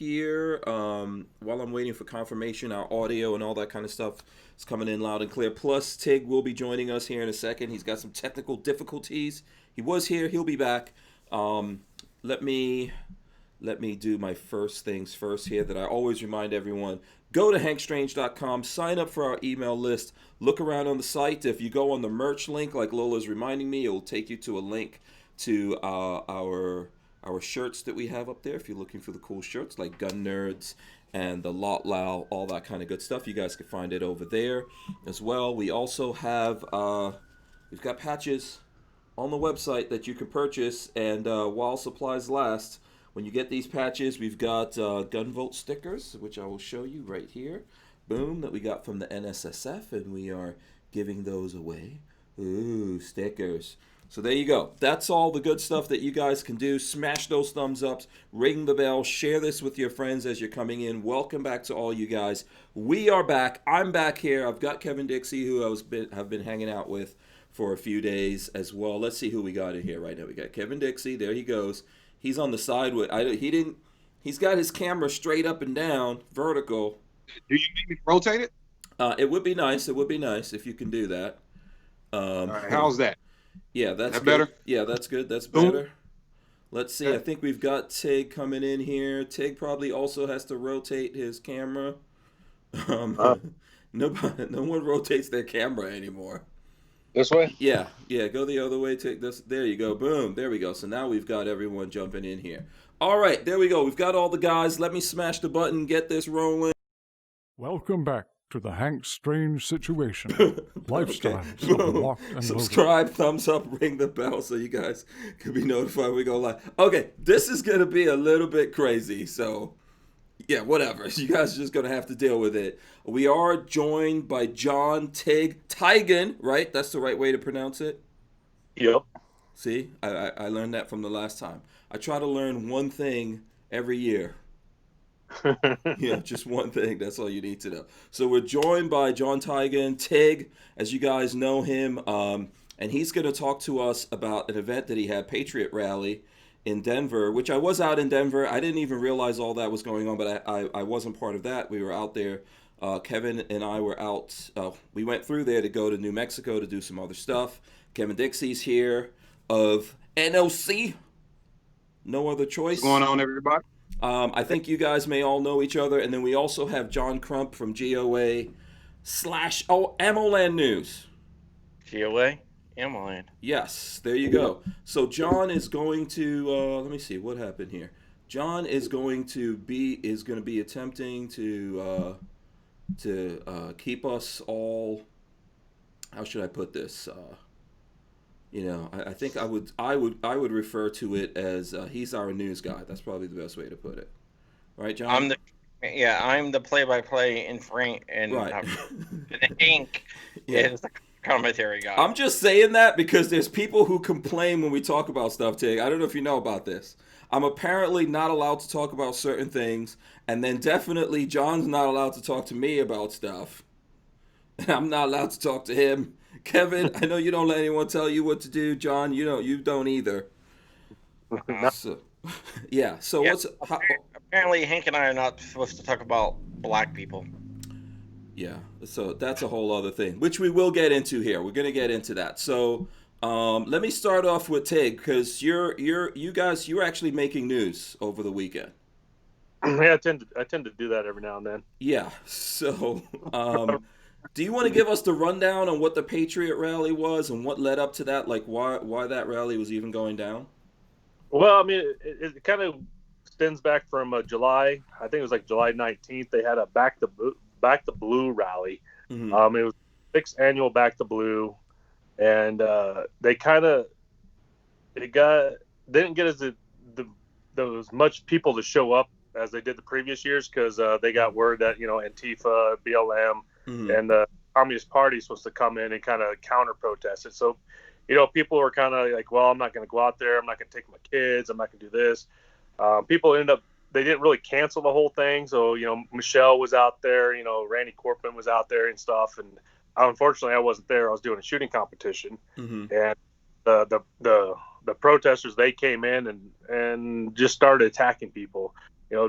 here. While I'm waiting for confirmation, our audio and all that kind of stuff is coming in loud and clear. Plus, Tig will be joining us here in a second. He's got some technical difficulties. He was here. He'll be back. Let me do my first things first here that I always remind everyone. Go to hankstrange.com, sign up for our email list, look around on the site. If you go on the merch link, like Lola's reminding me, it will take you to a link to our shirts that we have up there. If you're looking for the cool shirts like Gun Nerds and the Lot Lao, all that kind of good stuff, you guys can find it over there as well. We also have, we've got patches on the website that you can purchase, and while supplies last, when you get these patches, we've got Gunvolt stickers, which I will show you right here. Boom, that we got from the NSSF, and we are giving those away. Ooh, stickers. So there you go. That's all the good stuff that you guys can do. Smash those thumbs up, ring the bell, share this with your friends as you're coming in. Welcome back to all you guys. We are back. I'm back here. I've got Kevin Dixie, who have been hanging out with for a few days as well. Let's see who we got in here right now. We got Kevin Dixie. There he goes. He's on the side with he's got his camera straight up and down, vertical. Do you need me to rotate it? It would be nice. It would be nice if you can do that. All right, how's that? Yeah, that's that good. better? Yeah, that's good. That's better. Let's see. I think we've got Tig coming in here. Tig probably also has to rotate his camera. No one rotates their camera anymore. This way? Yeah, go the other way. Take this. There you go. Boom. There we go. So now we've got everyone jumping in here. All right, there we go. We've got all the guys. Let me smash the button, get this rolling. Welcome back to the Hank Strange Situation. Lifestyles Okay. of the Locked and Subscribe, thumbs up, ring the bell so you guys can be notified when we go live. Okay, this is going to be a little bit crazy, so yeah, whatever. You guys are just going to have to deal with it. We are joined by John Tiegen, right? That's the right way to pronounce it? Yep. See, I learned that from the last time. I try to learn one thing every year. Yeah, just one thing. That's all you need to know. So we're joined by John Tiegen, Tig, as you guys know him, and he's going to talk to us about an event that he had, Patriot Rally in Denver, which I was out in Denver. I didn't even realize all that was going on, but I wasn't part of that. We were out there. Kevin and I were out. We went through there to go to New Mexico to do some other stuff. Kevin Dixie's here of NOC. No Other Choice. What's going on, everybody? I think you guys may all know each other. And then we also have John Crump from GOA / Amoland News. GOA? Amoland. Yes, there you go. So John is going to, let me see, what happened here? John is going to be attempting to keep us all, how should I put this? I think I would refer to it as he's our news guy. That's probably the best way to put it, right, John? I'm the play-by-play and Frank and right. Hank is the commentary guy. I'm just saying that because there's people who complain when we talk about stuff, Tig. I don't know if you know about this. I'm apparently not allowed to talk about certain things, and then definitely John's not allowed to talk to me about stuff, and I'm not allowed to talk to him. Kevin, I know you don't let anyone tell you what to do. John, you don't either. So, yeah. So yeah, apparently Hank and I are not supposed to talk about black people. Yeah. So that's a whole other thing, which we will get into here. We're gonna get into that. So let me start off with Tig, because you guys you're actually making news over the weekend. Yeah, I tend to do that every now and then. Yeah. So do you want to give us the rundown on what the Patriot Rally was and what led up to that? Like why that rally was even going down? Well, I mean, it kind of stems back from July. I think it was like July 19th. They had a Back the Blue rally. Mm-hmm. It was 6th annual Back the Blue, and they didn't get as much people to show up as they did the previous years because they got word that Antifa, BLM. Mm-hmm. And the Communist Party is supposed to come in and kind of counter protest it. So, people were kind of like, well, I'm not going to go out there. I'm not going to take my kids. I'm not going to do this. People they didn't really cancel the whole thing. So, Michelle was out there, Randy Corpman was out there and stuff. And unfortunately, I wasn't there. I was doing a shooting competition. Mm-hmm. And the protesters, they came in and just started attacking people.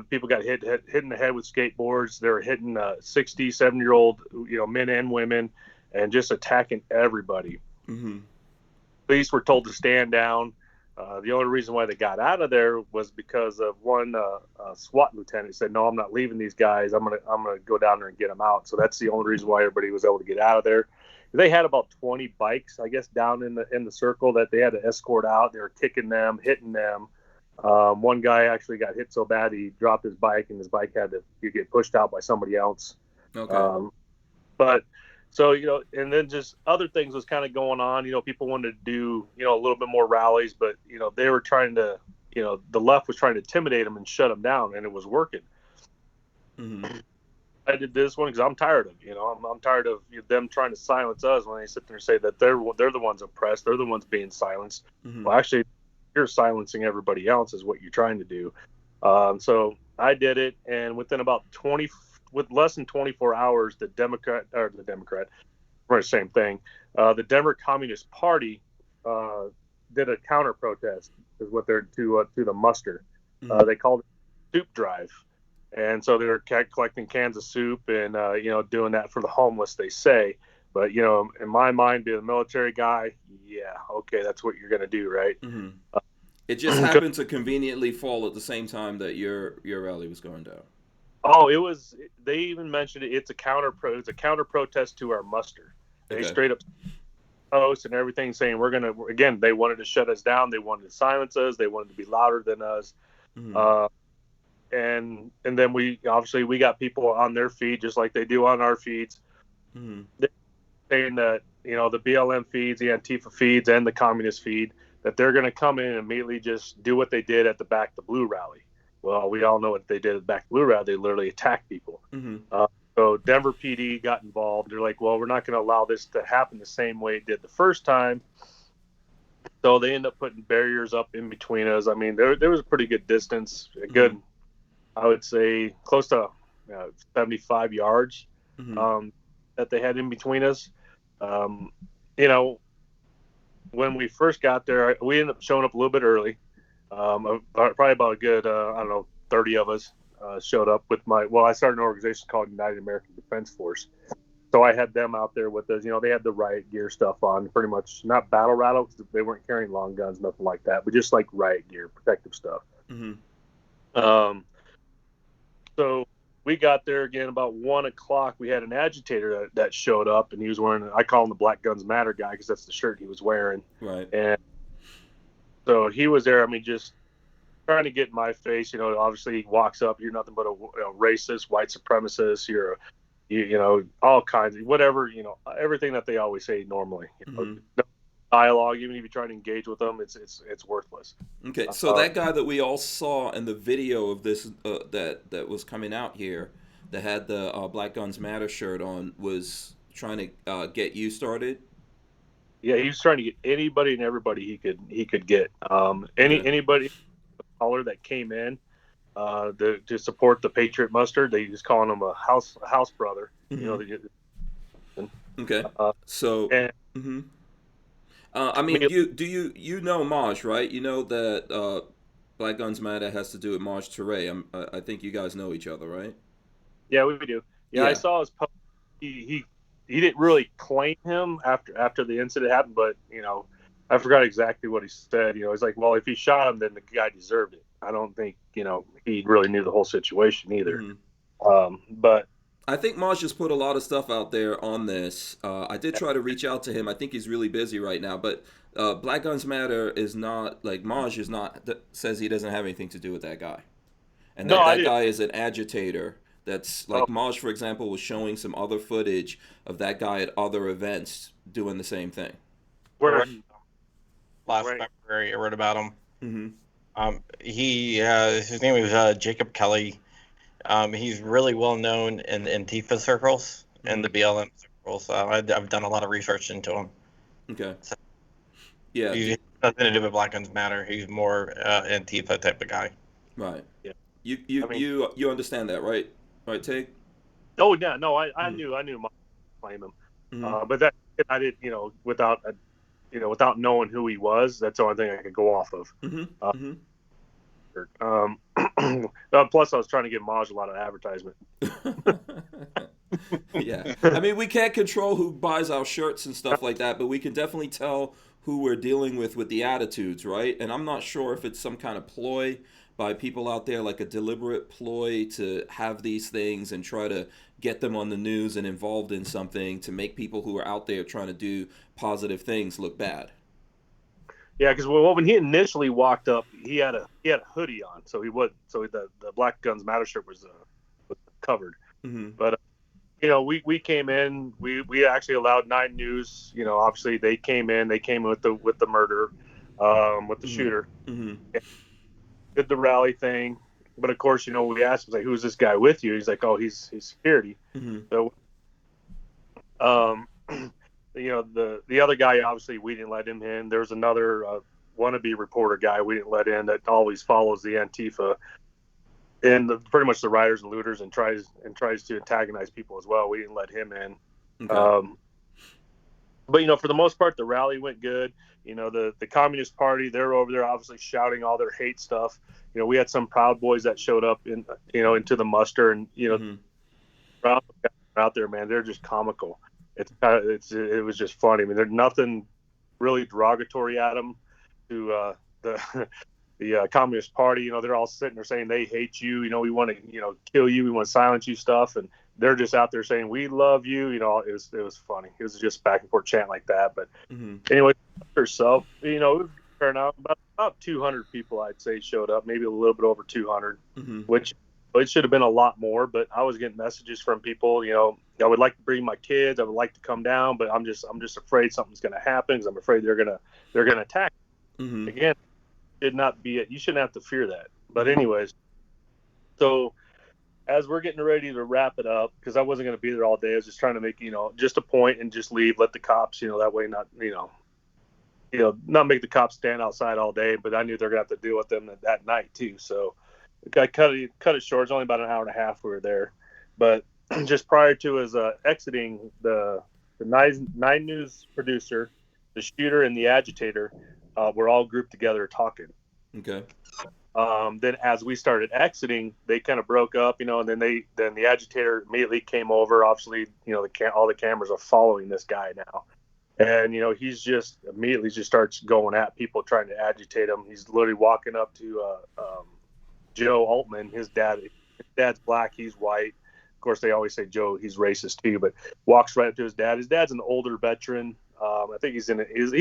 people got hit in the head with skateboards. They were hitting 60, 70-year-old, men and women, and just attacking everybody. Mm-hmm. Police were told to stand down. The only reason why they got out of there was because of one SWAT lieutenant said, "No, I'm not leaving these guys. I'm gonna go down there and get them out." So that's the only reason why everybody was able to get out of there. They had about 20 bikes, I guess, down in the circle that they had to escort out. They were kicking them, hitting them. One guy actually got hit so bad he dropped his bike, and his bike had to get pushed out by somebody else. Okay. But so, and then just other things was kind of going on. People wanted to do, a little bit more rallies, but, they were trying to, the left was trying to intimidate them and shut them down, and it was working. Mm-hmm. I did this one because I'm tired of, I'm tired of them trying to silence us when they sit there and say that they're the ones oppressed. They're the ones being silenced. Mm-hmm. Well, actually, you're silencing everybody else is what you're trying to do. So I did it, and within about with less than 24 hours, the Democrat, or the same thing, the Denver Communist Party did a counter protest, is what they're to the muster. Mm-hmm. They called it soup drive, and so they were collecting cans of soup and doing that for the homeless, they say. But in my mind, being a military guy, yeah, okay, that's what you're gonna do, right? Mm-hmm. It just happened to conveniently fall at the same time that your rally was going down. Oh, it was. They even mentioned it. It's a counter protest to our muster. They straight up post and everything saying we're gonna. Again, they wanted to shut us down. They wanted to silence us. They wanted to be louder than us. Mm-hmm. And then we got people on their feed just like they do on our feeds, Mm-hmm. saying that the BLM feeds, the Antifa feeds, and the communist feed that they're going to come in and immediately just do what they did at the Back the Blue rally. Well, we all know what they did at the Back the Blue rally. They literally attacked people. Mm-hmm. So Denver PD got involved. They're like, well, we're not going to allow this to happen the same way it did the first time. So they end up putting barriers up in between us. I mean, there was a pretty good distance, Mm-hmm. I would say close to 75 yards Mm-hmm. that they had in between us. When we first got there, we ended up showing up a little bit early. Probably about a good, 30 of us showed up with I started an organization called United American Defense Force. So I had them out there with us. They had the riot gear stuff on, pretty much not battle rattle because they weren't carrying long guns, nothing like that, but just like riot gear, protective stuff. Mm-hmm. So we got there again about 1:00. We had an agitator that showed up, and he was wearing, I call him the Black Guns Matter guy because that's the shirt he was wearing. Right. And so he was there, just trying to get in my face. Obviously he walks up, you're nothing but a racist, white supremacist, you're all kinds of whatever, everything that they always say normally. Mm-hmm. No dialogue, even if you try to engage with them, it's worthless. Okay, so that guy that we all saw in the video of this that was coming out here, that had the Black Guns Matter shirt on, was trying to get you started. Yeah, he was trying to get anybody and everybody he could get. Anybody of color that came in to support the Patriot muster, they just calling him a house brother. Mm-hmm. Okay, so. And, mm-hmm. You know Maj, right? You know that Black Guns Matter has to do with Maj Toure. I think you guys know each other, right? Yeah, we do. Yeah, I saw his post. He didn't really claim him after the incident happened, but I forgot exactly what he said. He's like, well, if he shot him, then the guy deserved it. I don't think he really knew the whole situation either. Mm-hmm. But I think Maj just put a lot of stuff out there on this. I did try to reach out to him. I think he's really busy right now. But Black Guns Matter is not, like, Maj is not, says he doesn't have anything to do with that guy. And that guy is an agitator. That's, like, Maj, for example, was showing some other footage of that guy at other events doing the same thing. Last February, I read about him. Mm-hmm. His name was Jacob Kelly. He's really well known in Antifa circles and the BLM circles. I've done a lot of research into him. Okay. So, yeah. He's nothing to do with Black Guns Matter. He's more Antifa type of guy. Right. Yeah. You understand that, right? Right, Tig? Oh yeah, no, I knew Maj claim him, but that I did without without knowing who he was. That's the only thing I could go off of. Mm-hmm. Plus, I was trying to get Maj a lot of advertisement. Yeah. I mean, we can't control who buys our shirts and stuff like that, but we can definitely tell who we're dealing with the attitudes, right? And I'm not sure if it's some kind of ploy by people out there, like a deliberate ploy to have these things and try to get them on the news and involved in something to make people who are out there trying to do positive things look bad. Yeah, because when he initially walked up, he had a hoodie on, so the Black Guns Matter shirt was covered. Mm-hmm. But we came in, we actually allowed 9 News. Obviously they came in with the murder, with the shooter, did the rally thing. But of course, we asked him, like, who's this guy with you? He's like, oh, he's security. So, the other guy, obviously, we didn't let him in. There was another wannabe reporter guy we didn't let in that always follows the Antifa and pretty much the rioters and looters and tries to antagonize people as well. We didn't let him in. Okay. But for the most part, the rally went good. The Communist Party, they're over there obviously shouting all their hate stuff. We had some Proud Boys that showed up into the muster, and out there, man, they're just comical. It was just funny. I mean, there's nothing really derogatory at them to the Communist Party. They're all sitting there saying they hate you. We want to kill you. We want to silence you stuff, and they're just out there saying we love you. It was funny. It was just back and forth chant like that. But anyway, herself, it was turn out about 200 people, I'd say, showed up. Maybe a little bit over 200, which it should have been a lot more. But I was getting messages from people. I would like to bring my kids. I would like to come down, but I'm just afraid something's going to happen because I'm afraid they're gonna attack. Again, you shouldn't have to fear that. But anyways, so as we're getting ready to wrap it up, because I wasn't going to be there all day, I was just trying to make just a point and just leave, let the cops that way not not make the cops stand outside all day. But I knew they're going to have to deal with them that night too. So I cut it short. It's only about an hour and a half we were there. But just prior to us exiting, the 9 News producer, the shooter, and the agitator were all grouped together talking. Okay. Then as we started exiting, they kind of broke up, and then the agitator immediately came over. Obviously, all the cameras are following this guy now, and he's just immediately just starts going at people trying to agitate him. He's literally walking up to Joe Altman, his dad. His dad's black, he's white. Of course, they always say Joe, he's racist too, but walks right up to his dad. His dad's an older veteran. I think he's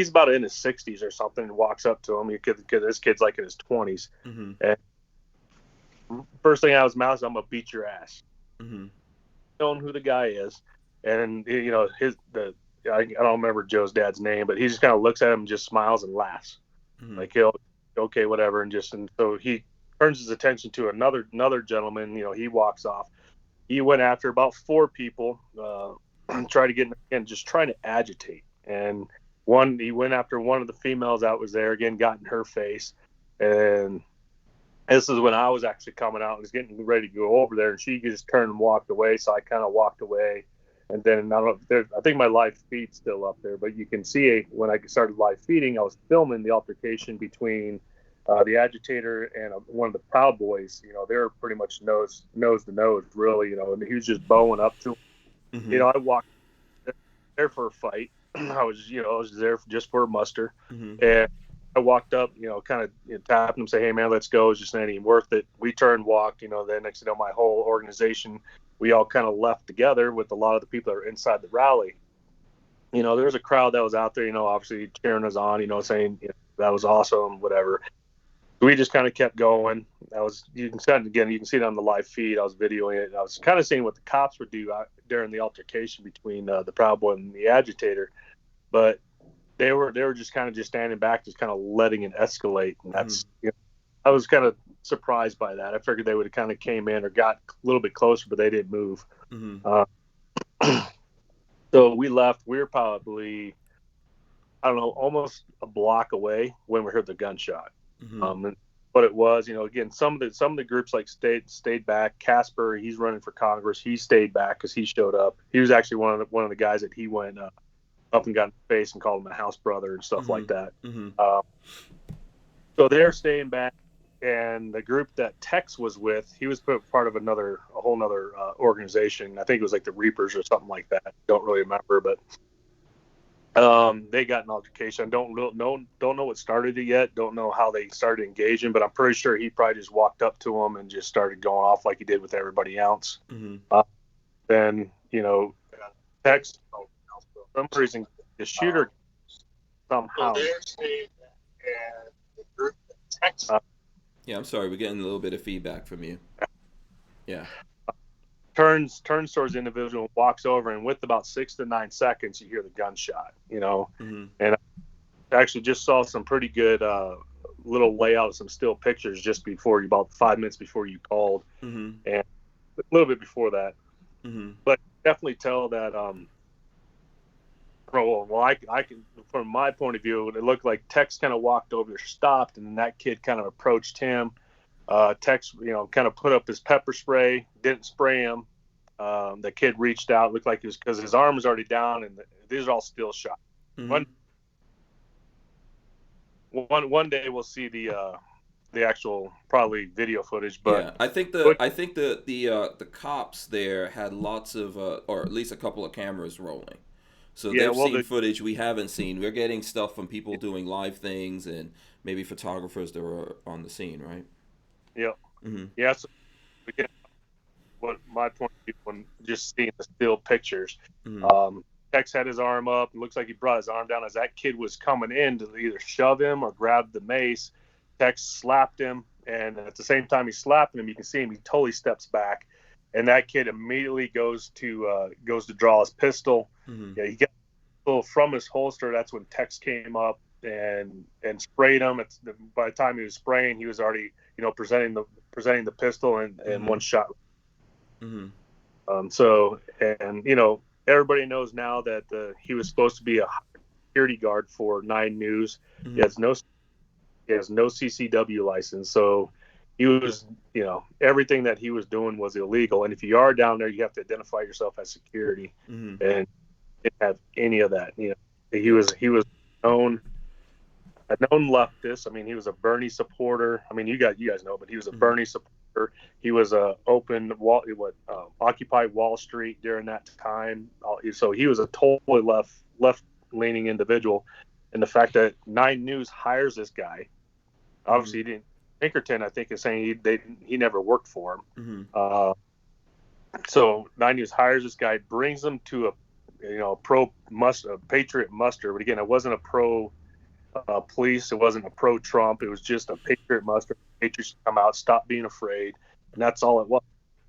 about in his 60s or something, and walks up to him. This kid's like in his 20s. And first thing out of his mouth is, "I'm gonna beat your ass." Knowing who the guy is, and I don't remember Joe's dad's name, but he just kind of looks at him and just smiles and laughs, like he'll okay, whatever, and so he turns his attention to another gentleman. He walks off. He went after about 4 people, tried to get in, just trying to agitate. And he went after one of the females that was there, again, got in her face. And this is when I was actually coming out and was getting ready to go over there, and she just turned and walked away. So I kind of walked away. And then I think my live feed's still up there, but you can see when I started live feeding, I was filming the altercation between the agitator and one of the Proud Boys. They were pretty much nose to nose, really. And he was just bowing up to him. I walked there for a fight. I was there just for a muster, and I walked up, kind of tapped him, say, "Hey man, let's go." It's just not even worth it. We turned, walked. Then next my whole organization, we all kind of left together with a lot of the people that were inside the rally. There was a crowd that was out there, obviously cheering us on, saying that was awesome, whatever. We just kind of kept going. You can see it on the live feed. I was videoing it. I was kind of seeing what the cops would do during the altercation between the Proud Boy and the agitator, but they were just kind of just standing back, just kind of letting it escalate. And that's I was kind of surprised by that. I figured they would have kind of came in or got a little bit closer, but they didn't move. So we left. We were probably, I don't know, almost a block away when we heard the gunshot. And what it was, again, some of the groups like stayed back. Casper, he's running for Congress. He stayed back because he showed up. He was actually one of the guys that he went up and got in the face and called him a house brother and stuff like that. So they're staying back, and the group that Tex was with, he was part of a whole nother organization. I think it was like the Reapers or something like that. Don't really remember, but they got an altercation. Don't know what started it yet. Don't know how they started engaging, but I'm pretty sure he probably just walked up to him and just started going off like he did with everybody else. Mm-hmm. Then Tex, for some reason, the shooter somehow. Yeah, I'm sorry. We're getting a little bit of feedback from you. Yeah. Turns towards the individual, walks over, and with about 6 to 9 seconds, you hear the gunshot. Mm-hmm. And I actually just saw some pretty good little layout, some still pictures just before about 5 minutes before you called, Mm-hmm. and a little bit before that. Mm-hmm. But definitely tell that. I can, from my point of view, it looked like Tex kind of walked over, stopped, and that kid kind of approached him. Tex, kind of put up his pepper spray, didn't spray him. The kid reached out, looked like it was because his arm was already down, and these are all still shots. Mm-hmm. One day we'll see the actual probably video footage, but yeah, I think the cops there had lots of or at least a couple of cameras rolling. So they've seen footage we haven't seen. We're getting stuff from people doing live things and maybe photographers that were on the scene, right? Yeah. Mm-hmm. Yeah. So again, what my point of view when just seeing the still pictures, Mm-hmm. Tex had his arm up. It looks like he brought his arm down as that kid was coming in to either shove him or grab the mace. Tex slapped him, and at the same time he slapped him, you can see him. He totally steps back, and that kid immediately goes to draw his pistol. Mm-hmm. Yeah, he got a pistol from his holster. That's when Tex came up and sprayed him. By the time he was spraying, he was already presenting the pistol and Mm-hmm. one shot. Mm-hmm. So everybody knows now that he was supposed to be a security guard for 9 News. Mm-hmm. He has no CCW license, so he was, everything that he was doing was illegal. And if you are down there, you have to identify yourself as security, Mm-hmm. and didn't have any of that. He was a known leftist. I mean, he was a Bernie supporter. I mean, you guys know, but he was a Mm-hmm. Bernie supporter. He was a Occupy Wall Street during that time. So he was a totally left leaning individual. And the fact that 9 News hires this guy, obviously he didn't. Pinkerton, I think, is saying he never worked for him. Mm-hmm. So 9 News hires this guy, brings him to a Patriot muster. But again, it wasn't a pro police. It wasn't a pro Trump. It was just a Patriot muster. Patriots come out, stop being afraid, and that's all it was.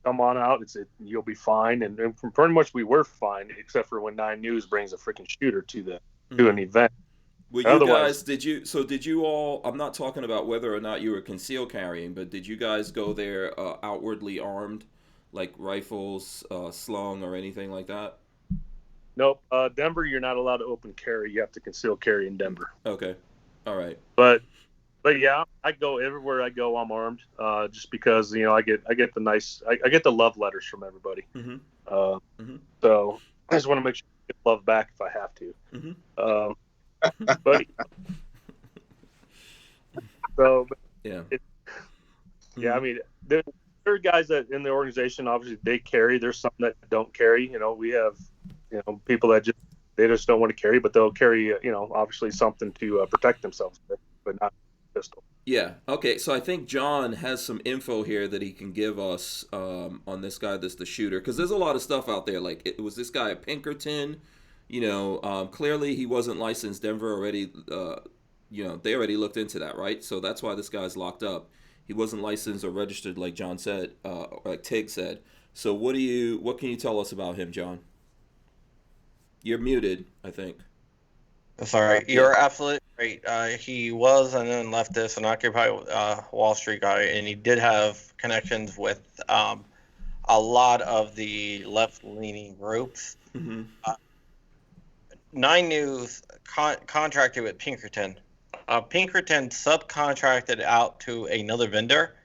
Come on out. You'll be fine. And pretty much we were fine, except for when 9 News brings a freaking shooter to an event. Well, you guys, did you all, I'm not talking about whether or not you were concealed carrying, but did you guys go there outwardly armed, like rifles, slung, or anything like that? Nope. Denver, you're not allowed to open carry. You have to conceal carry in Denver. Okay. All right. But yeah, I go everywhere I go. I'm armed, just because I get I get the love letters from everybody. Mm-hmm. Mm-hmm. So I just want to make sure I get love back if I have to. Mm-hmm. But yeah. Yeah, I mean, there are guys that in the organization, obviously they carry. There's some that don't carry. We have people that just don't want to carry, but they'll carry obviously something to protect themselves with, but not a pistol. Yeah. Okay. So I think John has some info here that he can give us on this guy that's the shooter, because there's a lot of stuff out there. Like, was this guy a Pinkerton? Clearly he wasn't licensed. Denver already, they already looked into that, right? So that's why this guy's locked up. He wasn't licensed or registered, like John said, or like Tig said. So what can you tell us about him, John? You're muted, I think. Sorry, you're absolutely right. He was and then left this an Occupy Wall Street guy, and he did have connections with a lot of the left-leaning groups. Mm-hmm. 9 News contracted with Pinkerton. Pinkerton subcontracted out to another vendor.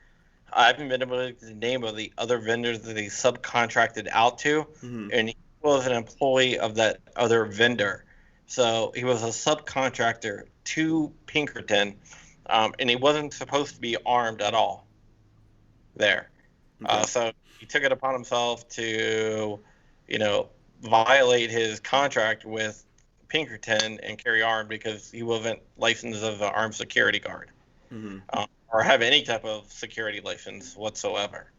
I haven't been able to get the name of the other vendors that they subcontracted out to, Mm-hmm. and he was an employee of that other vendor. So he was a subcontractor to Pinkerton. and he wasn't supposed to be armed at all there. Okay. So he took it upon himself to, violate his contract with Pinkerton and carry arms because he wasn't licensed as an armed security guard, or have any type of security license whatsoever.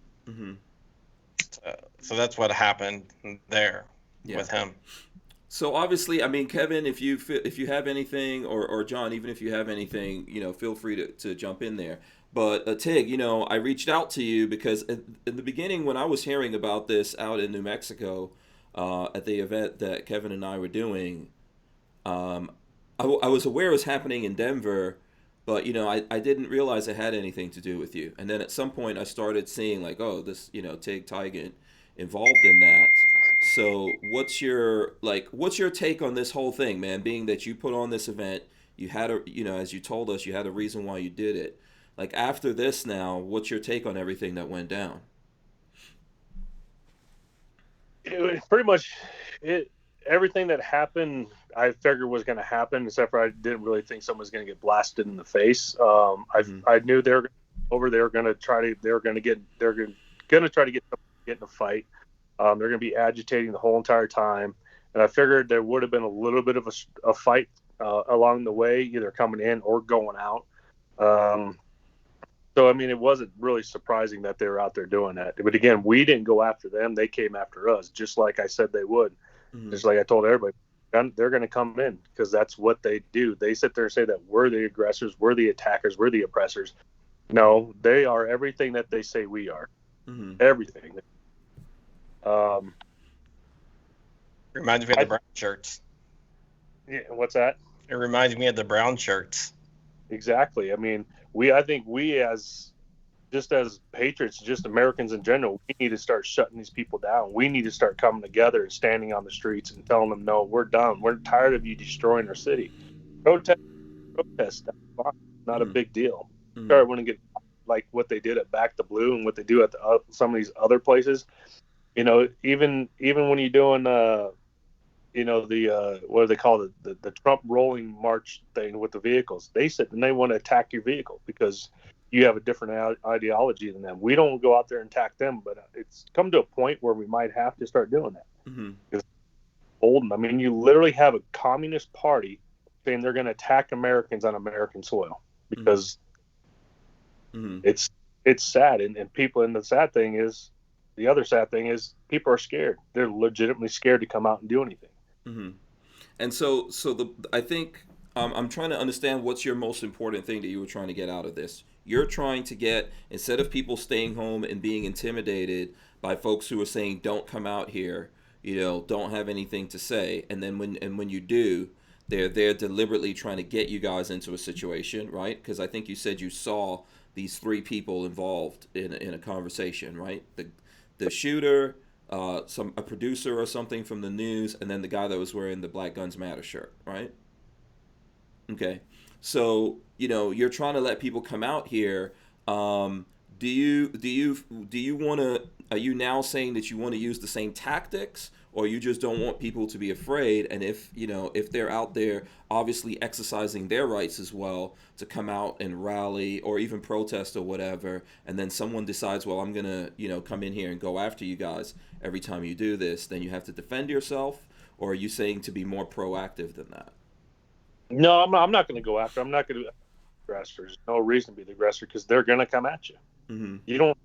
So that's what happened there with him. So obviously, I mean, Kevin, if you have anything, or John, even if you have anything, feel free to jump in there. But Tig, I reached out to you because in the beginning, when I was hearing about this out in New Mexico, at the event that Kevin and I were doing, I was aware it was happening in Denver, but I didn't realize it had anything to do with you. And then at some point, I started seeing like, oh, this Tig Tiegen involved in that. So what's your take on this whole thing, man? Being that you put on this event, you had as you told us, you had a reason why you did it. Like after this now, what's your take on everything that went down? It was pretty much everything that happened, I figured was going to happen, except for I didn't really think someone was going to get blasted in the face. I knew they were going to try to get in a fight. They're going to be agitating the whole entire time, and I figured there would have been a little bit of a fight along the way, either coming in or going out. So, I mean, it wasn't really surprising that they were out there doing that. But again, we didn't go after them. They came after us, just like I said they would. Just like I told everybody, they're going to come in because that's what they do. They sit there and say that we're the aggressors, we're the attackers, we're the oppressors. No, they are everything that they say we are. Everything. Reminds me of the brown shirts. Yeah, what's that? It reminds me of the brown shirts. Exactly. I mean, I think we as patriots, just Americans in general, we need to start shutting these people down. We need to start coming together and standing on the streets and telling them, no, we're done. We're tired of you destroying our city. Protest, that's fine. Not a big deal. Start when it get like what they did at Back to Blue and what they do at some of these other places. Even when you're doing what do they call it, the Trump rolling march thing with the vehicles, they said and they want to attack your vehicle because you have a different ideology than them. We don't go out there and attack them, but it's come to a point where we might have to start doing that. I mean, you literally have a communist party saying they're going to attack Americans on American soil because it's sad, and people. And the other sad thing is people are scared. They're legitimately scared to come out and do anything. And so I think I'm trying to understand what's your most important thing that you were trying to get out of this. You're trying to get, instead of people staying home and being intimidated by folks who are saying don't come out here, don't have anything to say, and then when you do, they're deliberately trying to get you guys into a situation, right? Because I think you said you saw these three people involved in a conversation, right? The shooter, a producer or something from the news, and then the guy that was wearing the Black Guns Matter shirt, right? Okay, so you're trying to let people come out here. Do you want to? Are you now saying that you want to use the same tactics, or you just don't want people to be afraid? And if they're out there obviously exercising their rights as well to come out and rally or even protest or whatever, and then someone decides, well, I'm gonna come in here and go after you guys every time you do this, then you have to defend yourself? Or are you saying to be more proactive than that? No, I'm not going to go after. I'm not going to be the aggressor. There's no reason to be the aggressor because they're going to come at you. You don't.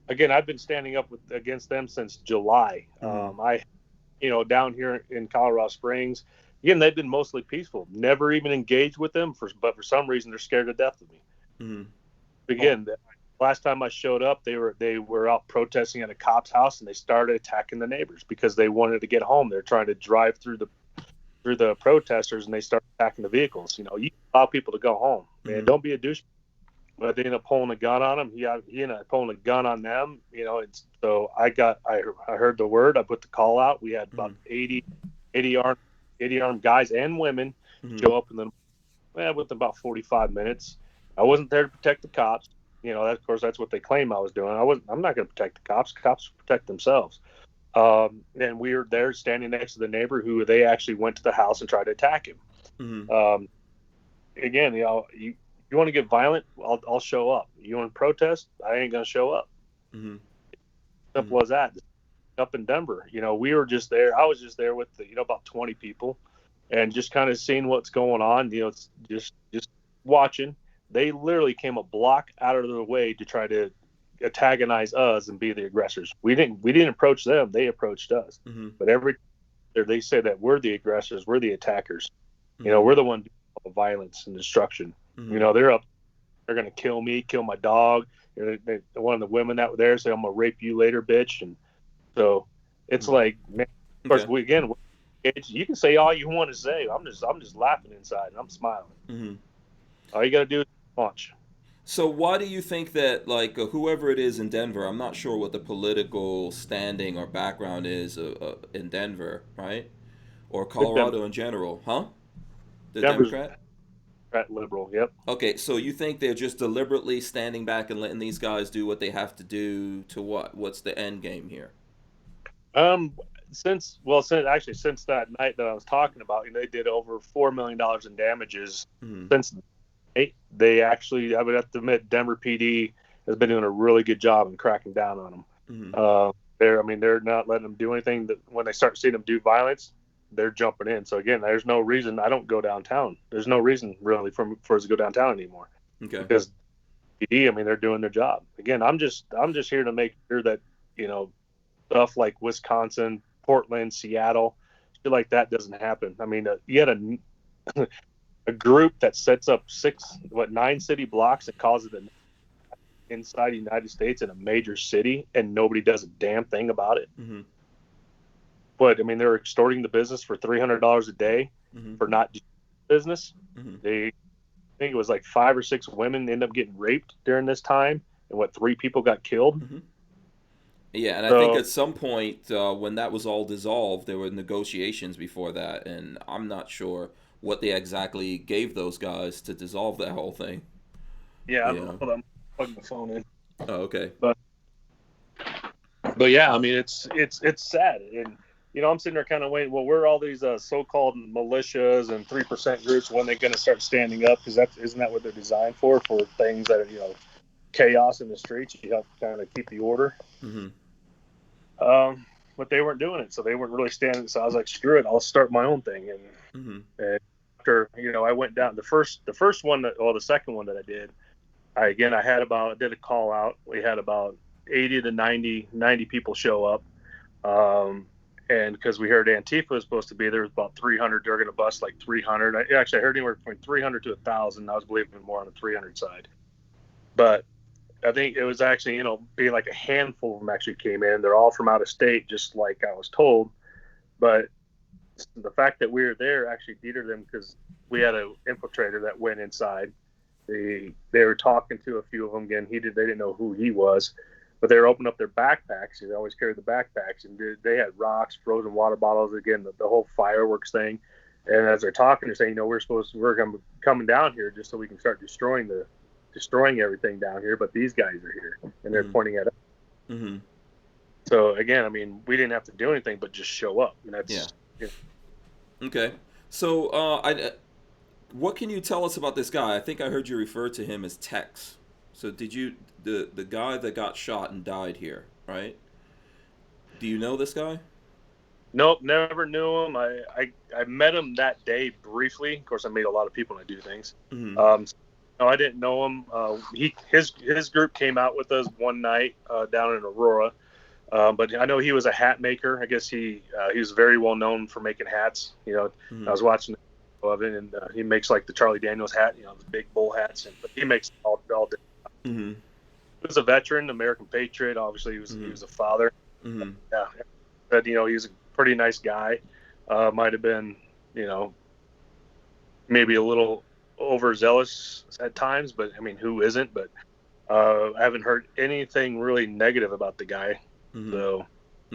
Again, I've been standing up against them since July. Down here in Colorado Springs, again, they've been mostly peaceful. Never even engaged with them, but for some reason they're scared to death of me. Again, last time I showed up, they were out protesting at a cop's house, and they started attacking the neighbors because they wanted to get home. They're trying to drive through the protesters, and they start attacking the vehicles. You allow people to go home, man. Don't be a douche. But they end up pulling a gun on them. He ended up pulling a gun on them. So I heard the word. I put the call out. We had about 80 armed guys and women show up with about 45 minutes. I wasn't there to protect the cops. Of course, that's what they claim I was doing. I'm not going to protect the cops. Cops protect themselves. And we were there standing next to the neighbor who they actually went to the house and tried to attack him. Again, you want to get violent, I'll show up. You want to protest? I ain't gonna show up. Mm-hmm. Simple as that. Up in Denver, we were just there. I was just there with about 20 people, and just kind of seeing what's going on. It's just watching. They literally came a block out of their way to try to antagonize us and be the aggressors. We didn't approach them; they approached us. Mm-hmm. But they say that we're the aggressors, we're the attackers. Mm-hmm. We're the one doing all the violence and destruction. Mm-hmm. They're gonna kill me, kill my dog. One of the women that were there said, "I'm gonna rape you later, bitch." And so it's like, man, of course, you can say all you want to say. I'm just laughing inside and I'm smiling. Mm-hmm. All you got to do is launch. So why do you think that, whoever it is in Denver, I'm not sure what the political standing or background is in Denver, right? Or Colorado in general, huh? The Denver's Democrat? Liberal, yep. Okay, so you think they're just deliberately standing back and letting these guys do what they have to do to what? What's the end game here? Since that night that I was talking about, they did over $4 million in damages. Mm-hmm. Since they actually, I would have to admit, Denver PD has been doing a really good job in cracking down on them. Mm-hmm. They're not letting them do anything. That when they start seeing them do violence, they're jumping in. So again, there's no reason I don't go downtown. There's no reason really for us to go downtown anymore. Okay. Because PD, they're doing their job. Again, I'm just here to make sure that stuff like Wisconsin, Portland, Seattle, shit like that doesn't happen. You had a group that sets up 9 city blocks and calls it inside the United States in a major city, and nobody does a damn thing about it. Mm-hmm. But they're extorting the business for $300 a day mm-hmm. for not doing business. Mm-hmm. I think it was like 5 or 6 women end up getting raped during this time, and 3 people got killed. Mm-hmm. Yeah, and I think at some point when that was all dissolved, there were negotiations before that, and I'm not sure what they exactly gave those guys to dissolve that whole thing. Yeah, hold on, I'm plugging the phone in. Oh, okay. But yeah, it's sad, and I'm sitting there kind of waiting. Well, where are all these so-called militias and 3% groups when they're going to start standing up? Because isn't that what they're designed for things that are chaos in the streets? You have to kind of keep the order. Mm-hmm. But they weren't doing it, so they weren't really standing. So I was like, screw it, I'll start my own thing. And, mm-hmm. and after I went down the first one the second one that I did. I did a call out. We had about 80 to 90 people show up. And because we heard Antifa was supposed to be there, was about 300. They're going to bust like 300. I heard anywhere between 300 to 1,000. I was believing more on the 300 side. But I think it was actually, being like a handful of them actually came in. They're all from out of state, just like I was told. But the fact that we were there actually deterred them because we had an infiltrator that went inside. They were talking to a few of them again. They didn't know who he was, but they were opening up their backpacks. They always carried the backpacks, and they had rocks, frozen water bottles, again, the whole fireworks thing. And as they're talking, they're saying, we're coming down here just so we can start destroying everything down here, but these guys are here, and they're mm-hmm. pointing at us. Mm-hmm. So again, we didn't have to do anything but just show up, and that's Okay. So what can you tell us about this guy? I think I heard you refer to him as Tex. So did you the guy that got shot and died here, right? Do you know this guy? Nope, never knew him. I met him that day briefly. Of course, I meet a lot of people when I do things. Mm-hmm. No, I didn't know him. His group came out with us one night down in Aurora, but I know he was a hat maker. I guess he was very well known for making hats. Mm-hmm. I was watching of it, and he makes like the Charlie Daniels hat, the big bull hats, but he makes all day. Mm-hmm. He was a veteran, American Patriot. Obviously, he was a father. Mm-hmm. Yeah, but he was a pretty nice guy. Might have been, maybe a little overzealous at times, but who isn't? But I haven't heard anything really negative about the guy. Mm-hmm. So,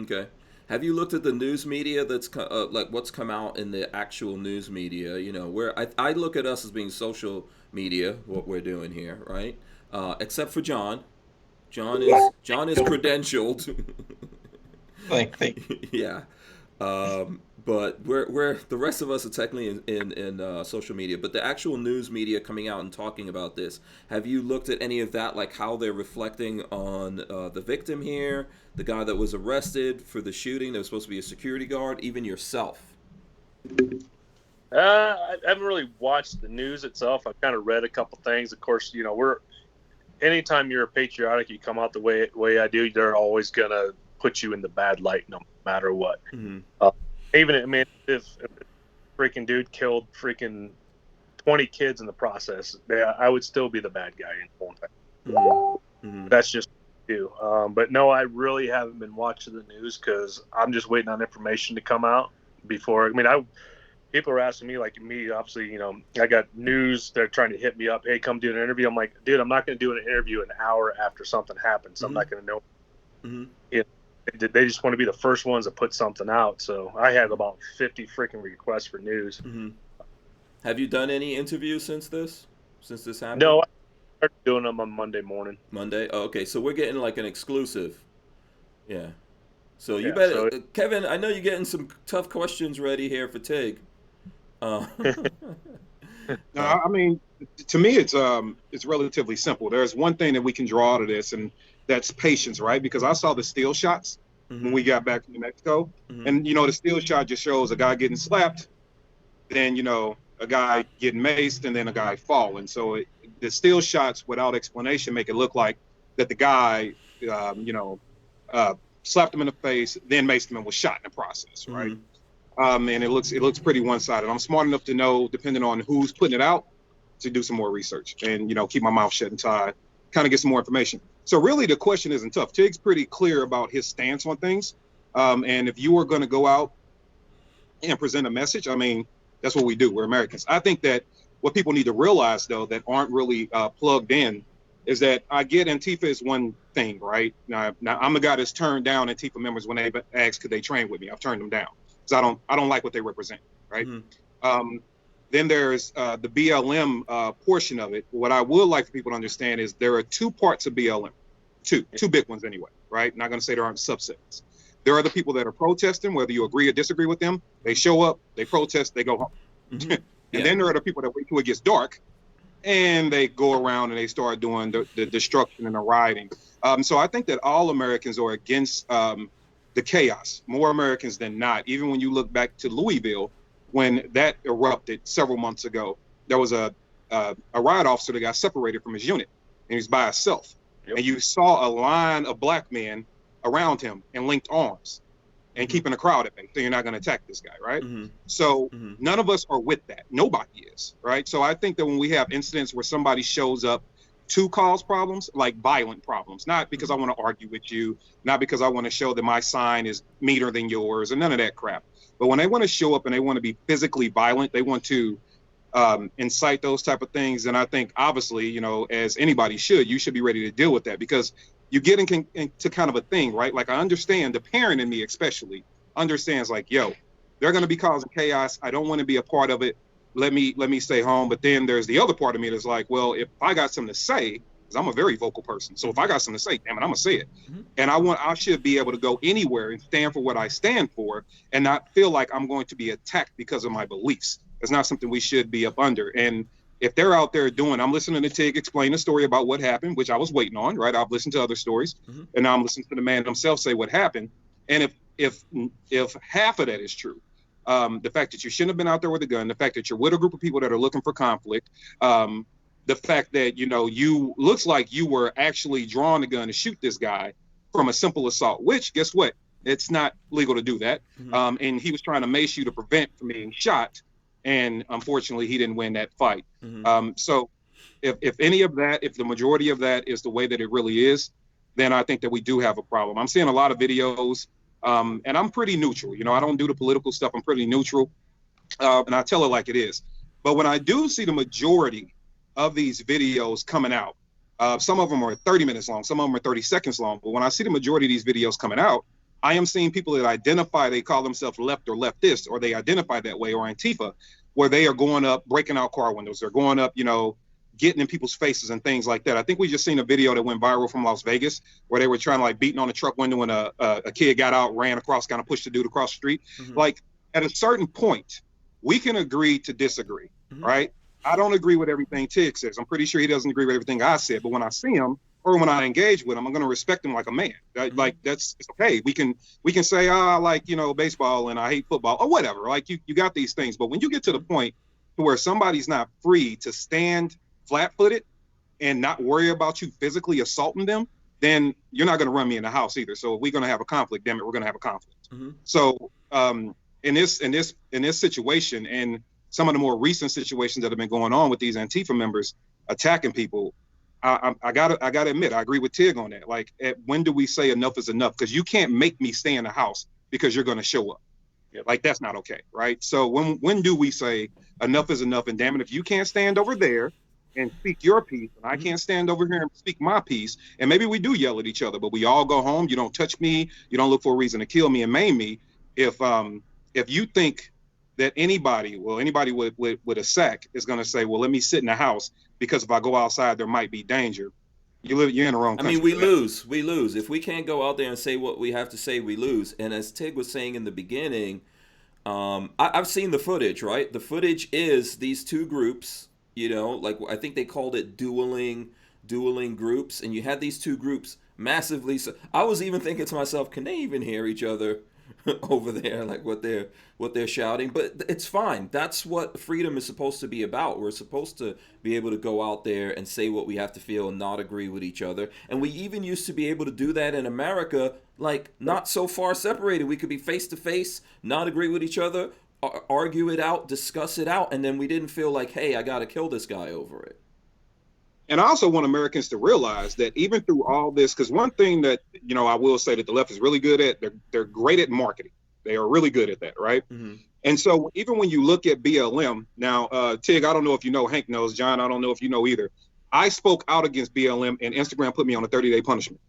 okay. Have you looked at the news media that's like what's come out in the actual news media? Where I look at us as being social media, what we're doing here, right? Except for John. John is credentialed. Thank you. Yeah. But we're the rest of us are technically in social media, but the actual news media coming out and talking about this. Have you looked at any of that, like how they're reflecting on the victim here, the guy that was arrested for the shooting that was supposed to be a security guard, even yourself? I haven't really watched the news itself. I've kind of read a couple things. Of course, anytime you're patriotic, you come out the way I do, they're always gonna put you in the bad light, no matter what. Mm-hmm. Even if a freaking dude killed freaking 20 kids in the process, I would still be the bad guy in full effect. Mm-hmm. Mm-hmm. That's just you. But no, I really haven't been watching the news because I'm just waiting on information to come out before. People are asking me, like me, obviously, I got news. They're trying to hit me up. Hey, come do an interview. I'm like, dude, I'm not going to do an interview an hour after something happens. So I'm not going to know. Mm-hmm. They just want to be the first ones to put something out. So I had about 50 freaking requests for news. Mm-hmm. Have you done any interviews since this happened? No, I started doing them on Monday morning. Monday? Oh, okay, so we're getting like an exclusive. Yeah. So you better, Kevin, I know you're getting some tough questions ready here for Tig. No, I mean, to me, it's relatively simple. There's one thing that we can draw out of this, and that's patience, right? Because I saw the still shots when we got back from New Mexico, and the still shot just shows a guy getting slapped, then a guy getting maced, and then a guy falling. So the still shots, without explanation, make it look like that the guy, slapped him in the face, then maced him and was shot in the process, right? And it looks pretty one-sided. I'm smart enough to know, depending on who's putting it out, to do some more research and keep my mouth shut and tied, kind of get some more information. So really, the question isn't tough. Tig's pretty clear about his stance on things, and if you are going to go out and present a message, I mean, that's what we do. We're Americans. I think that what people need to realize, though, that aren't really plugged in, is that I get Antifa is one thing, right? Now I'm a guy that's turned down Antifa members when they ask could they train with me. I've turned them down because I don't like what they represent, right? Then there's the BLM portion of it. What I would like for people to understand is there are two parts of BLM, two big ones anyway, right? I'm not going to say there aren't subsets. There are the people that are protesting, whether you agree or disagree with them. They show up, they protest, they go home. And then there are the people that wait till it gets dark, and they go around and they start doing the destruction and the rioting. So I think that all Americans are against the chaos, more Americans than not. Even when you look back to Louisville, when that erupted several months ago, there was a riot officer that got separated from his unit, and he was by himself. And you saw a line of black men around him and linked arms and keeping the crowd at bay. So you're not going to attack this guy, right? So none of us are with that. Nobody is, right? So I think that when we have incidents where somebody shows up to cause problems, like violent problems, not because I want to argue with you, not because I want to show that my sign is meaner than yours, and none of that crap. But when they want to show up and they want to be physically violent, they want to incite those type of things. And I think, obviously, as anybody should, you should be ready to deal with that, because you get into kind of a thing, right? Like, I understand, the parent in me especially understands, like, yo, they're going to be causing chaos. I don't want to be a part of it. Let me stay home. But then there's the other part of me that's like, well, if I got something to say, because I'm a very vocal person, so if I got something to say, damn it, I'm gonna say it. And I should be able to go anywhere and stand for what I stand for, and not feel like I'm going to be attacked because of my beliefs. It's not something we should be up under. And if they're out there I'm listening to Tig explain a story about what happened, which I was waiting on, right? I've listened to other stories, and now I'm listening to the man himself say what happened. And if half of that is true, the fact that you shouldn't have been out there with a gun, the fact that you're with a group of people that are looking for conflict, the fact that, you looks like you were actually drawing a gun to shoot this guy from a simple assault, which, guess what? It's not legal to do that. And he was trying to mace you to prevent from being shot. And unfortunately, he didn't win that fight. So if any of that, if the majority of that is the way that it really is, then I think that we do have a problem. I'm seeing a lot of videos, and I'm pretty neutral. I don't do the political stuff. I'm pretty neutral, and I tell it like it is. But when I do see the majority of these videos coming out, some of them are 30 minutes long, some of them are 30 seconds long. But when I see the majority of these videos coming out, I am seeing people that identify, they call themselves left or leftist, or they identify that way, or Antifa, where they are going up, breaking out car windows. They're going up, getting in people's faces and things like that. I think we just seen a video that went viral from Las Vegas where they were trying to beating on a truck window, and a kid got out, ran across, kind of pushed the dude across the street. Like, at a certain point, we can agree to disagree, right? I don't agree with everything Tig says. I'm pretty sure he doesn't agree with everything I said. But when I see him or when I engage with him, I'm going to respect him like a man. Like it's okay. We can say, I like, baseball and I hate football or whatever. Like you got these things. But when you get to the point to where somebody's not free to stand flat-footed and not worry about you physically assaulting them, then you're not going to run me in the house either. So if we're going to have a conflict, damn it, we're going to have a conflict. So in this situation and some of the more recent situations that have been going on with these Antifa members attacking people, I gotta admit, I agree with Tig on that. Like, when do we say enough is enough? Because you can't make me stay in the house because you're going to show up. Yep. Like, that's not okay, right? So when do we say enough is enough? And damn it, if you can't stand over there and speak your piece, and I can't stand over here and speak my piece, and maybe we do yell at each other, but we all go home. You don't touch me. You don't look for a reason to kill me and maim me. If you think that anybody with a sack is going to say, well, let me sit in the house because if I go outside, there might be danger. You're in the wrong country. I mean, we lose. If we can't go out there and say what we have to say, we lose. And as Tig was saying in the beginning, I've seen the footage, right? The footage is these two groups, like I think they called it dueling groups. And you had these two groups massively. So I was even thinking to myself, can they even hear each other over there, like what they're shouting? But it's fine. That's what freedom is supposed to be about. We're supposed to be able to go out there and say what we have to feel and not agree with each other. And we even used to be able to do that in America, like not so far separated. We could be face to face, not agree with each other, argue it out, discuss it out, and then we didn't feel like, hey, I got to kill this guy over it. And I also want Americans to realize that even through all this, because one thing that, I will say that the left is really good at, they're great at marketing. They are really good at that, right? And so even when you look at BLM, now, Tig, I don't know if you know, Hank knows, John, I don't know if you know either. I spoke out against BLM and Instagram put me on a 30-day punishment.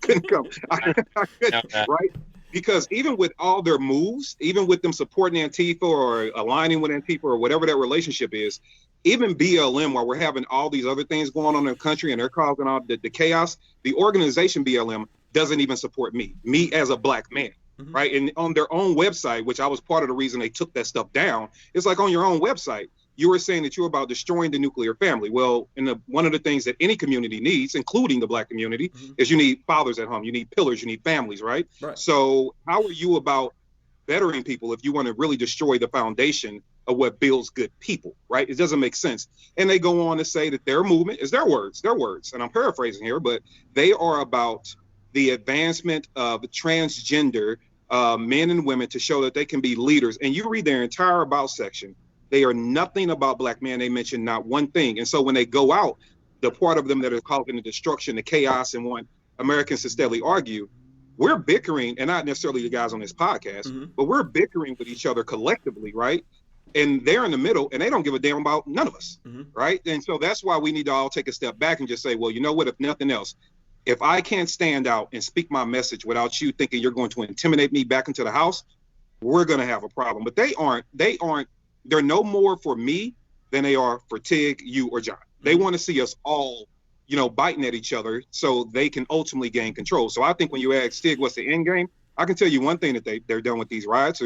Couldn't come. I couldn't, right? Because even with all their moves, even with them supporting Antifa or aligning with Antifa or whatever that relationship is, even BLM, while we're having all these other things going on in the country and they're causing all the chaos, the organization BLM doesn't even support me as a black man, right? And on their own website, which I was part of the reason they took that stuff down, it's like on your own website, you were saying that you're about destroying the nuclear family. Well, one of the things that any community needs, including the black community, is you need fathers at home, you need pillars, you need families, right? So how are you about bettering people if you want to really destroy the foundation of what builds good people, right? It doesn't make sense. And they go on to say that their movement is their words, and I'm paraphrasing here, but they are about the advancement of transgender men and women to show that they can be leaders. And you read their entire about section, they are nothing about black men. They mention not one thing. And so when they go out, the part of them that are causing the destruction, the chaos, and want Americans to steadily argue, we're bickering, and not necessarily the guys on this podcast, but we're bickering with each other collectively, right? And they're in the middle, and they don't give a damn about none of us, right? And so that's why we need to all take a step back and just say, well, you know what, if nothing else, if I can't stand out and speak my message without you thinking you're going to intimidate me back into the house, we're going to have a problem. But they're no more for me than they are for Tig, you, or John. They want to see us all, biting at each other so they can ultimately gain control. So I think when you ask Tig, what's the end game? I can tell you one thing that they're doing with these riots.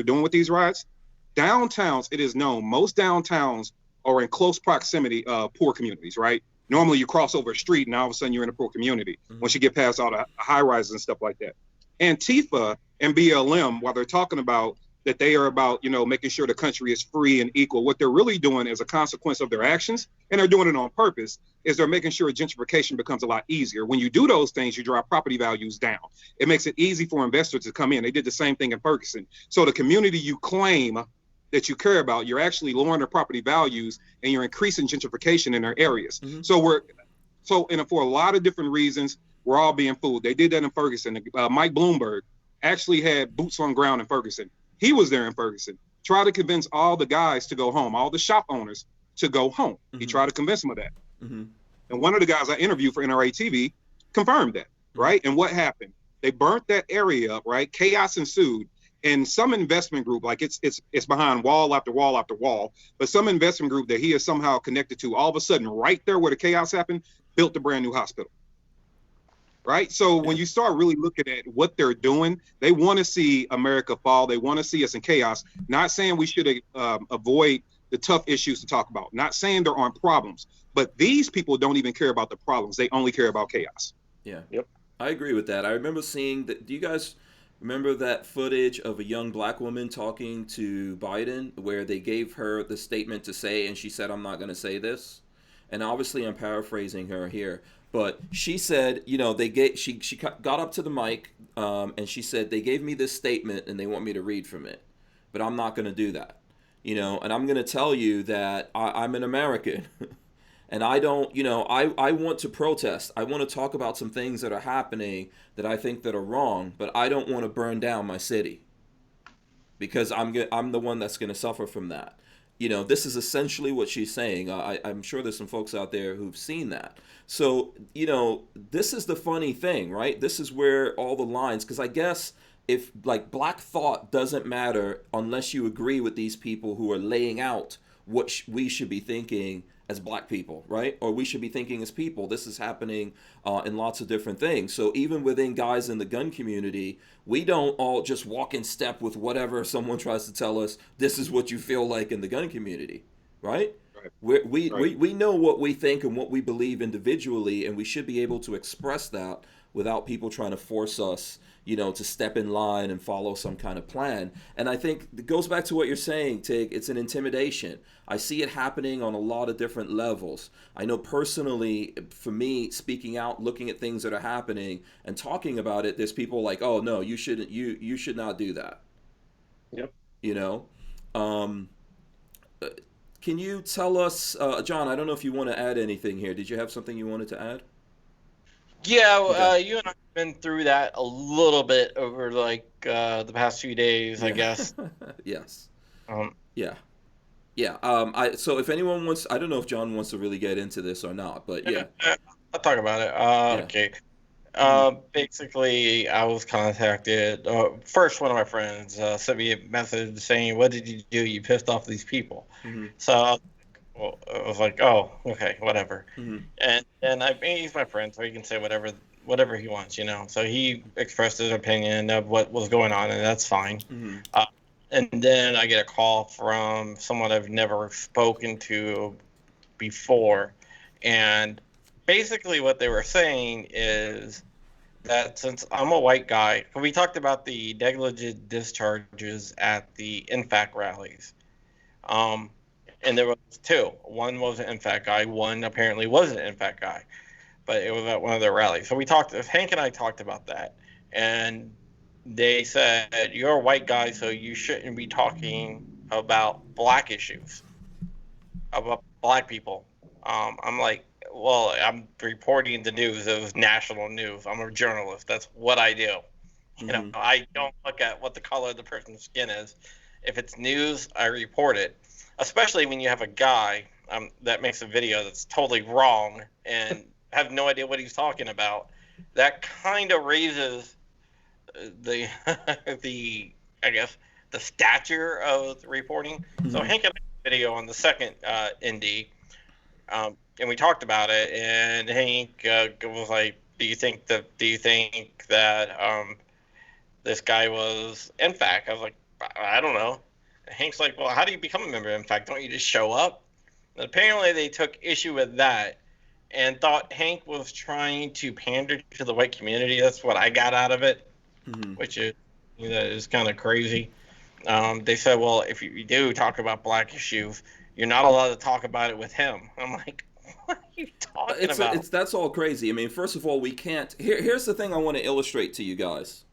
Downtowns, it is known, most downtowns are in close proximity of poor communities, right? Normally you cross over a street and all of a sudden you're in a poor community once you get past all the high rises and stuff like that. Antifa and BLM, while they're talking about that they are about, making sure the country is free and equal, what they're really doing as a consequence of their actions, and they're doing it on purpose, is they're making sure gentrification becomes a lot easier. When you do those things, you drive property values down. It makes it easy for investors to come in. They did the same thing in Ferguson. So the community you claim that you care about, you're actually lowering their property values and you're increasing gentrification in their areas. So for a lot of different reasons, we're all being fooled. They did that in Ferguson. Mike Bloomberg actually had boots on ground in Ferguson. He was there in Ferguson, tried to convince all the guys to go home, all the shop owners to go home. He tried to convince them of that. And one of the guys I interviewed for NRA TV confirmed that, right? And what happened? They burnt that area up, right? Chaos ensued. And some investment group, like it's behind wall after wall after wall, but some investment group that he is somehow connected to, all of a sudden, right there where the chaos happened, built a brand new hospital. right? So when you start really looking at what they're doing, they want to see America fall. They want to see us in chaos. Not saying we should avoid the tough issues to talk about. Not saying there aren't problems, but these people don't even care about the problems. They only care about chaos. Yeah. Yep. I agree with that. I remember seeing that. Do you guys remember that footage of a young black woman talking to Biden where they gave her the statement to say and she said, "I'm not going to say this"? And obviously I'm paraphrasing her here, but she said, she got up to the mic and she said, "They gave me this statement and they want me to read from it, but I'm not going to do that." And I'm going to tell you that I'm an American. And I don't, I want to protest. I want to talk about some things that are happening that I think that are wrong, but I don't want to burn down my city because I'm the one that's going to suffer from that. This is essentially what she's saying. I'm sure there's some folks out there who've seen that. So, this is the funny thing, right? This is where all the lines, because I guess if like black thought doesn't matter unless you agree with these people who are laying out what we should be thinking as black people, right? Or we should be thinking as people. This is happening in lots of different things. So even within guys in the gun community, we don't all just walk in step with whatever someone tries to tell us. This is what you feel like in the gun community, right? Right. We know what we think and what we believe individually, and we should be able to express that without people trying to force us, to step in line and follow some kind of plan. And I think it goes back to what you're saying, Tig. It's an intimidation. I see it happening on a lot of different levels. I know personally, for me, speaking out, looking at things that are happening and talking about it, there's people like, "Oh no, you shouldn't. You should not do that." Yep. Can you tell us, John? I don't know if you want to add anything here. Did you have something you wanted to add? Yeah, Okay. you and I have been through that a little bit over the past few days, I guess. Yes. Um, Yeah. Yeah. So if anyone wants, I don't know if John wants to really get into this or not, but yeah. I'll talk about it. Yeah. Okay. Mhm. Basically, I was contacted. First, one of my friends sent me a message saying, "What did you do? You pissed off these people." Mhm. So I was like, "Oh, okay, whatever." Mhm. And he's my friend, so he can say whatever he wants, So he expressed his opinion of what was going on, and that's fine. Mhm. And then I get a call from someone I've never spoken to before, and basically what they were saying is that since I'm a white guy, we talked about the negligent discharges at the NFAC rallies. And there was two. One was an NFAC guy. One apparently wasn't an NFAC guy, but it was at one of their rallies. So Hank and I talked about that, and they said, "You're a white guy, so you shouldn't be talking about black issues, about black people." I'm like, "Well, I'm reporting the news. It was national news. I'm a journalist. That's what I do. Mhm. I don't look at what the color of the person's skin is. If it's news, I report it, especially when you have a guy that makes a video that's totally wrong and have no idea what he's talking about. That kind of raises the I guess the stature of reporting." So Mhm. Hank and I did a video on the second ND, and we talked about it. And Hank was like, "Do you think that this guy was NFAC?" I was like, "I don't know." And Hank's like, "Well, how do you become a member of NFAC? Don't you just show up?" And apparently they took issue with that and thought Hank was trying to pander to the white community. That's what I got out of it, Mhm. which is kind of crazy. They said, "Well, if you do talk about black issues, you're not allowed to talk about it with him." I'm like, "What are you talking about?" It's that's all crazy. I mean, first of all, we can't. Here's the thing I want to illustrate to you guys.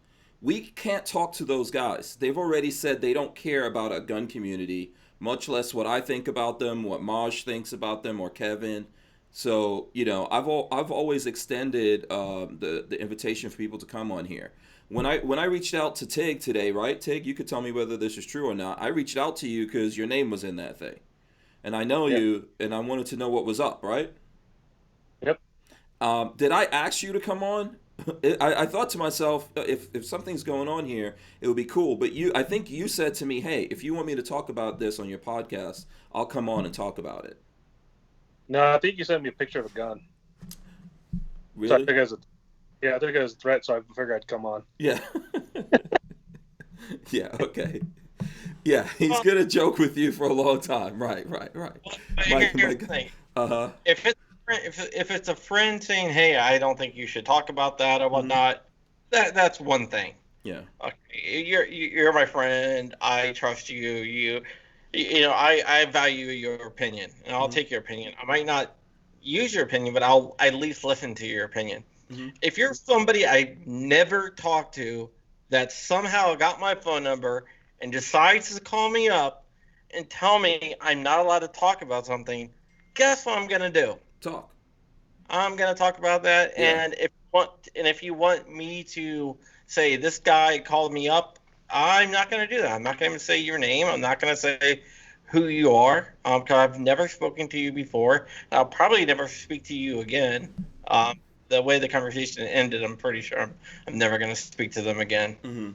We can't talk to those guys. They've already said they don't care about a gun community, much less what I think about them, what Maj thinks about them, or Kevin. So I've always extended the invitation for people to come on here. When I reached out to Tig today, right, Tig, you could tell me whether this is true or not. I reached out to you because your name was in that thing, and I know Yep. you, and I wanted to know what was up, right? Yep. Did I ask you to come on? I thought to myself, if something's going on here, it would be cool. But I think you said to me, "Hey, if you want me to talk about this on your podcast, I'll come on and talk about it." No, I think you sent me a picture of a gun. So I Really? think it was Yeah, I took it as a threat, so I figured I'd come on. Yeah. Yeah. Okay. Yeah, he's gonna joke with you for a long time. Right. Mike. Here's the thing. Uh huh. If it's a friend saying, "Hey, I don't think you should talk about that or whatnot," that's one thing. Yeah. Okay, you're my friend. I trust you. You know, I value your opinion, and I'll take your opinion. I might not use your opinion, but I'll at least listen to your opinion. If you're somebody I never talked to that somehow got my phone number and decides to call me up and tell me I'm not allowed to talk about something, guess what I'm gonna do? Talk. I'm gonna talk about that, Yeah. and if you want me to say this guy called me up, I'm not gonna do that. I'm not gonna say your name. I'm not gonna say who you are, because I've never spoken to you before. I'll probably never speak to you again. The way the conversation ended, I'm pretty sure I'm never gonna speak to them again.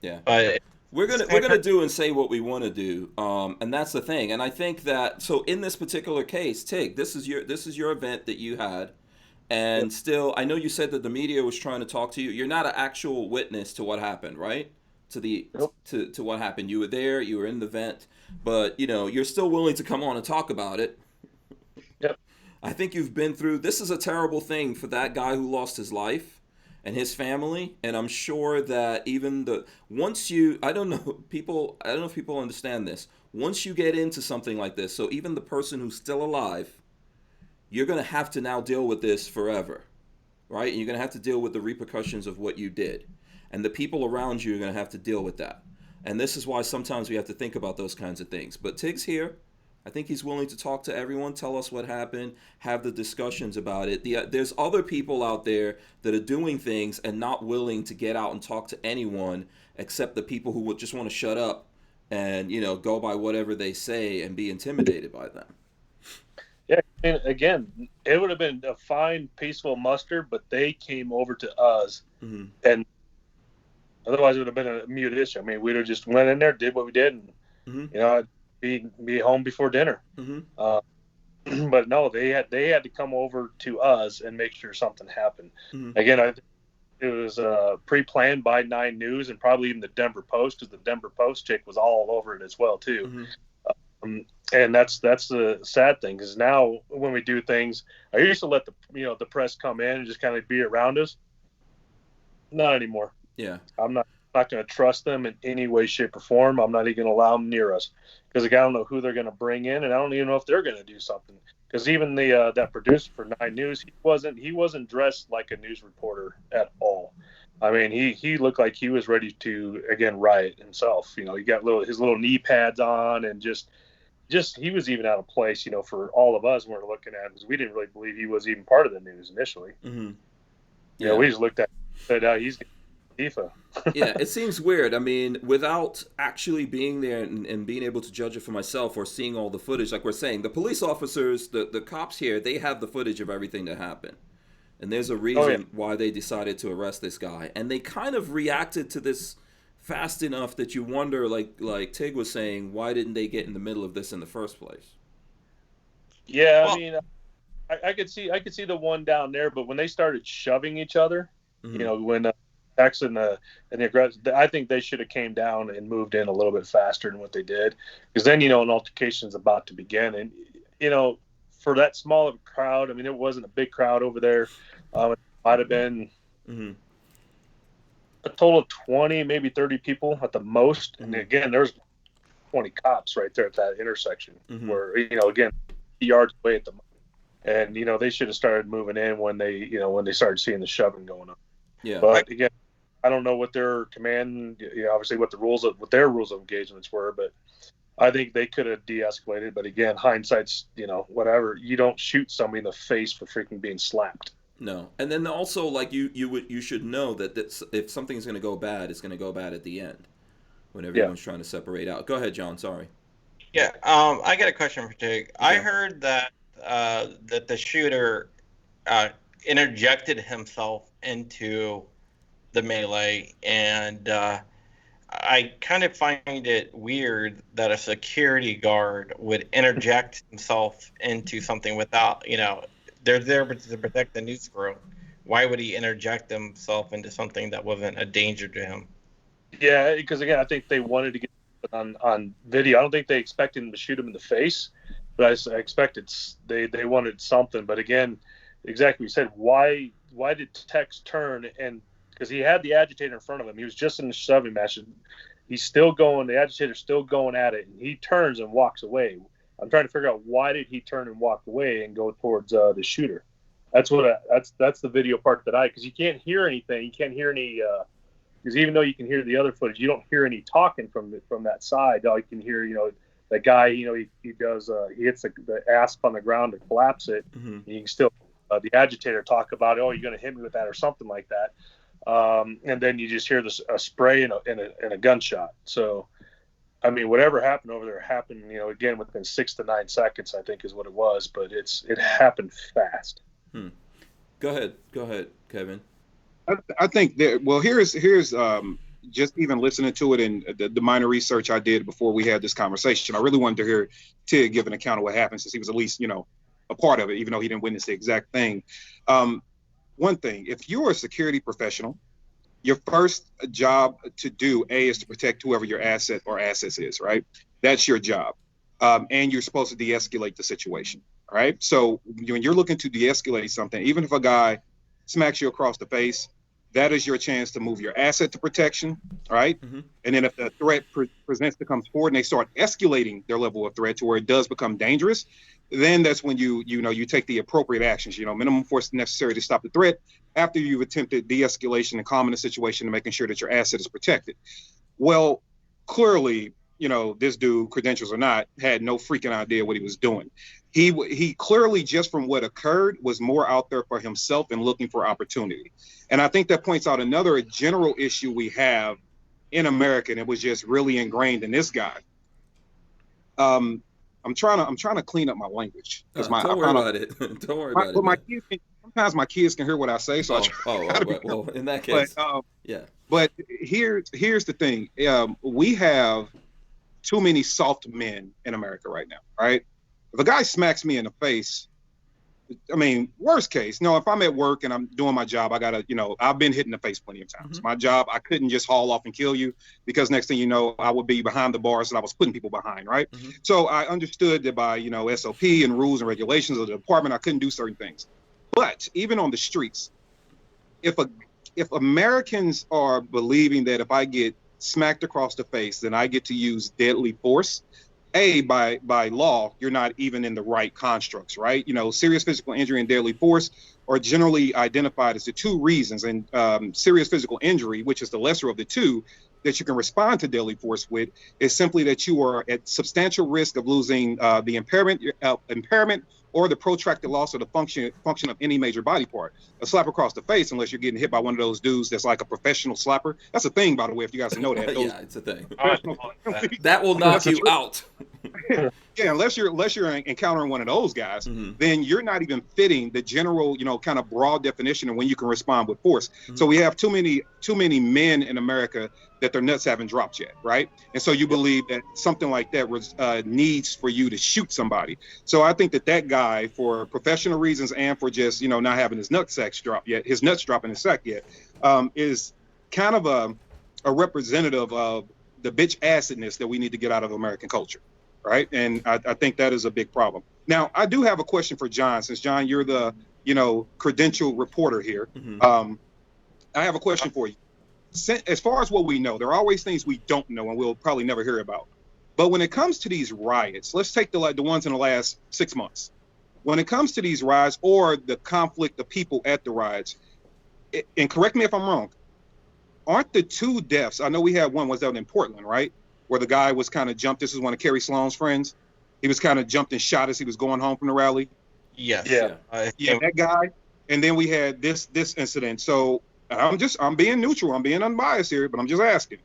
Yeah. But We're gonna do and say what we want to do, and that's the thing. And I think that so in this particular case, Tig, this is your event that you had, and still, I know you said that the media was trying to talk to you. You're not an actual witness to what happened, right? To what happened. You were there. You were in the event, but you're still willing to come on and talk about it. Yep. I think you've been through. This is a terrible thing for that guy who lost his life and his family, and I'm sure that even I don't know if people understand this. Once you get into something like this, so even the person who's still alive, you're going to have to now deal with this forever, right? And you're going to have to deal with the repercussions of what you did, and the people around you are going to have to deal with that. And this is why sometimes we have to think about those kinds of things. But Tig's here. I think he's willing to talk to everyone, tell us what happened, have the discussions about it. There's other people out there that are doing things and not willing to get out and talk to anyone except the people who would just want to shut up and, go by whatever they say and be intimidated by them. Yeah, I mean, again, it would have been a fine, peaceful muster, but they came over to us, and otherwise it would have been a mute issue. I mean, we'd have just went in there, did what we did, and be home before dinner. But no, they had to come over to us and make sure something happened. Again, it was pre-planned by 9 News and probably even the Denver Post, because the Denver Post chick was all over it as well too. And that's the sad thing, because now when we do things, I used to let the press come in and just kind of be around us. Not anymore. Yeah, I'm not going to trust them in any way, shape, or form. I'm not even going to allow them near us, because I don't know who they're going to bring in, and I don't even know if they're going to do something. Because even the that producer for 9 News, he wasn't dressed like a news reporter at all. I mean, he looked like he was ready to again riot himself. He got his little knee pads on, and just he was even out of place. For all of us when we're looking at him, because we didn't really believe he was even part of the news initially. Yeah, we just looked at him and said, he's FIFA. Yeah, it seems weird. I mean, without actually being there and being able to judge it for myself or seeing all the footage, like we're saying, the police officers, the cops here, they have the footage of everything that happened. And there's a reason why they decided to arrest this guy. And they kind of reacted to this fast enough that you wonder, like Tig was saying, why didn't they get in the middle of this in the first place? Yeah, well, I mean, I could see the one down there, but when they started shoving each other, when X and the aggressive, I think they should have came down and moved in a little bit faster than what they did, because then an altercation is about to begin, and for that small of a crowd, I mean, it wasn't a big crowd over there. It might have been a total of 20, maybe 30 people at the most, and again, there's 20 cops right there at that intersection where again, yards away at the moment, and they should have started moving in when they started seeing the shoving going on. Yeah, but again, I don't know what their command, obviously what their rules of engagements were, but I think they could have de-escalated. But again, hindsight's, whatever. You don't shoot somebody in the face for freaking being slapped. No, and then also, like you should know that if something's going to go bad, it's going to go bad at the end when everyone's trying to separate out. Go ahead, John. Sorry. Yeah, I got a question for Tig. I heard that that the shooter interjected himself into the melee, and I kind of find it weird that a security guard would interject himself into something without, they're there to protect the news crew. why would he interject himself into something that wasn't a danger to him? Yeah, because again, I think they wanted to get it on video. I don't think they expected him to shoot him in the face, but I expected they wanted something. But again, exactly what you said. Why did Tex turn, and because he had the agitator in front of him, he was just in the shoving match. He's still going. The agitator's still going at it, and he turns and walks away. I'm trying to figure out why did he turn and walk away and go towards the shooter. That's that's the video part because you can't hear anything. You can't hear any. Because even though you can hear the other footage, you don't hear any talking from that side. All you can hear, the guy, he does, he hits the asp on the ground to collapse it. Mm-hmm. You can still, the agitator talk about, oh, you're going to hit me with that or something like that. And then you just hear a spray and a gunshot. So, I mean, whatever happened over there happened, again, within 6 to 9 seconds, I think is what it was. But it happened fast. Go ahead, Kevin. I think that, well, here's just even listening to it and the minor research I did before we had this conversation. I really wanted to hear Tig give an account of what happened, since he was at least, a part of it, even though he didn't witness the exact thing. One thing, if you're a security professional, your first job to do, is to protect whoever your asset or assets is, right? That's your job. And you're supposed to de-escalate the situation, right? So when you're looking to de-escalate something, even if a guy smacks you across the face, that is your chance to move your asset to protection, right? Mm-hmm. And then if the threat presents to come forward and they start escalating their level of threat to where it does become dangerous, then that's when you take the appropriate actions, minimum force necessary to stop the threat after you've attempted de-escalation and calming the situation and making sure that your asset is protected. Well, clearly, this dude, credentials or not, had no freaking idea what he was doing. He clearly, just from what occurred, was more out there for himself and looking for opportunity. And I think that points out another general issue we have in America, and it was just really ingrained in this guy. I'm trying to clean up my language, because don't worry about it. Don't worry about it. My kids sometimes my kids can hear what I say, so well, in that case, yeah. But here's the thing: we have too many soft men in America right now, right? If a guy smacks me in the face, I mean, worst case, if I'm at work and I'm doing my job, I gotta, I've been hit in the face plenty of times. Mm-hmm. My job, I couldn't just haul off and kill you, because next thing you know, I would be behind the bars and I was putting people behind, right? Mm-hmm. So I understood that by, SOP and rules and regulations of the department, I couldn't do certain things. But even on the streets, if Americans are believing that if I get smacked across the face, then I get to use deadly force, by law, you're not even in the right constructs, right? Serious physical injury and deadly force are generally identified as the two reasons. And serious physical injury, which is the lesser of the two, that you can respond to deadly force with, is simply that you are at substantial risk of losing the impairment or the protracted loss of the function of any major body part. A slap across the face, unless you're getting hit by one of those dudes that's like a professional slapper. That's a thing, by the way, if you guys know that. Yeah, it's a thing. That will knock you out. Yeah, unless you're encountering one of those guys, mm-hmm. then you're not even fitting the general, kind of broad definition of when you can respond with force. Mm-hmm. So we have too many men in America that their nuts haven't dropped yet, right? And so you believe that something like that was needs for you to shoot somebody. So I think that guy, for professional reasons and for just not having his nuts dropping in his sack yet, is kind of a representative of the bitch acidness that we need to get out of American culture. Right. And I think that is a big problem. Now, I do have a question for John, since John, you're the, credential reporter here. Mm-hmm. I have a question for you. As far as what we know, there are always things we don't know and we'll probably never hear about. But when it comes to these riots, let's take the ones in the last 6 months. When it comes to these riots or the conflict, the people at the riots, and correct me if I'm wrong, aren't the two deaths, I know we had one was out in Portland, right? Where the guy was kind of jumped. This is one of Kerry Sloan's friends. He was kind of jumped and shot as he was going home from the rally. Yes. Yeah. That guy. And then we had this incident. So I'm being neutral. I'm being unbiased here, but I'm just asking.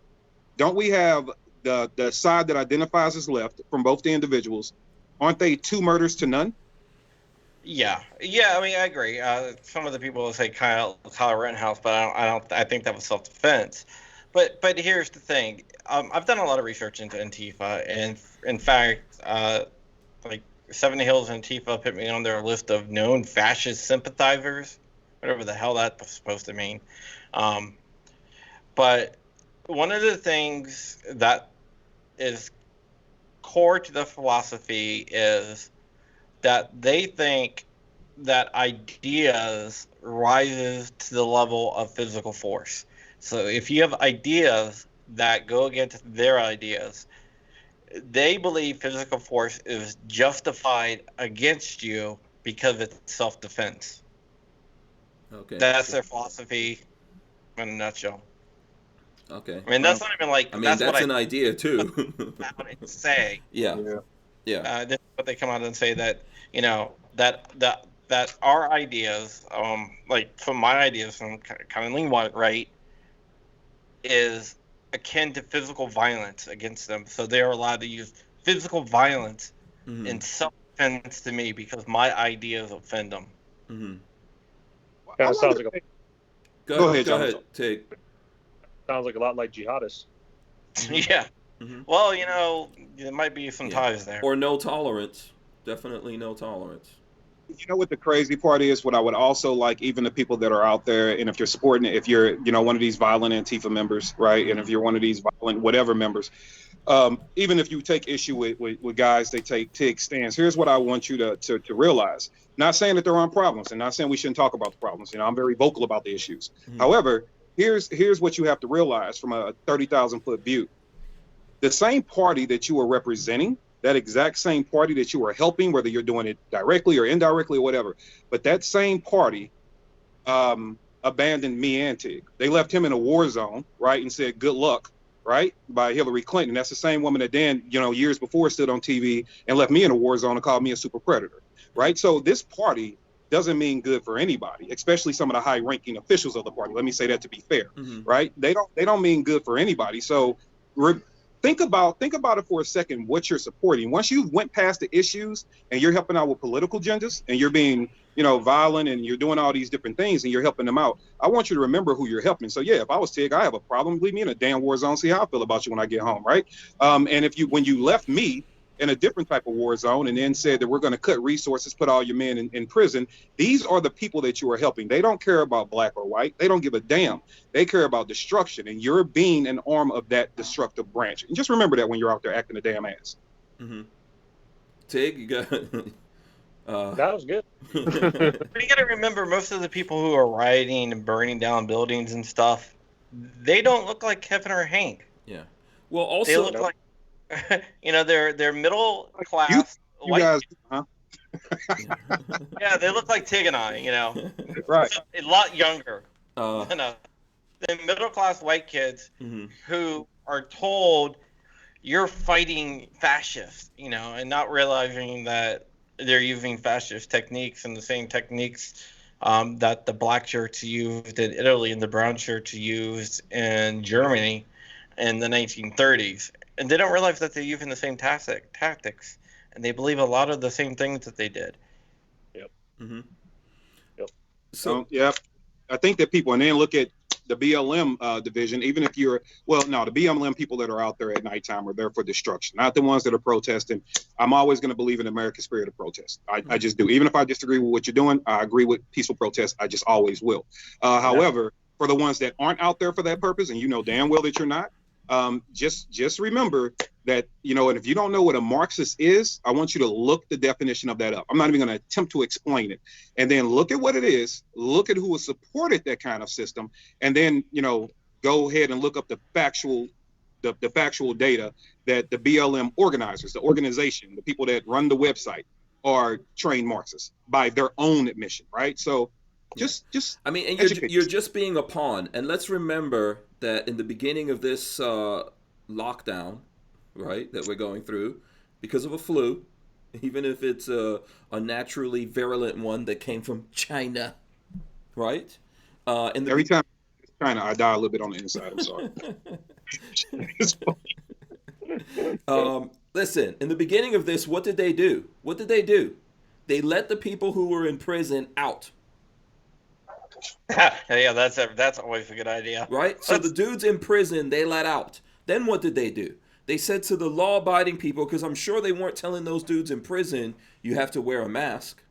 Don't we have the side that identifies as left from both the individuals? Aren't they 2 murders to none? Yeah. I mean, I agree. Some of the people will say Kyle Rittenhouse, but I think that was self-defense. But here's the thing. I've done a lot of research into Antifa, and in fact, like 70 Hills Antifa put me on their list of known fascist sympathizers. whatever the hell that was supposed to mean. But one of the things that is core to the philosophy is that they think that ideas rises to the level of physical force. So if you have ideas that go against their ideas, they believe physical force is justified against you because it's self-defense. Okay. That's their philosophy in a nutshell. Okay. I mean, that's not even like. I mean, that's what an idea too. out and say. Yeah. Yeah. Yeah. This is what they come out and say that that our ideas, like from my ideas, from kind of lean right, is akin to physical violence against them. So they are allowed to use physical violence in self-defense to me because my ideas offend them. Kind of sounds like a Go ahead, Tig. sounds like a lot like jihadists. Yeah. Well, you know, there might be some ties there. Or no tolerance. Definitely no tolerance. You know what the crazy part is? What I would also like, even the people that are out there, and if you're supporting it, if you're, you know, one of these violent Antifa members, right? And if you're one of these violent whatever members, even if you take issue with guys, they take Tig stands. Here's what I want you to realize. Not saying that there aren't problems, and not saying we shouldn't talk about the problems. You know, I'm very vocal about the issues. However, here's what you have to realize from a 30,000-foot view. The same party that you are representing, that exact same party that you are helping, whether you're doing it directly or indirectly or whatever, but that same party abandoned me and Tig. They left him in a war zone, right, and said, good luck, right, by Hillary Clinton. That's the same woman that then, you know, years before stood on TV and left me in a war zone and called me a super predator, right? So this party doesn't mean good for anybody, especially some of the high-ranking officials of the party. Let me say that to be fair, right? They don't mean good for anybody. So think about it for a second, what you're supporting. Once you went past the issues and you're helping out with political agendas and you're being, you know, violent and you're doing all these different things and you're helping them out, I want you to remember who you're helping. So yeah, if I was Tig, I have a problem. Leave me in a damn war zone, see how I feel about you when I get home, right? And when you left me in a different type of war zone and then said that we're going to cut resources, put all your men in prison, these are the people that you are helping. They don't care about black or white. They don't give a damn. They care about destruction, and you're being an arm of that destructive branch. And just remember that when you're out there acting a damn ass. Tig, you got That was good. But you got to remember, most of the people who are rioting and burning down buildings and stuff, they don't look like Kevin or Hank. Yeah. Well, also They look like, you know, they're middle class. You guys, huh? Yeah, they look like Tig and I, you know. Right. A lot younger than middle class white kids who are told you're fighting fascists, you know, and not realizing that they're using fascist techniques and the same techniques that the black shirts used in Italy and the brown shirts used in Germany in the 1930s. And they don't realize that they're using the same tactics, and they believe a lot of the same things that they did. Yep. So I think that people, and then look at the BLM division, even if you're, the BLM people that are out there at nighttime are there for destruction, not the ones that are protesting. I'm always going to believe in the American spirit of protest. I just do. Even if I disagree with what you're doing, I agree with peaceful protest. I just always will. However, for the ones that aren't out there for that purpose, and you know damn well that you're not, just remember that, you know, and if you don't know what a Marxist is, I want you to look the definition of that up. I'm not even going to attempt to explain it. And then look at what it is, look at who has supported that kind of system, and then, you know, go ahead and look up the factual data that the BLM organizers, the organization, the people that run the website are trained Marxists by their own admission, right? So just I mean, and you're just being a pawn. And let's remember that in the beginning of this lockdown, right, that we're going through because of a flu, even if it's a naturally virulent one that came from China, right? Every time it's China, I die a little bit on the inside. I'm sorry. Listen, in the beginning of this, what did they do? They let the people who were in prison out. Yeah, that's always a good idea. Right? So the dudes in prison, they let out. Then what did they do? They said to the law-abiding people, because I'm sure they weren't telling those dudes in prison, you have to wear a mask.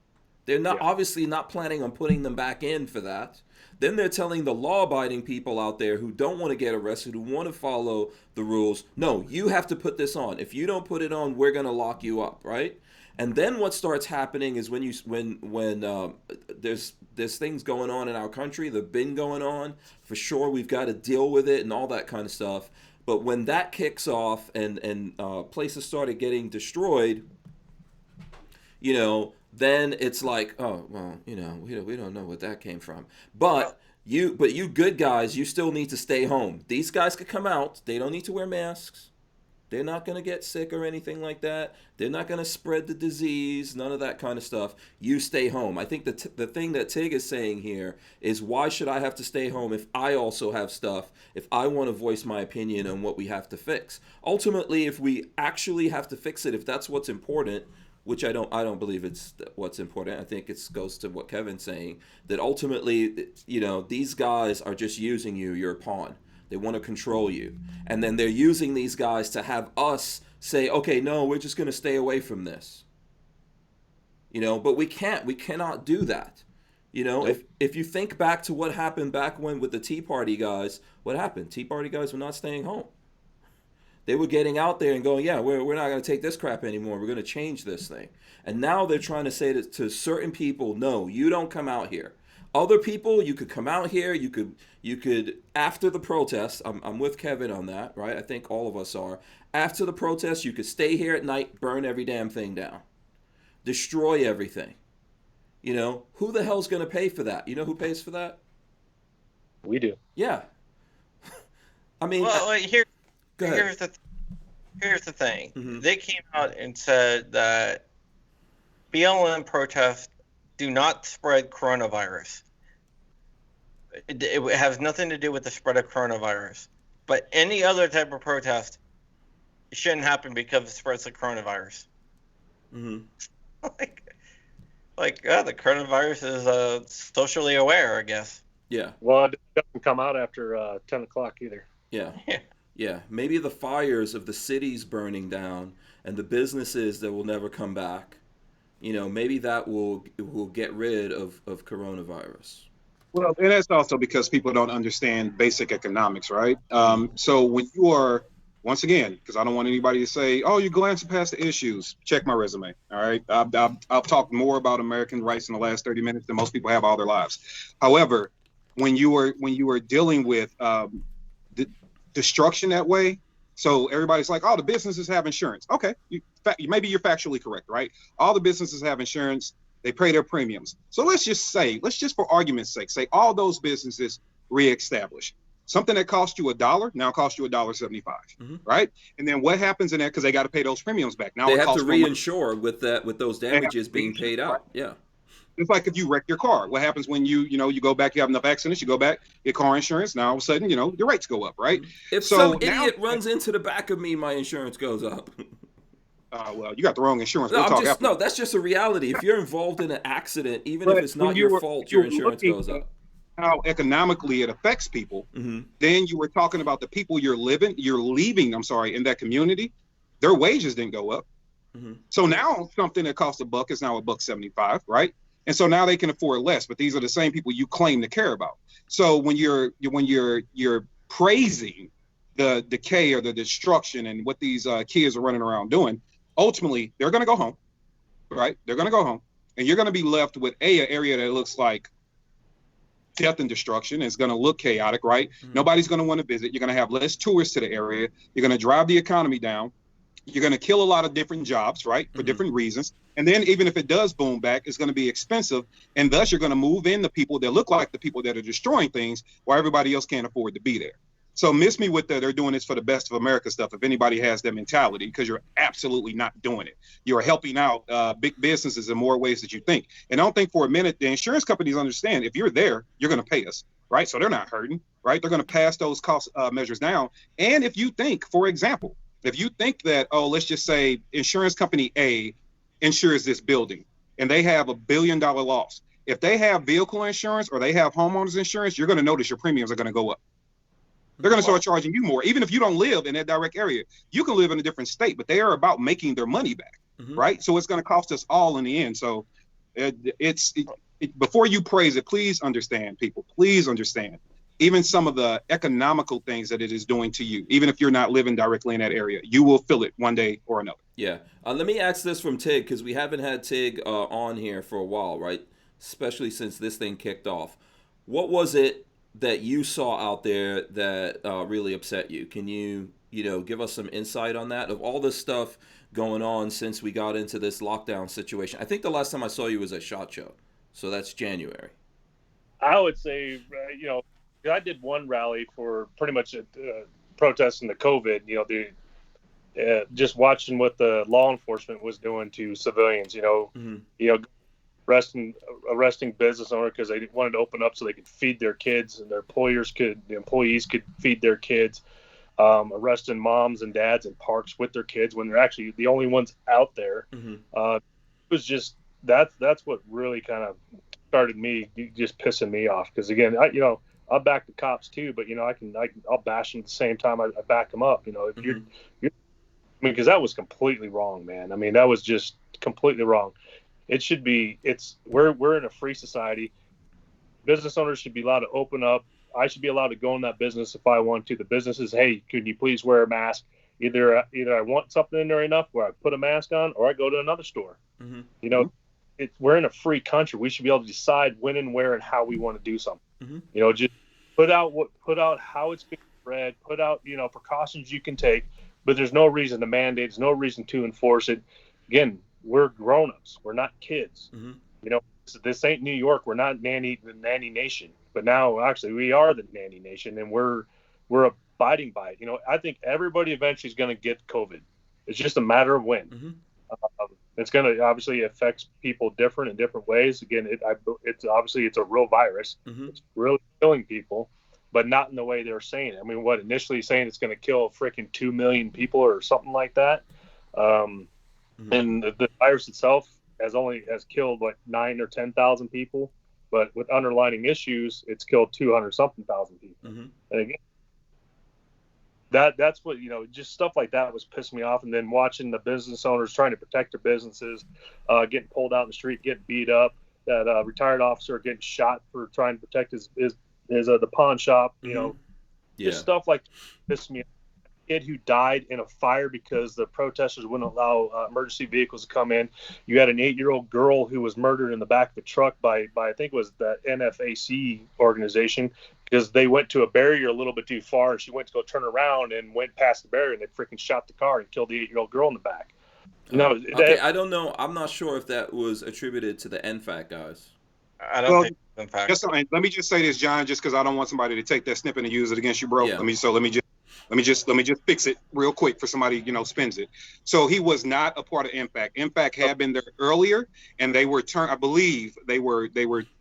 They're not obviously not planning on putting them back in for that. Then they're telling the law-abiding people out there who don't want to get arrested, who want to follow the rules, no, you have to put this on. If you don't put it on, we're going to lock you up, right? And then what starts happening is when there's things going on in our country, they've been going on for sure. We've got to deal with it and all that kind of stuff. But when that kicks off and places started getting destroyed, you know, then it's like, oh, well, you know, we don't know what that came from. But you good guys, you still need to stay home. These guys could come out. They don't need to wear masks. They're not going to get sick or anything like that. They're not going to spread the disease, none of that kind of stuff. You stay home. I think the thing that Tig is saying here is, why should I have to stay home if I also have stuff, if I want to voice my opinion on what we have to fix? Ultimately, if we actually have to fix it, if that's what's important, which I don't believe it's what's important. I think it goes to what Kevin's saying, that ultimately, you know, these guys are just using you. You're a pawn. They want to control you. And then they're using these guys to have us say, okay, no, we're just going to stay away from this. You know, but we cannot do that. You know, if you think back to what happened back when with the Tea Party guys, what happened? Tea Party guys were not staying home. They were getting out there and going, yeah, we're not going to take this crap anymore. We're going to change this thing. And now they're trying to say to certain people, no, you don't come out here. Other people, you could come out here. You could after the protest. I'm with Kevin on that, right? I think all of us are. After the protest, you could stay here at night, burn every damn thing down, destroy everything. You know, who the hell's going to pay for that? You know who pays for that? We do. Yeah. I mean, well, here's the thing. Mm-hmm. They came out and said that BLM protests do not spread coronavirus. It has nothing to do with the spread of coronavirus. But any other type of protest, it shouldn't happen because it spreads the coronavirus. Mm-hmm. The coronavirus is socially aware, I guess. Yeah. Well, it doesn't come out after 10 o'clock either. Yeah. Yeah. Maybe the fires of the cities burning down and the businesses that will never come back, you know, maybe that will get rid of coronavirus. Well, and that's also because people don't understand basic economics, right? So when you are, once again, because I don't want anybody to say, oh, you're glancing past the issues, check my resume, all right? I've talked more about American rights in the last 30 minutes than most people have all their lives. However, when you are dealing with destruction that way, so everybody's like, oh, the businesses have insurance. Okay, maybe you're factually correct, right? All the businesses have insurance. They pay their premiums. So let's just for argument's sake, say all those businesses reestablish. Something that cost you $1 now costs you $1.75, right? And then what happens in that? Because they got to pay those premiums back. Now they have to reinsure with those damages being paid out. Right? Yeah. It's like if you wreck your car. What happens when you go back, you have enough accidents, you go back, get car insurance. Now all of a sudden, your rates go up, right? If some idiot runs into the back of me, my insurance goes up. Well, you got the wrong insurance. No, that's just a reality. If you're involved in an accident, even if it's not your fault, your insurance goes up. How economically it affects people, then you were talking about the people you're leaving, in that community, their wages didn't go up. So now something that costs $1 is now $1.75, right? And so now they can afford less, but these are the same people you claim to care about. So when you're praising the decay or the destruction and what these kids are running around doing, ultimately they're going to go home, right? They're going to go home, and you're going to be left with an area that looks like death and destruction. It's going to look chaotic, right? Nobody's going to want to visit. You're going to have less tourists to the area. You're going to drive the economy down. You're going to kill a lot of different jobs, right, for different reasons. And then even if it does boom back, it's going to be expensive. And thus you're going to move in the people that look like the people that are destroying things while everybody else can't afford to be there. So miss me with they're doing this for the best of America stuff if anybody has that mentality, because you're absolutely not doing it. You're helping out big businesses in more ways that you think. And don't think for a minute, the insurance companies understand if you're there, you're going to pay us, right? So they're not hurting, right? They're going to pass those cost measures down. And if you think, for example, if you think that, let's just say insurance company A insures this building and they have $1 billion loss. If they have vehicle insurance or they have homeowners insurance, you're going to notice your premiums are going to go up. They're going to start charging you more. Even if you don't live in that direct area, you can live in a different state, but they are about making their money back, right? So it's going to cost us all in the end. So Before you praise it, please understand, people. Please understand. Even some of the economical things that it is doing to you, even if you're not living directly in that area, you will feel it one day or another. Yeah. Let me ask this from Tig, because we haven't had Tig on here for a while, right? Especially since this thing kicked off. What was it that you saw out there that really upset you? Can you give us some insight on that? Of all this stuff going on since we got into this lockdown situation. I think the last time I saw you was at SHOT Show. So that's January. I would say, I did one rally for pretty much protesting the COVID. Just watching what the law enforcement was doing to civilians. Arresting business owners because they wanted to open up so they could feed their kids, and the employees could feed their kids. Arresting moms and dads in parks with their kids when they're actually the only ones out there. It was just that's what really kind of started me just pissing me off, because again, I'll back the cops too, but I'll bash them at the same time I back them up. If you're because that was completely wrong, man. I mean, that was just completely wrong. It should be. We're in a free society. Business owners should be allowed to open up. I should be allowed to go in that business if I want to. The business is, hey, could you please wear a mask? Either I want something in there enough where I put a mask on, or I go to another store. We're in a free country. We should be able to decide when and where and how we want to do something. Just put out how it's being spread, put out precautions you can take, but there's no reason to mandate. There's no reason to enforce it. Again, we're grown-ups. We're not kids. This ain't New York. We're not the nanny nation. But now, actually, we are the nanny nation, and we're abiding by it. I think everybody eventually is going to get COVID. It's just a matter of when. It's going to obviously affect people different in different ways. Again, it's obviously it's a real virus. It's really killing people, but not in the way they're saying it. I mean, initially saying it's going to kill freaking 2 million people or something like that. And the virus itself has killed 9 or 10,000 people, but with underlying issues, it's killed 200 something thousand people. And again, that's what just stuff like that was pissing me off. And then watching the business owners trying to protect their businesses, getting pulled out in the street, getting beat up. That retired officer getting shot for trying to protect his the pawn shop. Just stuff like pissed me off. Kid who died in a fire because the protesters wouldn't allow emergency vehicles to come in. You had an 8-year-old girl who was murdered in the back of a truck by I think it was the NFAC organization, because they went to a barrier a little bit too far, and she went to go turn around and went past the barrier, and they freaking shot the car and killed the 8-year-old girl in the back. Okay, I don't know. I'm not sure if that was attributed to the NFAC guys. I don't think it's NFAC. Let me just say this, John, just because I don't want somebody to take that snippet and use it against you, bro. Yeah. Let me just fix it real quick for somebody spins it. So he was not a part of NFAC. NFAC had been there earlier, and they were I believe they were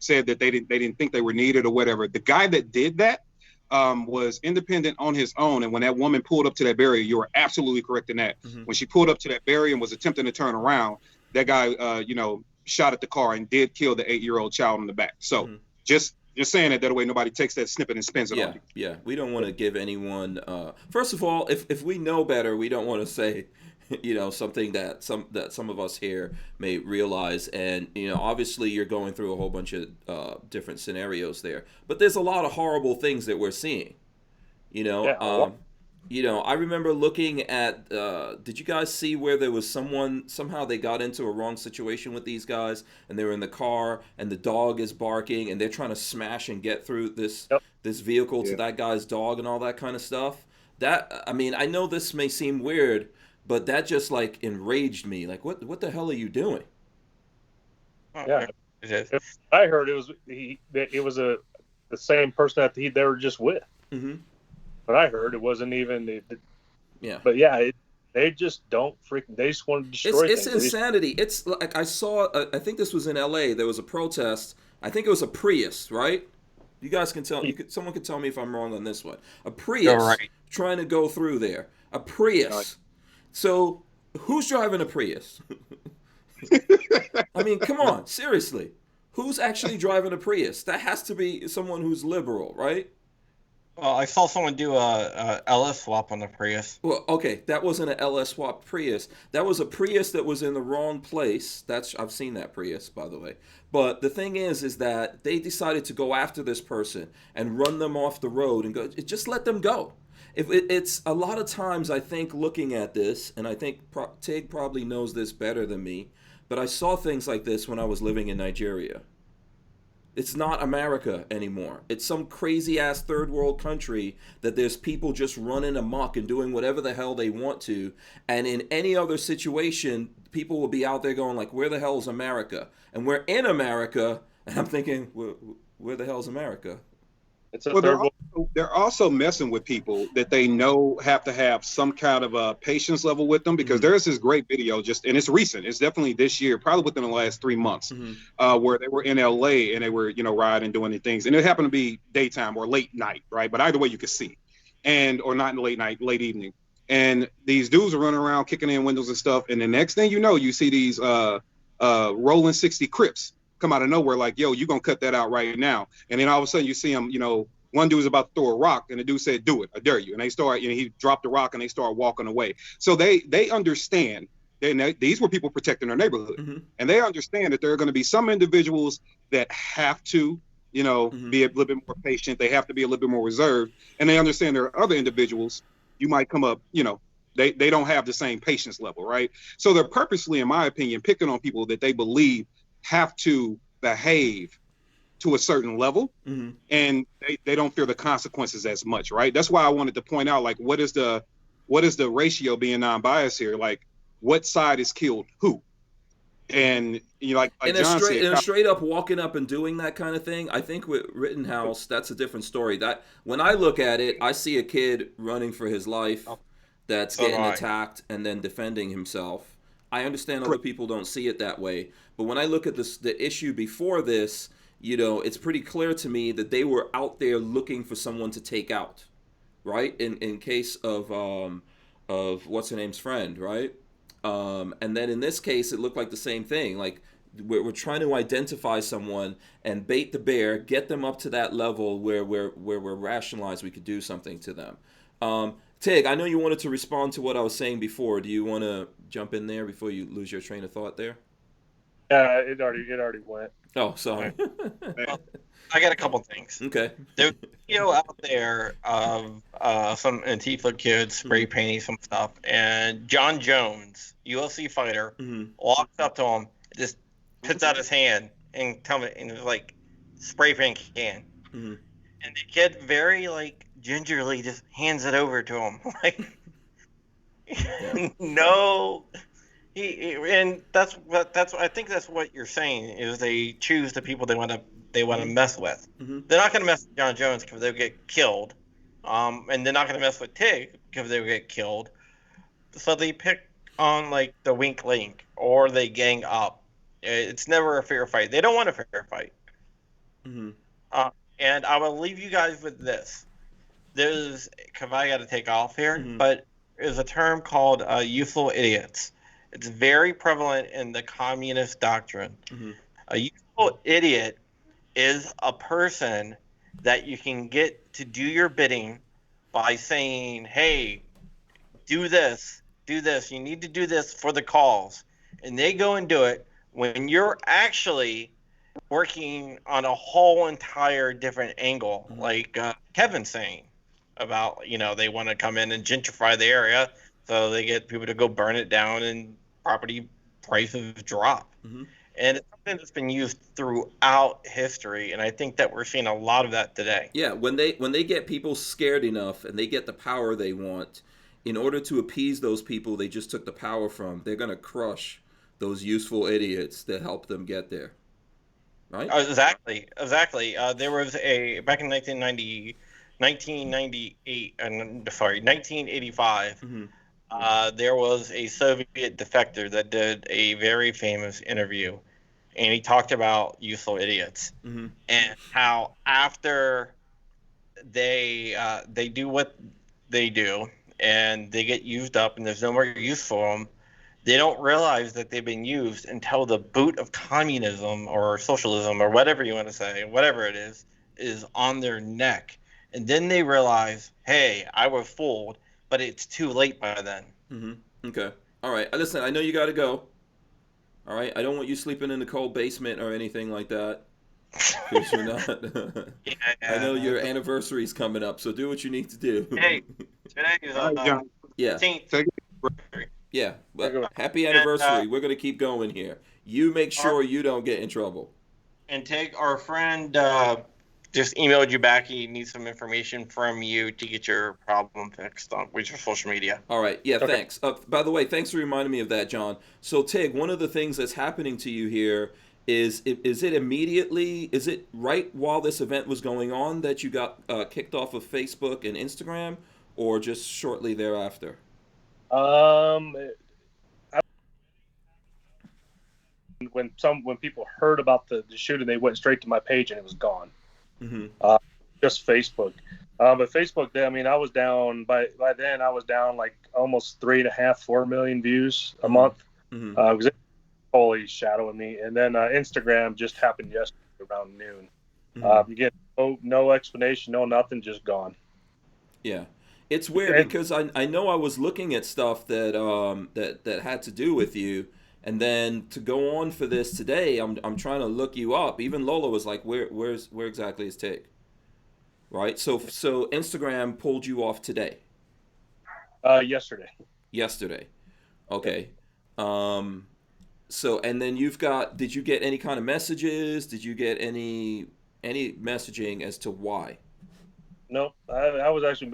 said that they didn't think they were needed or whatever. The guy that did that was independent on his own, and when that woman pulled up to that barrier, you were absolutely correct in that. When she pulled up to that barrier and was attempting to turn around, that guy shot at the car and did kill the 8-year-old child in the back. So just saying that way nobody takes that snippet and spins it on you. Yeah, we don't want to give anyone. First of all, if we know better, we don't want to say, something that some of us here may realize. And obviously, you're going through a whole bunch of different scenarios there. But there's a lot of horrible things that we're seeing. I remember looking at, did you guys see where there was somehow they got into a wrong situation with these guys, and they were in the car and the dog is barking and they're trying to smash and get through this vehicle to that guy's dog and all that kind of stuff? I know this may seem weird, but that just enraged me. What the hell are you doing? Yeah. I heard it was the same person that they were just with. But I heard it wasn't even. But they just don't freaking. They just want to destroy things. It's insanity. It's like I saw. I think this was in L.A. There was a protest. I think it was a Prius, right? You guys can tell. Someone can tell me if I'm wrong on this one. A Prius trying to go through there. A Prius. So who's driving a Prius? I mean, come on, seriously. Who's actually driving a Prius? That has to be someone who's liberal, right? Well, I saw someone do a LS swap on the Prius. Well, okay, that wasn't an LS swap Prius. That was a Prius that was in the wrong place. I've seen that Prius, by the way. But the thing is that they decided to go after this person and run them off the road and go. Just let them go. If it's a lot of times, I think looking at this, and I think Tig probably knows this better than me, but I saw things like this when I was living in Nigeria. It's not America anymore. It's some crazy ass third world country that there's people just running amok and doing whatever the hell they want to. And in any other situation, people will be out there going like, where the hell is America? And we're in America, and I'm thinking, where the hell is America? It's a Well, third world. they're also messing with people that they know have to have some kind of a patience level with them, because there's this great video and it's recent. It's definitely this year, probably within the last 3 months, where they were in LA and they were, riding, doing the things. And it happened to be daytime or late night, right? But either way you could see, or not in late night, late evening. And these dudes are running around kicking in windows and stuff. And the next thing you know, you see these rolling 60 Crips come out of nowhere like, yo, you gonna cut that out right now. And then all of a sudden you see them, one dude was about to throw a rock and the dude said, do it, I dare you. And they start, he dropped the rock and they start walking away. So they understand, these were people protecting their neighborhood. And they understand that there are going to be some individuals that have to, be a little bit more patient. They have to be a little bit more reserved. And they understand there are other individuals, you might come up, they don't have the same patience level, right? So they're purposely, in my opinion, picking on people that they believe have to behave to a certain level, and they don't fear the consequences as much, right? That's why I wanted to point out, like, what is the ratio being non-biased here? Like, what side is killed who? And like John said, straight up walking up and doing that kind of thing. I think with Rittenhouse, that's a different story. That when I look at it, I see a kid running for his life that's getting attacked and then defending himself. I understand other people don't see it that way, but when I look at the issue before this, it's pretty clear to me that they were out there looking for someone to take out, right? In case of what's her name's friend, right? And then in this case, it looked like the same thing. Like we're trying to identify someone and bait the bear, get them up to that level where we're rationalized we could do something to them. Tig, I know you wanted to respond to what I was saying before. Do you want to jump in there before you lose your train of thought there? Yeah, it already went. Oh, sorry. Well, I got a couple things. Okay. There's a video out there of some Antifa kids spray painting some stuff, and John Jones, UFC fighter, walks up to him, just puts out his hand and was like, spray paint can. And the kid very gingerly just hands it over to him, no. And that's I think that's what you're saying is they choose the people they want to mess with. They're not going to mess with John Jones because they'll get killed, and they're not going to mess with Tig because they'll get killed. So they pick on the weak link, or they gang up. It's never a fair fight. They don't want a fair fight. And I will leave you guys with this. Because I got to take off here, but there's a term called youthful idiots. It's very prevalent in the communist doctrine. A youthful idiot is a person that you can get to do your bidding by saying, hey, do this, you need to do this for the cause. And they go and do it when you're actually working on a whole entire different angle, like Kevin's saying about, they want to come in and gentrify the area so they get people to go burn it down and property prices drop. And it's something that's been used throughout history, and I think that we're seeing a lot of that today. Yeah, when they get people scared enough and they get the power they want, in order to appease those people they just took the power from, they're going to crush those useful idiots that help them get there. Right? Exactly. There was back in 1985, there was a Soviet defector that did a very famous interview, and he talked about useful idiots and how after they do what they do and they get used up and there's no more use for them, they don't realize that they've been used until the boot of communism or socialism or whatever you want to say, whatever it is on their neck. and then they realize, hey, I was fooled, but it's too late by then. Mm-hmm. Okay. All right. Listen, I know you got to go. All right. I don't want you sleeping in the cold basement or anything like that. Because you're not. Yeah, I know your yeah. anniversary's coming up, so do what you need to do. Hey, today is All right, John. Yeah. 15th. Take Yeah. But Okay. happy And, anniversary. We're gonna keep going here. You make sure you don't get in trouble. And take our friend just emailed you back. He needs some information from you to get your problem fixed on with your social media. All right. Yeah, Okay. thanks. By the way, thanks for reminding me of that, John. So, Tig, one of the things that's happening to you here is it immediately, is it right while this event was going on that you got kicked off of Facebook and Instagram, or just shortly thereafter? When people heard about the shooting, they went straight to my page and it was gone. Mm-hmm. Just Facebook. But Facebook, I mean, I was down by then. I was down like almost 3.5-4 million views a month. Mm-hmm. Because it was totally shadowing me. And then Instagram just happened yesterday around noon. Mm-hmm. You get no explanation, no nothing, just gone. Yeah. It's weird because I know I was looking at stuff that that had to do with you, and then to go on for this today, I'm trying to look you up. Even Lola was like, where exactly is Tig? Right? So Instagram pulled you off today. Yesterday. Yesterday. Okay. So and then did you get any kind of messages? Did you get any messaging as to why? Nope. I was actually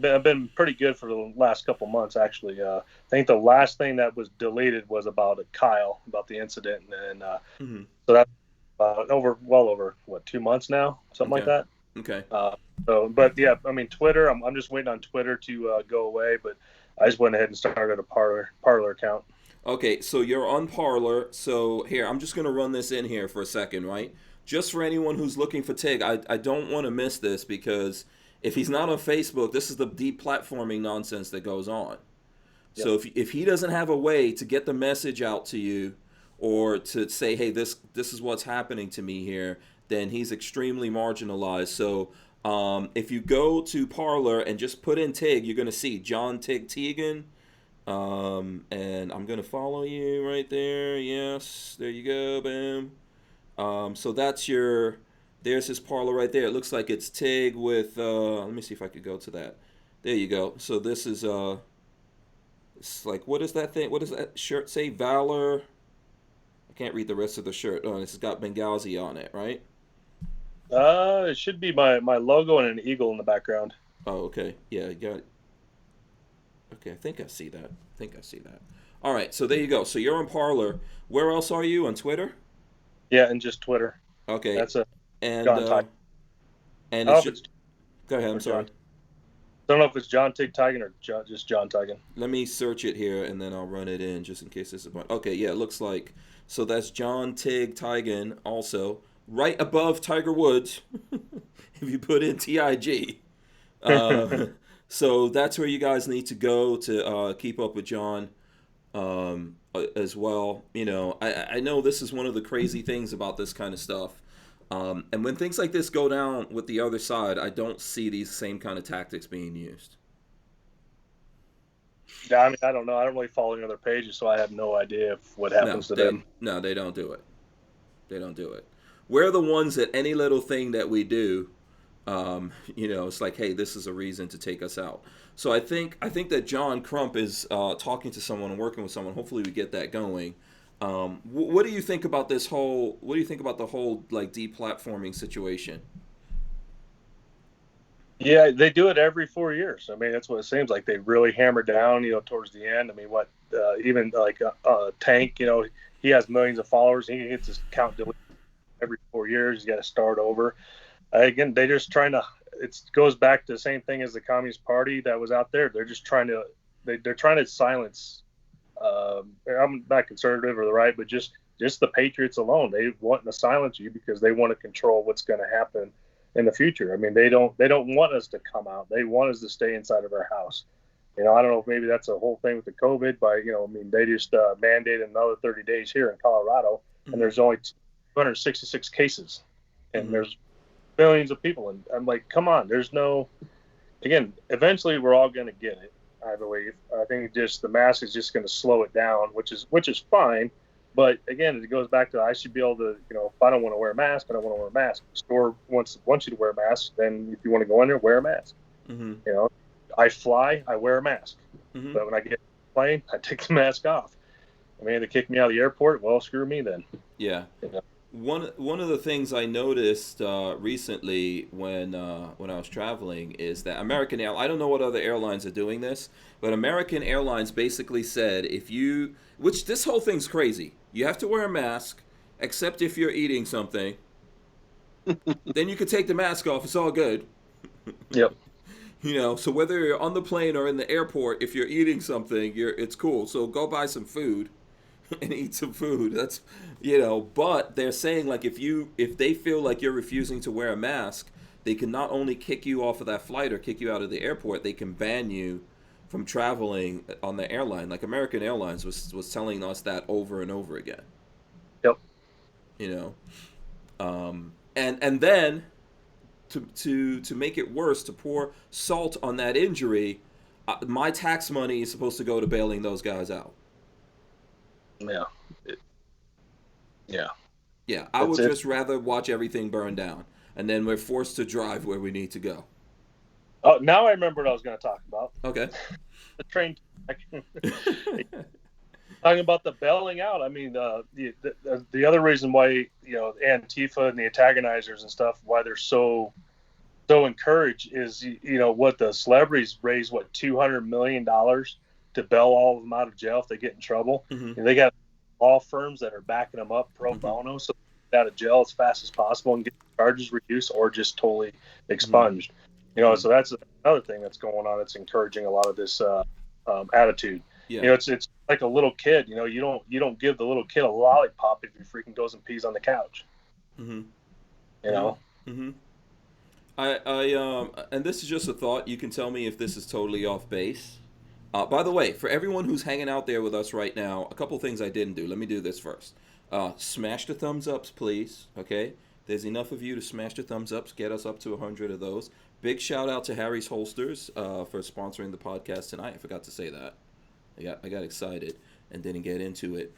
I've been pretty good for the last couple months, actually. I think the last thing that was deleted was about Kyle, about the incident, and Mm-hmm. so that's over what, 2 months now, something like that. Okay. But yeah, I mean, Twitter. I'm just waiting on Twitter to go away, but I just went ahead and started a Parlor account. Okay, so you're on Parlor. So here, I'm just gonna run this in here for a second, right? Just for anyone who's looking for Tig, I don't want to miss this because if he's not on Facebook, this is the deplatforming nonsense that goes on. Yep. So if he doesn't have a way to get the message out to you, or to say, hey, this is what's happening to me here, then he's extremely marginalized. So if you go to Parlor and just put in Tig, you're gonna see John Tig Tiegen. And I'm gonna follow you right there. Yes, there you go, boom. So there's his Parlor right there. It looks like it's Tig with let me see if I could go to that. There you go. So this is it's like, what is that thing? What does that shirt say? Valor. I can't read the rest of the shirt. Oh, it's got Benghazi on it, right? It should be my logo and an eagle in the background. Oh, okay. Yeah, you got it. Okay, I think I see that. All right, so there you go. So you're on Parlor. Where else are you? On Twitter? Yeah, and just Twitter. Okay. That's a and John Tiegen. and I don't it's know if it's, go ahead. I'm or sorry. John. I don't know if it's John Tig Tiegen or just John Tiegen. Let me search it here, and then I'll run it in just in case it's a bunch. Okay, yeah, it looks like so. That's John Tig Tiegen, also right above Tiger Woods. If you put in TIG. So that's where you guys need to go to keep up with John as well. You know, I know this is one of the crazy things about this kind of stuff. And when things like this go down with the other side, I don't see these same kind of tactics being used. Yeah, I mean, I don't know. I don't really follow any other pages, so I have no idea what happens to them. No, they don't do it. We're the ones that any little thing that we do, you know, it's like, hey, this is a reason to take us out. So I think that John Crump is talking to someone and working with someone. Hopefully we get that going. What do you think about this whole? What do you think about the whole like deplatforming situation? Yeah, they do it every 4 years. I mean, that's what it seems like. They really hammer down, you know, towards the end. I mean, even like Tank, you know, he has millions of followers. He gets his account deleted every 4 years. He's got to start over. Again, they're just trying to. It goes back to the same thing as the Communist Party that was out there. They're just trying to. They're trying to silence. I'm not conservative or the right, but just the Patriots alone. They want to silence you because they want to control what's going to happen in the future. I mean, they don't want us to come out. They want us to stay inside of our house. You know, I don't know if maybe that's a whole thing with the COVID, but you know, I mean, they just mandated another 30 days here in Colorado, and there's only 266 cases, and there's billions of people, and I'm like, come on, there's no. Again, eventually we're all going to get it. I believe. I think just the mask is just going to slow it down, which is fine. But again, it goes back to I should be able to, if I don't want to wear a mask, I don't want to wear a mask. The store wants you to wear a mask. Then if you want to go in there, wear a mask. Mm-hmm. I fly, I wear a mask. Mm-hmm. But when I get on the plane, I take the mask off. I mean, they kick me out of the airport. Well, screw me then. Yeah. One of the things I noticed recently when I was traveling is that American Airlines, I don't know what other airlines are doing this, but American Airlines basically said which this whole thing's crazy. You have to wear a mask, except if you're eating something. Then you can take the mask off. It's all good. Yep. So whether you're on the plane or in the airport, if you're eating something, it's cool. So go buy some food and eat some food. That's, but they're saying like if they feel like you're refusing to wear a mask, they can not only kick you off of that flight or kick you out of the airport, they can ban you from traveling on the airline. Like American Airlines was telling us that over and over again. Yep. And then to make it worse, to pour salt on that injury, my tax money is supposed to go to bailing those guys out. Yeah. Yeah, I would just rather watch everything burn down, and then we're forced to drive where we need to go. Oh, now I remember what I was going to talk about. Okay. The train. Talking about the bailing out. I mean, the other reason why Antifa and the antagonizers and stuff, why they're so encouraged is what the celebrities raise $200 million to bail all of them out of jail if they get in trouble. Mm-hmm. And they got law firms that are backing them up pro bono, so they get out of jail as fast as possible and get charges reduced or just totally expunged. So that's another thing that's going on. It's encouraging a lot of this attitude. Yeah. It's like a little kid. You don't give the little kid a lollipop if he freaking goes and pees on the couch. Mm-hmm. Mm-hmm. I and this is just a thought. You can tell me if this is totally off base. By the way, for everyone who's hanging out there with us right now, a couple things I didn't do. Let me do this first. Smash the thumbs ups, please. Okay, there's enough of you to smash the thumbs ups. Get us up to 100 of those. Big shout out to Harry's Holsters for sponsoring the podcast tonight. I forgot to say that. I got excited and didn't get into it.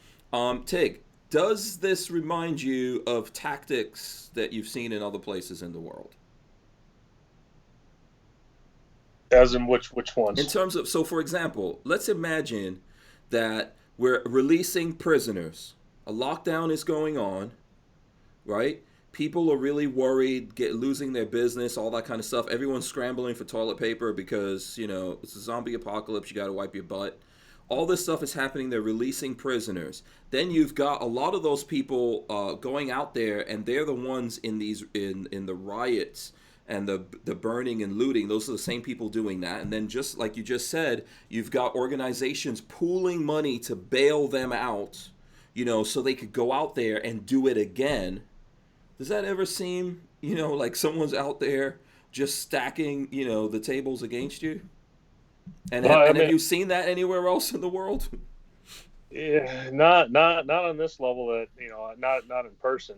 Tig, does this remind you of tactics that you've seen in other places in the world? As in which ones? In terms of, so for example, let's imagine that we're releasing prisoners. A lockdown is going on, right? People are really worried, losing their business, all that kind of stuff. Everyone's scrambling for toilet paper because, it's a zombie apocalypse. You got to wipe your butt. All this stuff is happening. They're releasing prisoners. Then you've got a lot of those people going out there, and they're the ones in the riots and the burning and looting. Those are the same people doing that. And then just like you just said, you've got organizations pooling money to bail them out, so they could go out there and do it again. Does that ever seem, like someone's out there just stacking, the tables against you? And have you seen that anywhere else in the world? Yeah, not on this level. That not in person.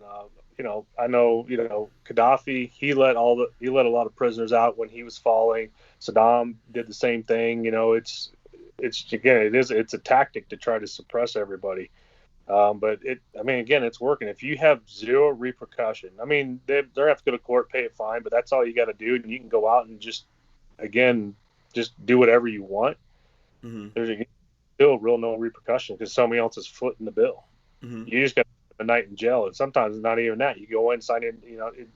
I know Gaddafi. He let a lot of prisoners out when he was falling. Saddam did the same thing. It's a tactic to try to suppress everybody. But it's working. If you have zero repercussion, they have to go to court, pay a fine, but that's all you got to do, and you can go out and just do whatever you want. Mm-hmm. There's still real no repercussion because somebody else is footing the bill. Mm-hmm. You just got a night in jail, and sometimes it's not even that. You go in, sign in,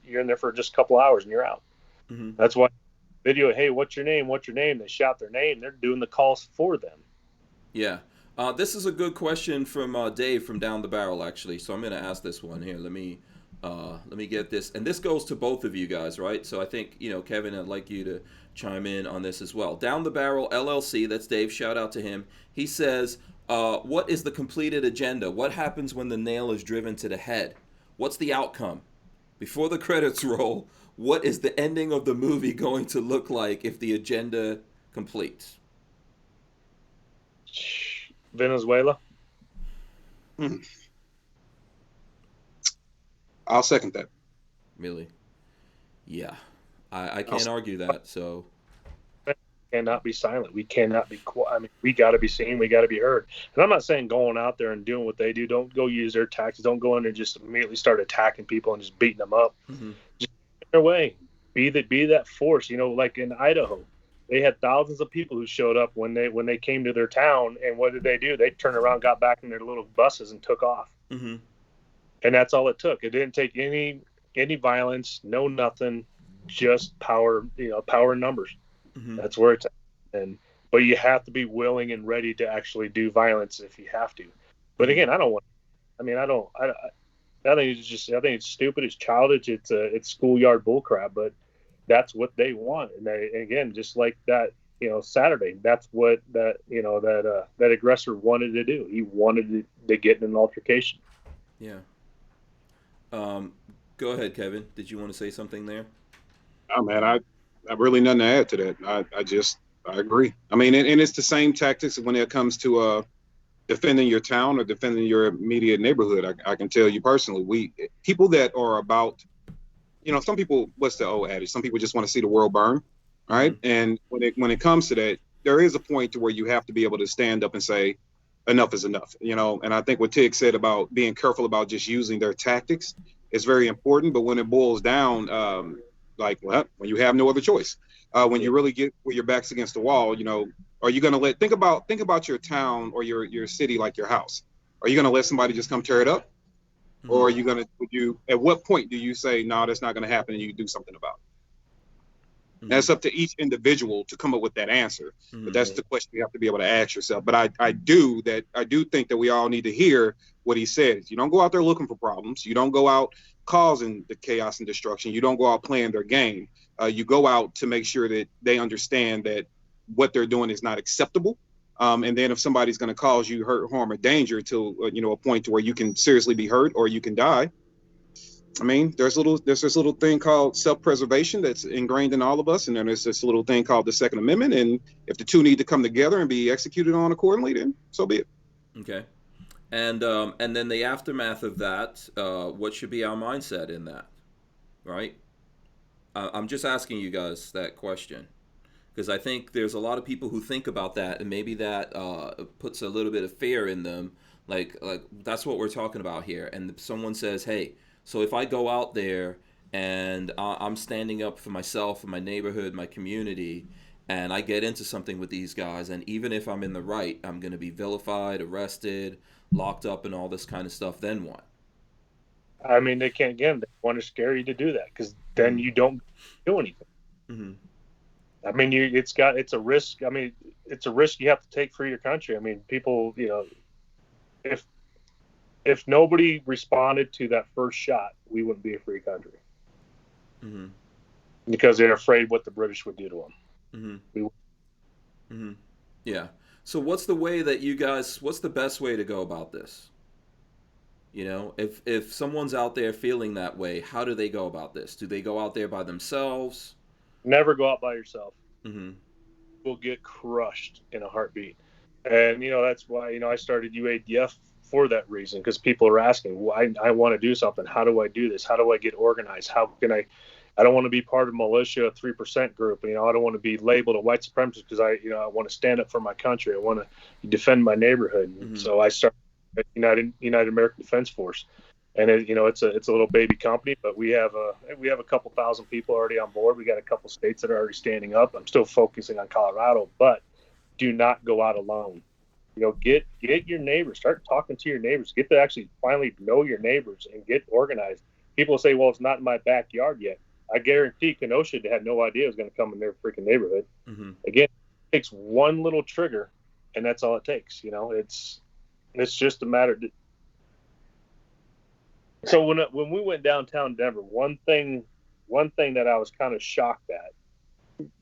you're in there for just a couple hours and you're out. Mm-hmm. That's why video, hey, what's your name? What's your name? They shout their name. They're doing the calls for them. Yeah. This is a good question from Dave from Down the Barrel, actually. So I'm going to ask this one here. Let me get this. And this goes to both of you guys, right? So I think, Kevin, I'd like you to chime in on this as well. Down the Barrel LLC, that's Dave. Shout out to him. He says, what is the completed agenda? What happens when the nail is driven to the head? What's the outcome? Before the credits roll, what is the ending of the movie going to look like if the agenda completes? Venezuela. I'll second that. Really? Yeah, I can't argue that. So Cannot be silent. We cannot be quiet. I mean, we got to be seen. We got to be heard. And I'm not saying going out there and doing what they do. Don't go use their tactics. Don't go in there and just immediately start attacking people and just beating them up. mm-hmm. Just get their way. Be that force. You know, like in Idaho, they had thousands of people who showed up when they came to their town. And what did they do? They turned around, got back in their little buses, and took off. Mm-hmm. And that's all it took. It didn't take any violence, no nothing, just power. You know, power in numbers. Mm-hmm. That's where it's at. But you have to be willing and ready to actually do violence if you have to. But again, I think it's stupid. It's childish. It's schoolyard bullcrap. But that's what they want. And again, just like that, Saturday, that's what that aggressor wanted to do. He wanted to get in an altercation. Yeah. Go ahead, Kevin. Did you want to say something there? Oh man, I really nothing to add to that. I agree. I mean, and it's the same tactics when it comes to defending your town or defending your immediate neighborhood. I can tell you personally, people that are about, some people, what's the old adage? Some people just want to see the world burn, right? Mm-hmm. And when it comes to that, there is a point to where you have to be able to stand up and say, enough is enough, And I think what Tig said about being careful about just using their tactics is very important. But when it boils down, when you have no other choice, when you really get where your back's against the wall, are you going to think about your town or your city like your house? Are you going to let somebody just come tear it up? Mm-hmm. Or are you going to, at what point do you say, no, that's not going to happen and you do something about it? Mm-hmm. That's up to each individual to come up with that answer. Mm-hmm. But that's the question you have to be able to ask yourself. But I do think that we all need to hear what he says. You don't go out there looking for problems. You don't go out causing the chaos and destruction. You don't go out playing their game. You go out to make sure that they understand that what they're doing is not acceptable. And then if somebody's going to cause you hurt, harm, or danger to a point to where you can seriously be hurt or you can die. I mean, there's this little thing called self-preservation that's ingrained in all of us, and then there's this little thing called the Second Amendment. And if the two need to come together and be executed on accordingly, then so be it. Okay. And then the aftermath of that, what should be our mindset in that, right? I'm just asking you guys that question because I think there's a lot of people who think about that, and maybe that puts a little bit of fear in them. Like that's what we're talking about here. And someone says, hey, so if I go out there and I'm standing up for myself, for my neighborhood, my community, and I get into something with these guys, and even if I'm in the right, I'm going to be vilified, arrested, locked up, and all this kind of stuff, then what? I mean, they want to scare you to do that because then you don't do anything. Mm-hmm. I mean, it's a risk. I mean, it's a risk you have to take for your country. I mean, people, if nobody responded to that first shot, we wouldn't be a free country. Mm-hmm. Because they're afraid what the British would do to them. Mm-hmm. Mm-hmm. Yeah. So what's the best way to go about this? If someone's out there feeling that way, how do they go about this? Do they go out there by themselves? Never go out by yourself. Mm-hmm. You'll get crushed in a heartbeat. And, that's why, I started UADF for that reason, because people are asking, why I want to do something. How do I do this? How do I get organized? How can I don't want to be part of militia, a 3% group. I don't want to be labeled a white supremacist because I want to stand up for my country. I want to defend my neighborhood. Mm-hmm. So I started United American Defense Force, and it's a little baby company, but we have a couple thousand people already on board. We got a couple states that are already standing up. I'm still focusing on Colorado, but do not go out alone. Get your neighbors, start talking to your neighbors, get to actually finally know your neighbors and get organized. People say, well, it's not in my backyard yet. I guarantee Kenosha had no idea it was going to come in their freaking neighborhood. Mm-hmm. Again, it takes one little trigger, and that's all it takes. It's just a matter of... So when we went downtown Denver, one thing that I was kind of shocked at,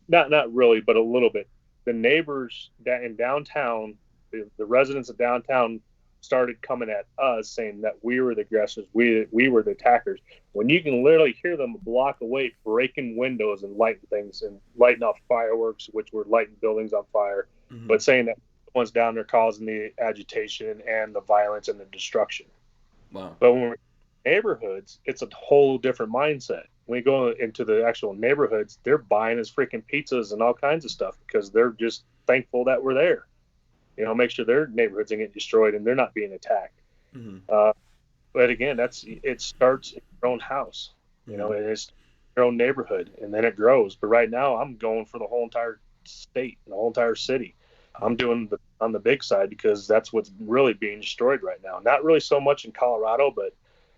not really, but a little bit, the neighbors in downtown, the residents of downtown started coming at us saying that we were the aggressors, we were the attackers, when you can literally hear them a block away breaking windows and lighting things and lighting off fireworks, which were lighting buildings on fire, mm-hmm. but saying that the ones down there causing the agitation and the violence and the destruction. Wow. But when we're in neighborhoods, it's a whole different mindset. when you go into the actual neighborhoods, they're buying us freaking pizzas and all kinds of stuff because they're just thankful that we're there. Make sure their neighborhoods are getting destroyed and they're not being attacked. But again, it starts in your own house, and it's your own neighborhood, and then it grows. But right now, I'm going for the whole entire state, the whole entire city. I'm doing on the big side because that's what's really being destroyed right now. Not really so much in Colorado, but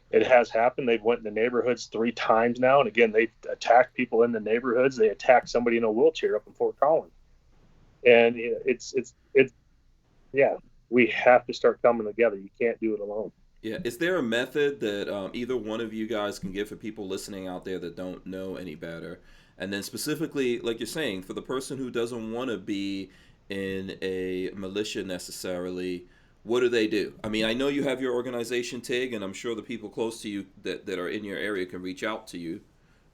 it has happened. They've went in the neighborhoods 3 times now, and again, they attacked people in the neighborhoods. They attacked somebody in a wheelchair up in Fort Collins, and it's we have to start coming together. You can't do it alone. Yeah, is there a method that either one of you guys can give for people listening out there that don't know any better? And then specifically, like you're saying, for the person who doesn't want to be in a militia necessarily, what do they do? I mean, I know you have your organization, Tig, and I'm sure the people close to you that are in your area can reach out to you,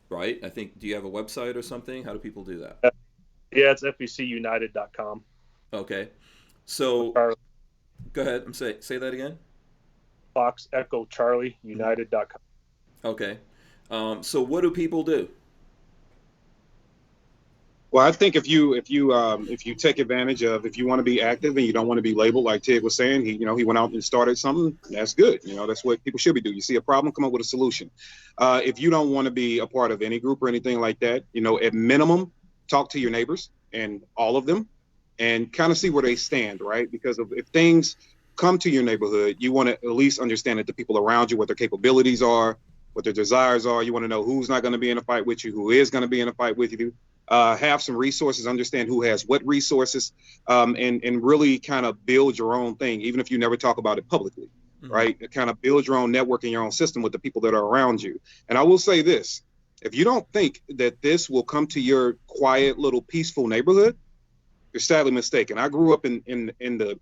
right? I think, do you have a website or something? How do people do that? Yeah, it's fbcunited.com. Okay. So, go ahead. Say that again. Fox Echo Charlie United.com. Okay. So what do people do? Well, I think if you take advantage of, if you want to be active and you don't want to be labeled, like Tig was saying, he went out and started something. That's good. That's what people should be doing. You see a problem, come up with a solution. If you don't want to be a part of any group or anything like that, at minimum, talk to your neighbors and all of them, and kind of see where they stand, right? Because if things come to your neighborhood, you want to at least understand that the people around you, what their capabilities are, what their desires are. You want to know who's not going to be in a fight with you, who is going to be in a fight with you. Have some resources, understand who has what resources, and really kind of build your own thing, even if you never talk about it publicly, right? Kind of build your own network and your own system with the people that are around you. And I will say this, if you don't think that this will come to your quiet little peaceful neighborhood, you're sadly mistaken. I grew up in the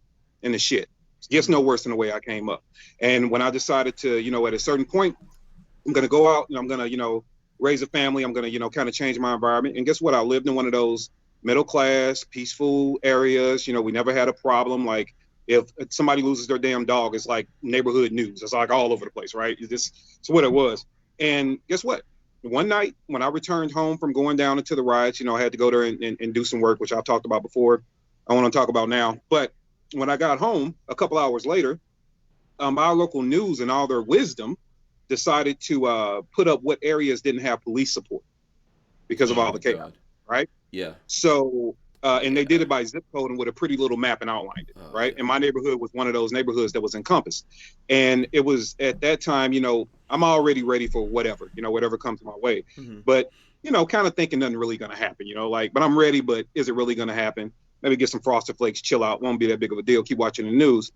shit. It gets no worse than the way I came up. And when I decided to, at a certain point, I'm going to go out and I'm going to, raise a family. I'm going to, kind of change my environment. And guess what? I lived in one of those middle class, peaceful areas. We never had a problem. Like if somebody loses their damn dog, it's like neighborhood news. It's like all over the place, right? It's what it was. And guess what? One night when I returned home from going down into the riots, I had to go there and do some work, which I've talked about before. I want to talk about now. But when I got home a couple hours later, our local news and all their wisdom decided to put up what areas didn't have police support because of all the chaos, right? Yeah. So, and they did it by zip code and with a pretty little map and outlined it, right? Yeah. And my neighborhood was one of those neighborhoods that was encompassed. And it was at that time, I'm already ready for whatever, whatever comes my way. But, kind of thinking nothing really going to happen, but I'm ready, but is it really going to happen? Maybe get some Frosted Flakes, chill out. Won't be that big of a deal. Keep watching the news.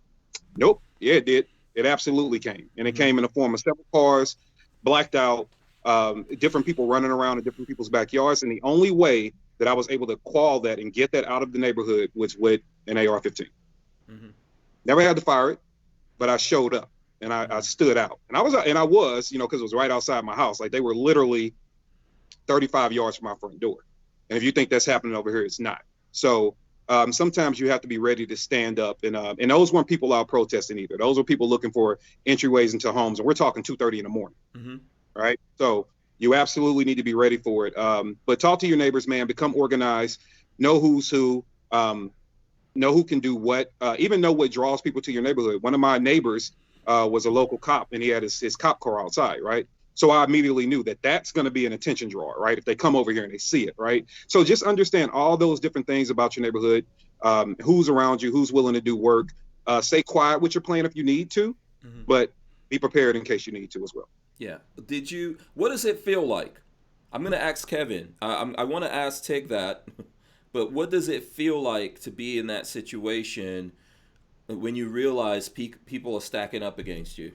Nope. Yeah, it did. It absolutely came. And it came in the form of several cars, blacked out, different people running around in different people's backyards. And the only way that I was able to quell that and get that out of the neighborhood was with an AR-15. Never had to fire it, but I showed up and I stood out. And I was, because it was right outside my house. Like they were literally 35 yards from my front door. And if you think that's happening over here, it's not. So sometimes you have to be ready to stand up, and those weren't people out protesting either. Those were people looking for entryways into homes, and we're talking 2:30 in the morning, right? So you absolutely need to be ready for it. But talk to your neighbors, man. Become organized. Know who's who. Know who can do what. Even know what draws people to your neighborhood. One of my neighbors was a local cop, and he had his cop car outside, right? So I immediately knew that that's going to be an attention drawer, right? If they come over here and they see it, right? So just understand all those different things about your neighborhood, who's around you, who's willing to do work. Stay quiet with your plan if you need to, but be prepared in case you need to as well. Yeah. What does it feel like? I'm going to ask Kevin. I want to ask Tig that, but what does it feel like to be in that situation when you realize people are stacking up against you?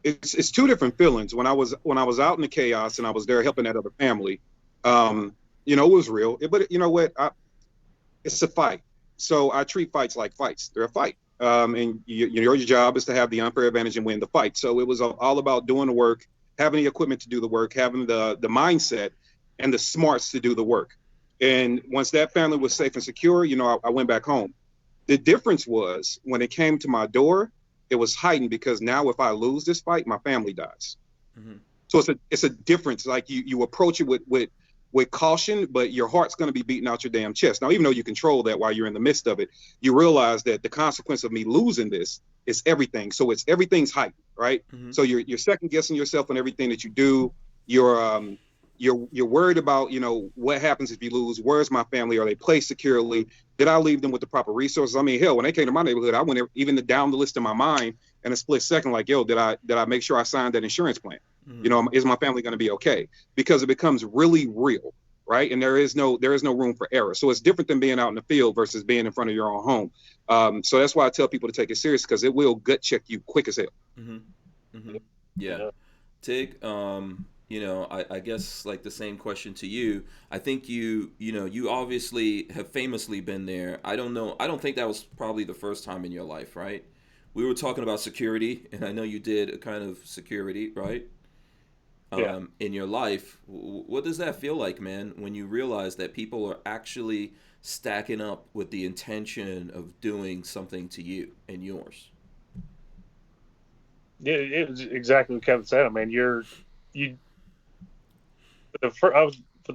It's two different feelings. When I was out in the chaos and I was there helping that other family, it was real. But you know what? It's a fight. So I treat fights like fights. They're a fight. And your job is to have the unfair advantage and win the fight. So it was all about doing the work, having the equipment to do the work, having the mindset and the smarts to do the work. And once that family was safe and secure, I went back home. The difference was when it came to my door, it was heightened because now if I lose this fight, my family dies. So it's a difference. Like you approach it with caution, but your heart's going to be beating out your damn chest. Now, even though you control that while you're in the midst of it, you realize that the consequence of me losing this is everything. So everything's heightened, right? Mm-hmm. So you're second guessing yourself on everything that you do. You're worried about, what happens if you lose? Where's my family? Are they placed securely? Did I leave them with the proper resources? I mean, hell, when they came to my neighborhood, I went even down the list in my mind in a split second, like, yo, did I make sure I signed that insurance plan? Mm-hmm. Is my family going to be okay? Because it becomes really real, right? And there is no room for error. So it's different than being out in the field versus being in front of your own home. So that's why I tell people to take it serious, because it will gut check you quick as hell. Mm-hmm. Mm-hmm. Yeah. Tig, I guess like the same question to you. I think you obviously have famously been there. I don't know. I don't think that was probably the first time in your life, right? We were talking about security, and I know you did a kind of security, right? In your life. What does that feel like, man, when you realize that people are actually stacking up with the intention of doing something to you and yours? Yeah, it was exactly what Kevin said. I mean, the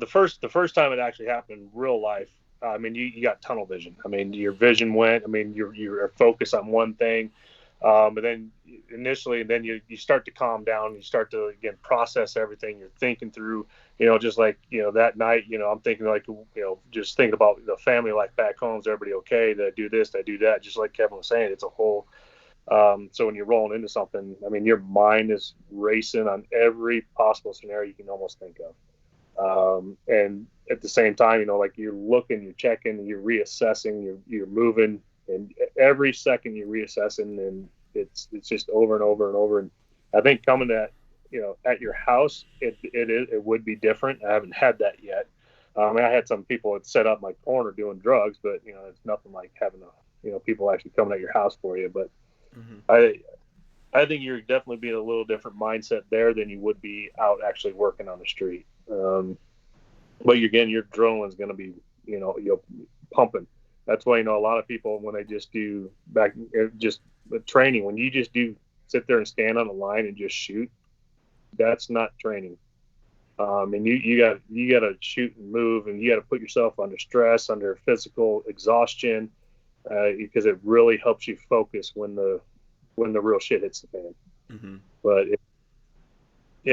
first time it actually happened in real life. I mean, you got tunnel vision. I mean, your vision went. I mean, you're focused on one thing. But then initially, then you start to calm down. You start to, again, process everything. You're thinking through, just like, that night, I'm thinking like, just thinking about the family life back home. Is everybody okay? Did I do this? Did I do that? Just like Kevin was saying, it's a whole, so when you're rolling into something, I mean, your mind is racing on every possible scenario you can almost think of. And at the same time, like you're looking, you're checking, you're reassessing, you're moving, and every second you're reassessing, and it's just over and over and over. And I think coming at your house, it would be different. I haven't had that yet. I mean, I had some people that set up my corner doing drugs, but it's nothing like having people actually coming at your house for you. But Mm-hmm. I think you're definitely being a little different mindset there than you would be out actually working on the street. But again, your adrenaline's going to be, pumping. That's why, a lot of people, when they just do just training, when you just do sit there and stand on the line and just shoot, that's not training. And you got to shoot and move, and you got to put yourself under stress, under physical exhaustion, because it really helps you focus when the real shit hits the fan. Mm-hmm. But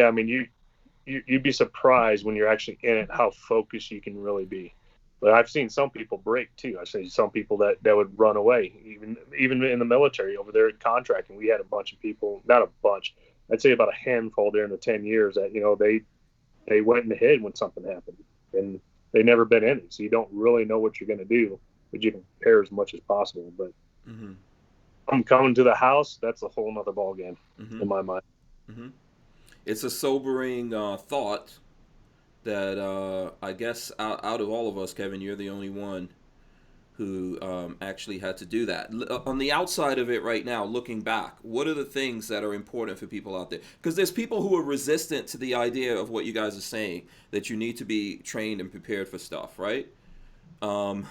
I mean, you'd be surprised when you're actually in it how focused you can really be. But I've seen some people break too. I've seen some people that would run away, even in the military over there at contracting. We had a bunch of people, not a bunch, I'd say about a handful there in the 10 years that they went in the head when something happened, and they never been in it, so you don't really know what you're going to do, but you can prepare as much as possible. But I'm coming to the house, that's a whole nother ball game in my mind. Mm-hmm. It's a sobering thought that I guess out of all of us, Kevin, you're the only one who actually had to do that. On the outside of it right now, looking back, what are the things that are important for people out there? Because there's people who are resistant to the idea of what you guys are saying, that you need to be trained and prepared for stuff, right? And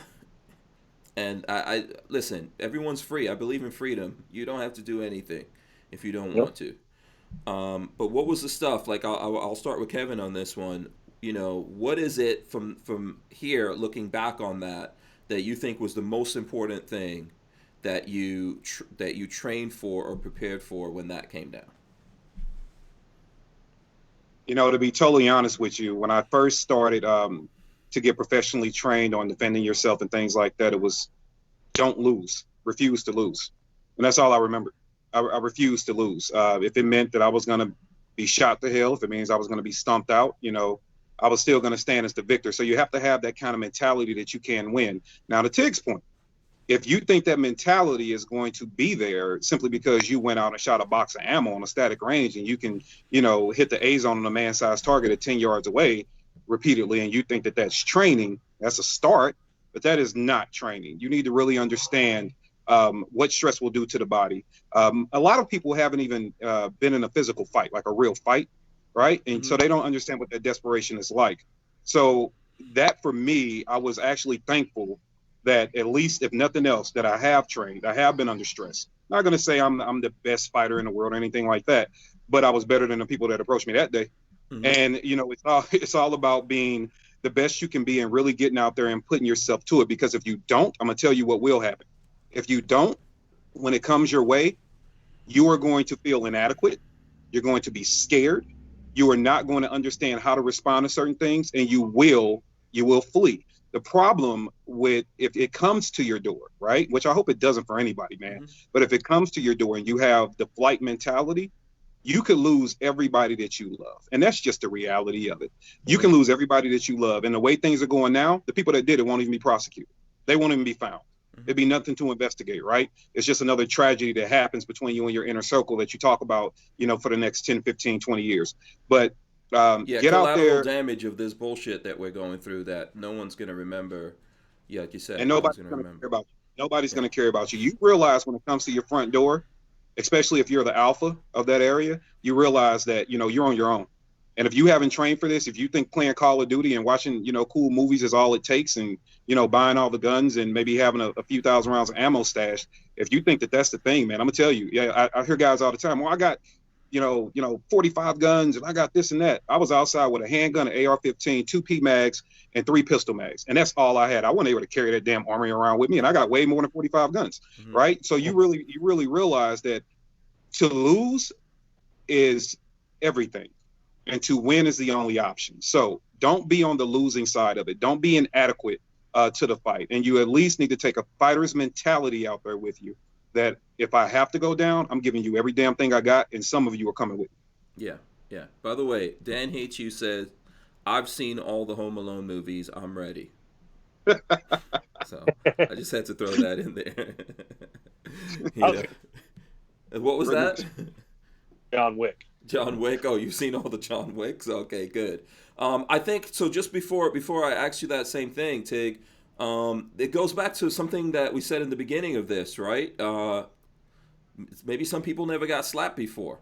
I listen, everyone's free. I believe in freedom. You don't have to do anything if you don't want to. But what was the stuff? Like, I'll start with Kevin on this one. What is it from here, looking back on that you think was the most important thing that you trained for or prepared for when that came down? To be totally honest with you, when I first started to get professionally trained on defending yourself and things like that, it was don't lose, refuse to lose. And that's all I remember. I refused to lose. If it meant that I was going to be shot to hell, if it means I was going to be stomped out, I was still going to stand as the victor. So you have to have that kind of mentality that you can win. Now, to Tig's point, if you think that mentality is going to be there simply because you went out and shot a box of ammo on a static range and you can, hit the A zone on a man-sized target at 10 yards away repeatedly, and you think that that's training, that's a start, but that is not training. You need to really understand what stress will do to the body. A lot of people haven't even been in a physical fight, like a real fight, right? And so they don't understand what that desperation is like. So that, for me, I was actually thankful that, at least if nothing else, that I have trained. I have been under stress. I'm not going to say I'm the best fighter in the world or anything like that, but I was better than the people that approached me that day. Mhm. And you know, it's all about being the best you can be and really getting out there and putting yourself to it. Because if you don't, I'm gonna tell you what will happen. If you don't, when it comes your way, you are going to feel inadequate. You're going to be scared. You are not going to understand how to respond to certain things, and you will flee. The problem with if it comes to your door, right? Which I hope it doesn't for anybody, man. Mhm. But if it comes to your door and you have the flight mentality, you could lose everybody that you love. And that's just the reality of it. You can lose everybody that you love. And the way things are going now, the people that did it won't even be prosecuted. They won't even be found. It'd be nothing to investigate, right? It's just another tragedy that happens between you and your inner circle that you talk about, you know, for the next 10, 15, 20 years. But Yeah, get out collateral there, damage of this bullshit that we're going through that no one's gonna remember. Yeah, like you said, and no one's nobody's gonna going to care remember. about you. Nobody's Yeah. going to care about you. You realize when it comes to your front door, especially if you're the alpha of that area, you realize that, you know, you're on your own. And if you haven't trained for this, if you think playing Call of Duty and watching, you know, cool movies is all it takes, and, you know, buying all the guns and maybe having a few thousand rounds of ammo stashed, if you think that that's the thing, man, I'm gonna tell you, yeah, I hear guys all the time, well, I got, 45 guns and I got this and that. I was outside with a handgun, an AR-15, 2 PMags, and 3 pistol mags, and that's all I had. I wasn't able to carry that damn armory around with me, and I got way more than 45 guns, Mhm. right? So you really realize that to lose is everything, and to win is the only option. So don't be on the losing side of it. Don't be inadequate to the fight. And you at least need to take a fighter's mentality out there with you, that if I have to go down, I'm giving you every damn thing I got, and some of you are coming with me. Yeah, yeah. By the way, Dan Hates You says, I've seen all the Home Alone movies. I'm ready. So I just had to throw that in there. I you was know. What was Pretty that? much. John Wick. John Wick. Oh, you've seen all the John Wicks. Okay, good. I think so. Just before I asked you that same thing, Tig, it goes back to something that we said in the beginning of this, right? Maybe some people never got slapped before,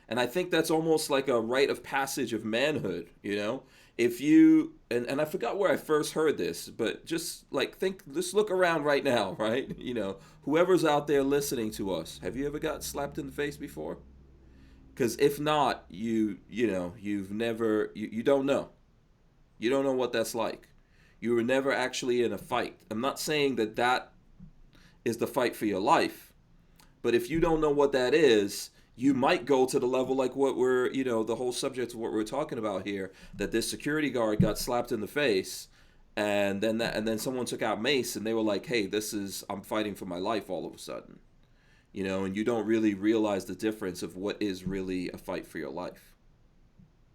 and I think that's almost like a rite of passage of manhood. You know, if you and I forgot where I first heard this, but just like just look around right now, right? You know, whoever's out there listening to us, have you ever got slapped in the face before? Because if not, you've never, you don't know. You don't know what that's like. You were never actually in a fight. I'm not saying that is the fight for your life, but if you don't know what that is, you might go to the level like what we're, the whole subject of what we're talking about here, that this security guard got slapped in the face, and then someone took out mace, and they were like, hey, I'm fighting for my life all of a sudden. And you don't really realize the difference of what is really a fight for your life.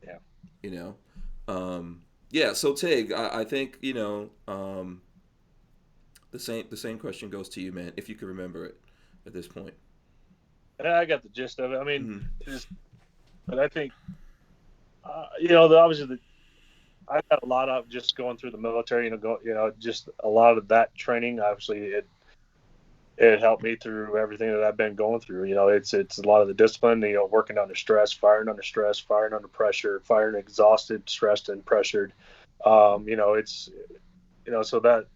Yeah. You know? Yeah, so Tig, I think, the same question goes to you, man, if you can remember it at this point. I got the gist of it. I mean, Mm-hmm. but I think, obviously, I got a lot of just going through the military, just a lot of that training. Obviously, it helped me through everything that I've been going through. It's a lot of the discipline, working under stress, firing under pressure, firing exhausted, stressed, and pressured. It's, so that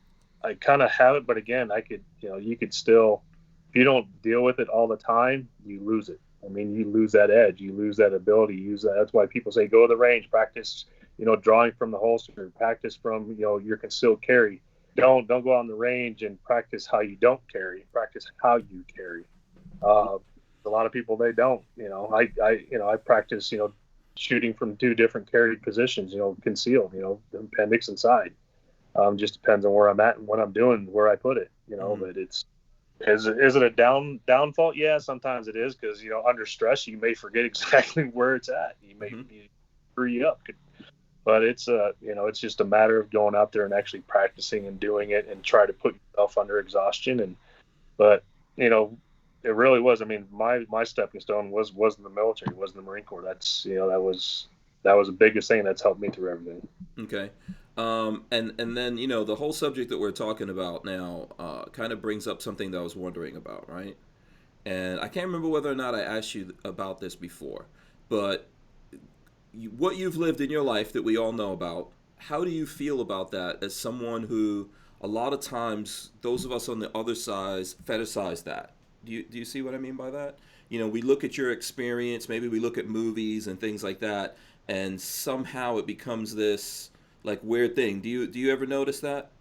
I kind of have it, but again, you could still, if you don't deal with it all the time, you lose it. I mean, you lose that edge, you lose that ability, That's why people say, go to the range, practice, drawing from the holster, practice from, your concealed carry. Don't go on the range and practice how you don't carry. Practice how you carry. A lot of people, they don't. I practice. Shooting from 2 different carry positions. Concealed. Appendix and side. Just depends on where I'm at and what I'm doing, where I put it. But is it a downfall? Yeah, sometimes it is, because under stress you may forget exactly where it's at. You may screw you up. But it's it's just a matter of going out there and actually practicing and doing it, and try to put yourself under exhaustion. But it really was. I mean, my stepping stone was in the military, was in the Marine Corps. That's that was the biggest thing that's helped me through everything. Okay. And then the whole subject that we're talking about now kind of brings up something that I was wondering about, right? And I can't remember whether or not I asked you about this before, but what you've lived in your life that we all know about, how do you feel about that as someone who, a lot of times, those of us on the other side fetishize that? Do you see what I mean by that? You know, we look at your experience, maybe we look at movies and things like that, and somehow it becomes this like weird thing. Do you ever notice that?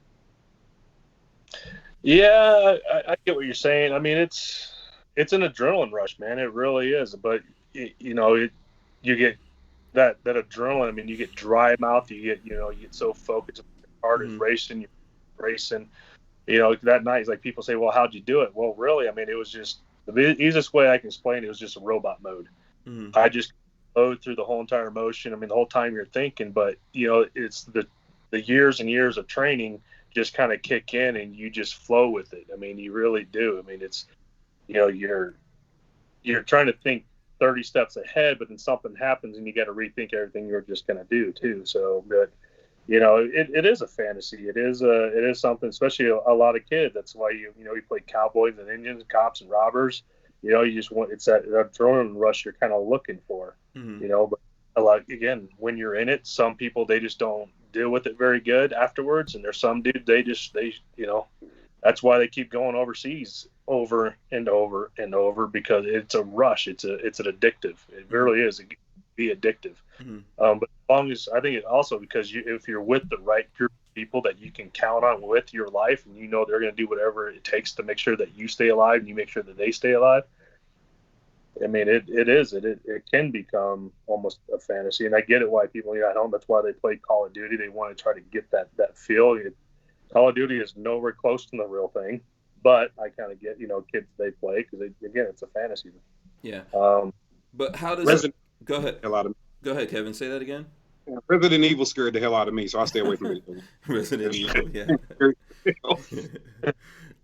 Yeah, I get what you're saying. I mean, it's an adrenaline rush, man. It really is. But you get that adrenaline. I mean, you get dry mouth. You get so focused. Your heart is Mm-hmm. racing. You're racing. That night, it's like people say, "Well, how'd you do it?" Well, really, I mean, it was just the easiest way I can explain it was just a robot mode. Mm-hmm. I just flowed through the whole entire motion. I mean, the whole time you're thinking, but it's the years and years of training just kind of kick in, and you just flow with it. I mean, you really do. I mean, it's you're trying to think 30 steps ahead, but then something happens and you got to rethink everything you're just going to do too. So, but it is a fantasy. It is something, especially a lot of kids. That's why you play cowboys and Indians, cops and robbers. You just want, it's that adrenaline rush you're kind of looking for. Mm-hmm. But a lot, again, when you're in it, some people, they just don't deal with it very good afterwards, and there's some dudes, that's why they keep going overseas over and over and over, because it's a rush. It's an addictive. It really is. It can be addictive. Mm-hmm. But as long as, I think it also, because if you're with the right group of people that you can count on with your life, and they're going to do whatever it takes to make sure that you stay alive and you make sure that they stay alive. I mean, it can become almost a fantasy, and I get it why people at home. That's why they play Call of Duty. They want to try to get that feel. Call of Duty is nowhere close to the real thing, but I kind of get kids, they play because again, it's a fantasy. Yeah. Um, But how does Resident go ahead? a lot of Go ahead, Kevin. Say that again. Resident Evil scared the hell out of me, so I stay away from it. Resident Evil. Yeah.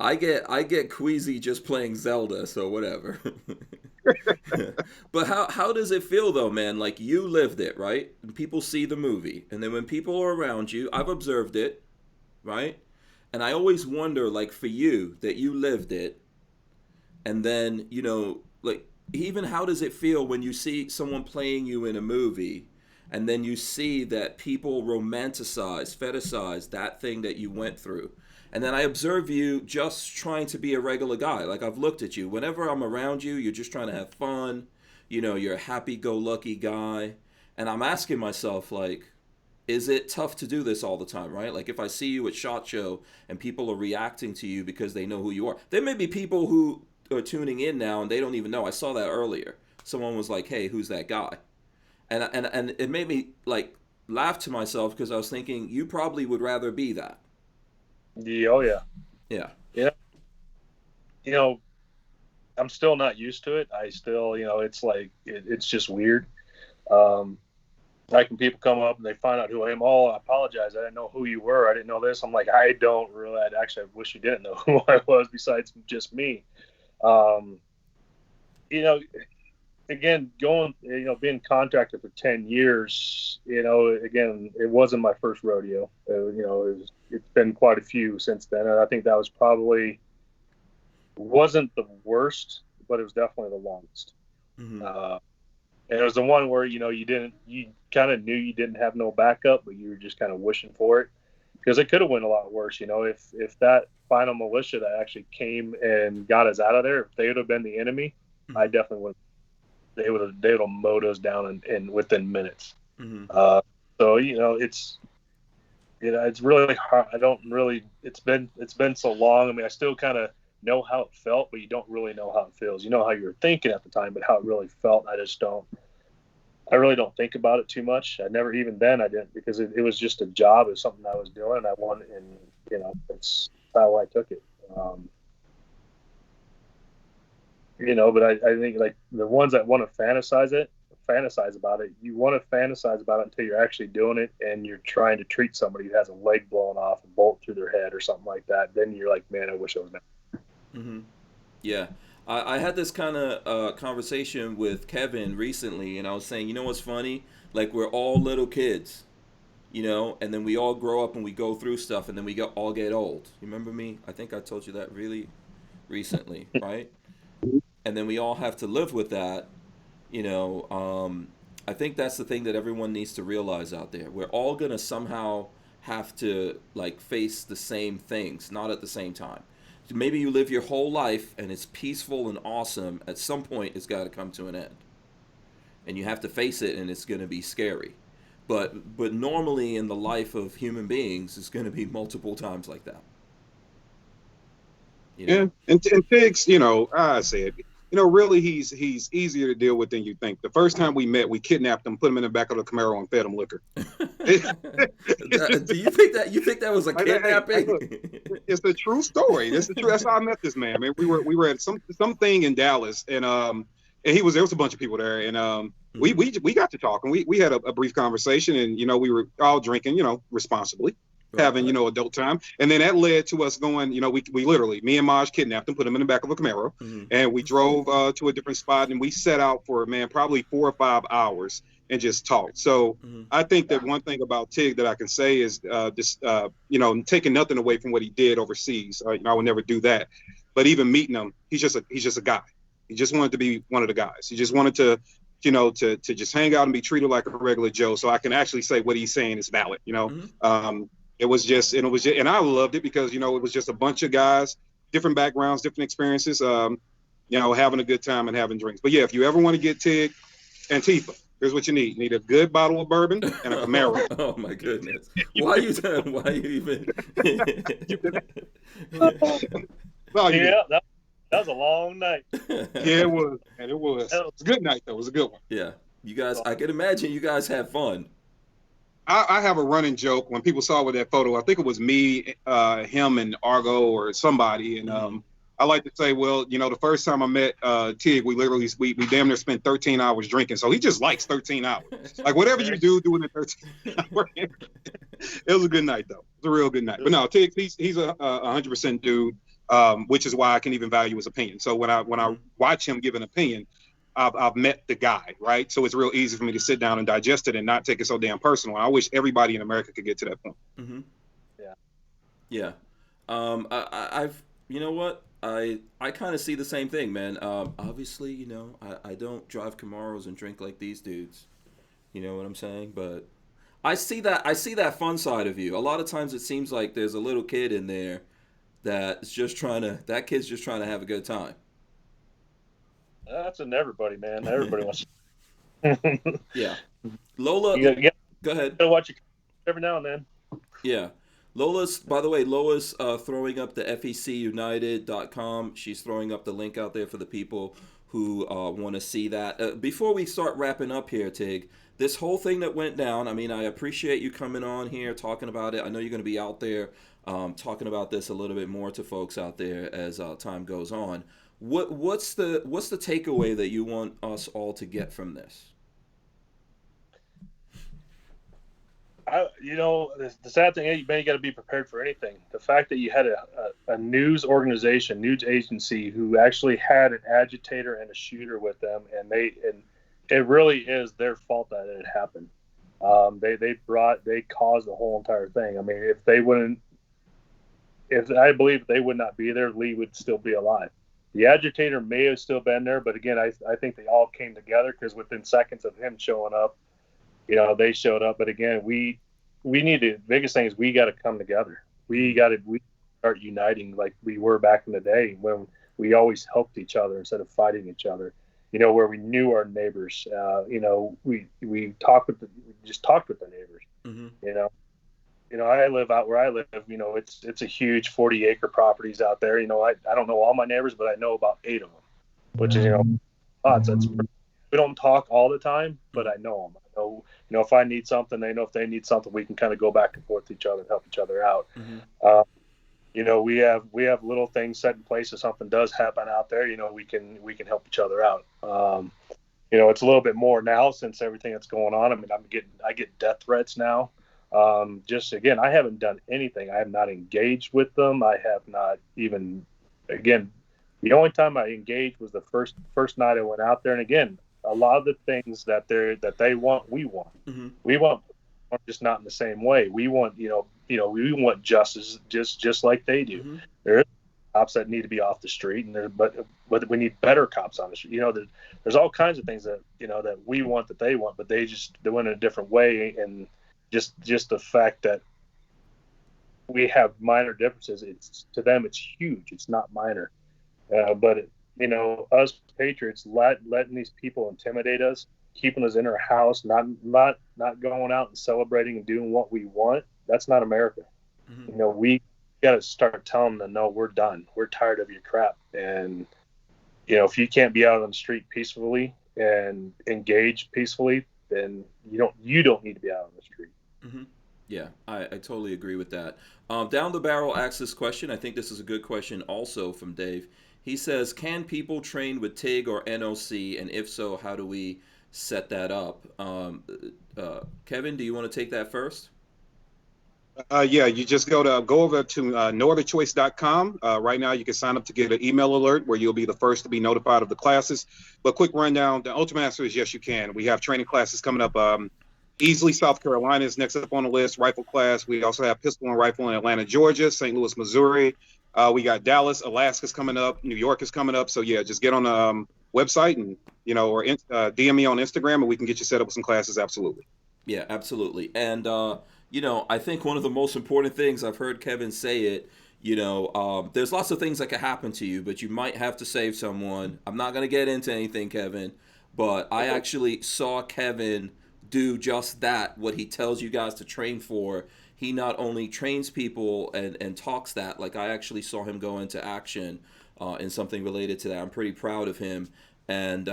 I get queasy just playing Zelda, so whatever. But how does it feel though, man? Like, you lived it, right? And people see the movie, and then when people are around you, I've observed it, right? And I always wonder, like, for you, that you lived it, and then like, even how does it feel when you see someone playing you in a movie, and then you see that people romanticize, fetishize that thing that you went through? And then I observe you just trying to be a regular guy. Like, I've looked at you. Whenever I'm around you, you're just trying to have fun. You're a happy-go-lucky guy. And I'm asking myself, like, is it tough to do this all the time, right? Like, if I see you at SHOT Show and people are reacting to you because they know who you are. There may be people who are tuning in now and they don't even know. I saw that earlier. Someone was like, hey, who's that guy? And it made me, like, laugh to myself, because I was thinking, you probably would rather be that. yeah, oh yeah, Yeah. yeah. I'm still not used to it. I still, it's like it's just weird. Like when people come up and they find out who I am. Oh, I apologize. I didn't know who you were. I didn't know this. I'm like, I don't really. Actually, I wish you didn't know who I was, besides just me. Um, you know, Again, being contracted for 10 years, again, it wasn't my first rodeo. It's been quite a few since then. And I think that was probably, wasn't the worst, but it was definitely the longest. Mm-hmm. And it was the one where, you kind of knew you didn't have no backup, but you were just kind of wishing for it, because it could have went a lot worse. If that final militia that actually came and got us out of there, if they would have been the enemy, Mm-hmm. I definitely would. They would have mowed us down in within minutes. Mm-hmm. So it's really hard. I don't really. It's been so long. I mean, I still kind of know how it felt, but you don't really know how it feels. You know how you were thinking at the time, but how it really felt, I just don't. I really don't think about it too much. I never, even then, I didn't, because it was just a job. It was something I was doing, and I wanted, and it's how I took it. But I think, like, the ones that want to fantasize about it, you want to fantasize about it until you're actually doing it, and you're trying to treat somebody who has a leg blown off, a bolt through their head or something like that. Then you're like, man, I wish I was there. Mm-hmm. Yeah. I had this kind of conversation with Kevin recently, and I was saying, what's funny? Like, we're all little kids, and then we all grow up and we go through stuff, and then we all get old. You remember me? I think I told you that really recently, right? And then we all have to live with that. I think that's the thing that everyone needs to realize out there. We're all gonna somehow have to, like, face the same things, not at the same time. maybe you live your whole life and it's peaceful and awesome. At some point, it's got to come to an end, and you have to face it, and it's going to be scary. But normally in the life of human beings, it's going to be multiple times like that. You know? Yeah, and Tiggs, I said, really, he's easier to deal with than you think. The first time we met, we kidnapped him, put him in the back of the Camaro, and fed him liquor. Do you think that was a kidnapping? It's a true story. This is true. That's how I met this man. Man, we were at something in Dallas, and there was a bunch of people there, and we got to talking. We had a brief conversation, and we were all drinking, responsibly. Having adult time, and then that led to us going. We literally, me and Maj kidnapped him, put him in the back of a Camaro, and we drove to a different spot, and we set out for probably 4 or 5 hours and just talked. So I think that one thing about Tig that I can say is taking nothing away from what he did overseas. I would never do that, but even meeting him, he's just a guy. He just wanted to be one of the guys. He just wanted to. To just hang out and be treated like a regular Joe. So I can actually say what he's saying is valid. It was just, and I loved it because, it was just a bunch of guys, different backgrounds, different experiences, having a good time and having drinks. But yeah, if you ever want to get Tig Antifa, here's what you need. You need a good bottle of bourbon and a Camaro. Oh my goodness. Why you even? Well, yeah, that was a long night. Yeah, it was. And it was. It was a good night, though. It was a good one. Yeah. You guys, I can imagine you guys had fun. I have a running joke when people saw with that photo. I think it was me, him, and Argo or somebody. And I like to say, well, the first time I met Tig, we damn near spent 13 hours drinking. So he just likes 13 hours. Like whatever you do it in 13 hours. It was a good night, though. It was a real good night. But no, Tig, he's a 100% dude, which is why I can even value his opinion. So when I watch him give an opinion, I've met the guy, right? So it's real easy for me to sit down and digest it and not take it so damn personal. I wish everybody in America could get to that point. Mm-hmm. Yeah. I've, you know what? I kind of see the same thing, man. Obviously, I don't drive Camaros and drink like these dudes. You know what I'm saying? But I see that fun side of you. A lot of times it seems like there's a little kid in there that kid's just trying to have a good time. That's in everybody, man. Everybody wants. Yeah, Lola. Go ahead. You gotta watch it every now and then. Yeah, by the way, Lola's throwing up the fecunited.com. She's throwing up the link out there for the people who want to see that. Before we start wrapping up here, Tig, this whole thing that went down. I mean, I appreciate you coming on here talking about it. I know you're going to be out there talking about this a little bit more to folks out there as time goes on. What's the takeaway that you want us all to get from this? The sad thing is, you got to be prepared for anything. The fact that you had a news organization, news agency, who actually had an agitator and a shooter with them, and it really is their fault that it happened. They caused the whole entire thing. I mean, I believe if they would not be there, Lee would still be alive. The agitator may have still been there, but again, I think they all came together because within seconds of him showing up, they showed up. But again, we need to. The biggest thing is we got to come together. We start uniting like we were back in the day when we always helped each other instead of fighting each other. Where we knew our neighbors. We just talked with the neighbors. Mm-hmm. I live out where I live. It's a huge 40-acre properties out there. I don't know all my neighbors, but I know about 8 of them, which is lots. We don't talk all the time, but I know them. I know, if I need something, they know if they need something, we can kind of go back and forth with each other and help each other out. Mm-hmm. We have little things set in place. If something does happen out there, we can help each other out. It's a little bit more now since everything that's going on. I mean, I get death threats now. Just again, I haven't done anything. I have not engaged with them. I have not even, again, the only time I engaged was the first night I went out there. And again, a lot of the things that they want, we want. Mm-hmm. We want, just not in the same way. We want, we want justice just like they do. Mm-hmm. There are cops that need to be off the street, and but we need better cops on the street. There's all kinds of things that that we want that they want, but they went in a different way. And just the fact that we have minor differences, it's to them it's huge. It's not minor. But us patriots letting these people intimidate us, keeping us in our house, not going out and celebrating and doing what we want. That's not America. Mm-hmm. We got to start telling them, no, we're done. We're tired of your crap. And if you can't be out on the street peacefully and engage peacefully, then you don't need to be out on the street. Mm-hmm. Yeah, I totally agree with that. Down the barrel asks this question. I think this is a good question also from Dave. He says, can people train with TIG or NOC? And if so, how do we set that up? Kevin, do you want to take that first? Yeah, you just go over to nootherchoice.com. Right now, you can sign up to get an email alert where you'll be the first to be notified of the classes. But quick rundown, the ultimate answer is yes, you can. We have training classes coming up. Easily, South Carolina is next up on the list, rifle class. We also have pistol and rifle in Atlanta, Georgia, St. Louis, Missouri. We got Dallas, Alaska's coming up. New York is coming up. So, yeah, just get on the website and, or DM me on Instagram and we can get you set up with some classes. Absolutely. Yeah, absolutely. And, I think one of the most important things, I've heard Kevin say it, there's lots of things that can happen to you, but you might have to save someone. I'm not going to get into anything, Kevin, but I actually saw Kevin do just that, what he tells you guys to train for. He not only trains people and talks that, like I actually saw him go into action in something related to that. I'm pretty proud of him. And,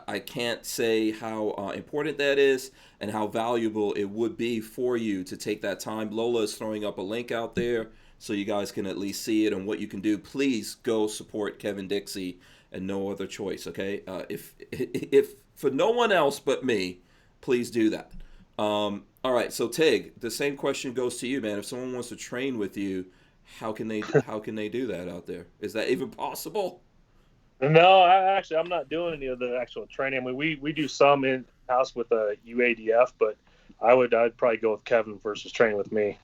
I can't say how important that is and how valuable it would be for you to take that time. Lola is throwing up a link out there so you guys can at least see it and what you can do. Please go support Kevin Dixie and No Other Choice, okay? If for no one else but me, please do that. All right, so Tig, the same question goes to you, man. If someone wants to train with you, how can they do that out there? Is that even possible? No, I'm not doing any of the actual training. I mean, we do some in house with a UADF, but I'd probably go with Kevin versus training with me.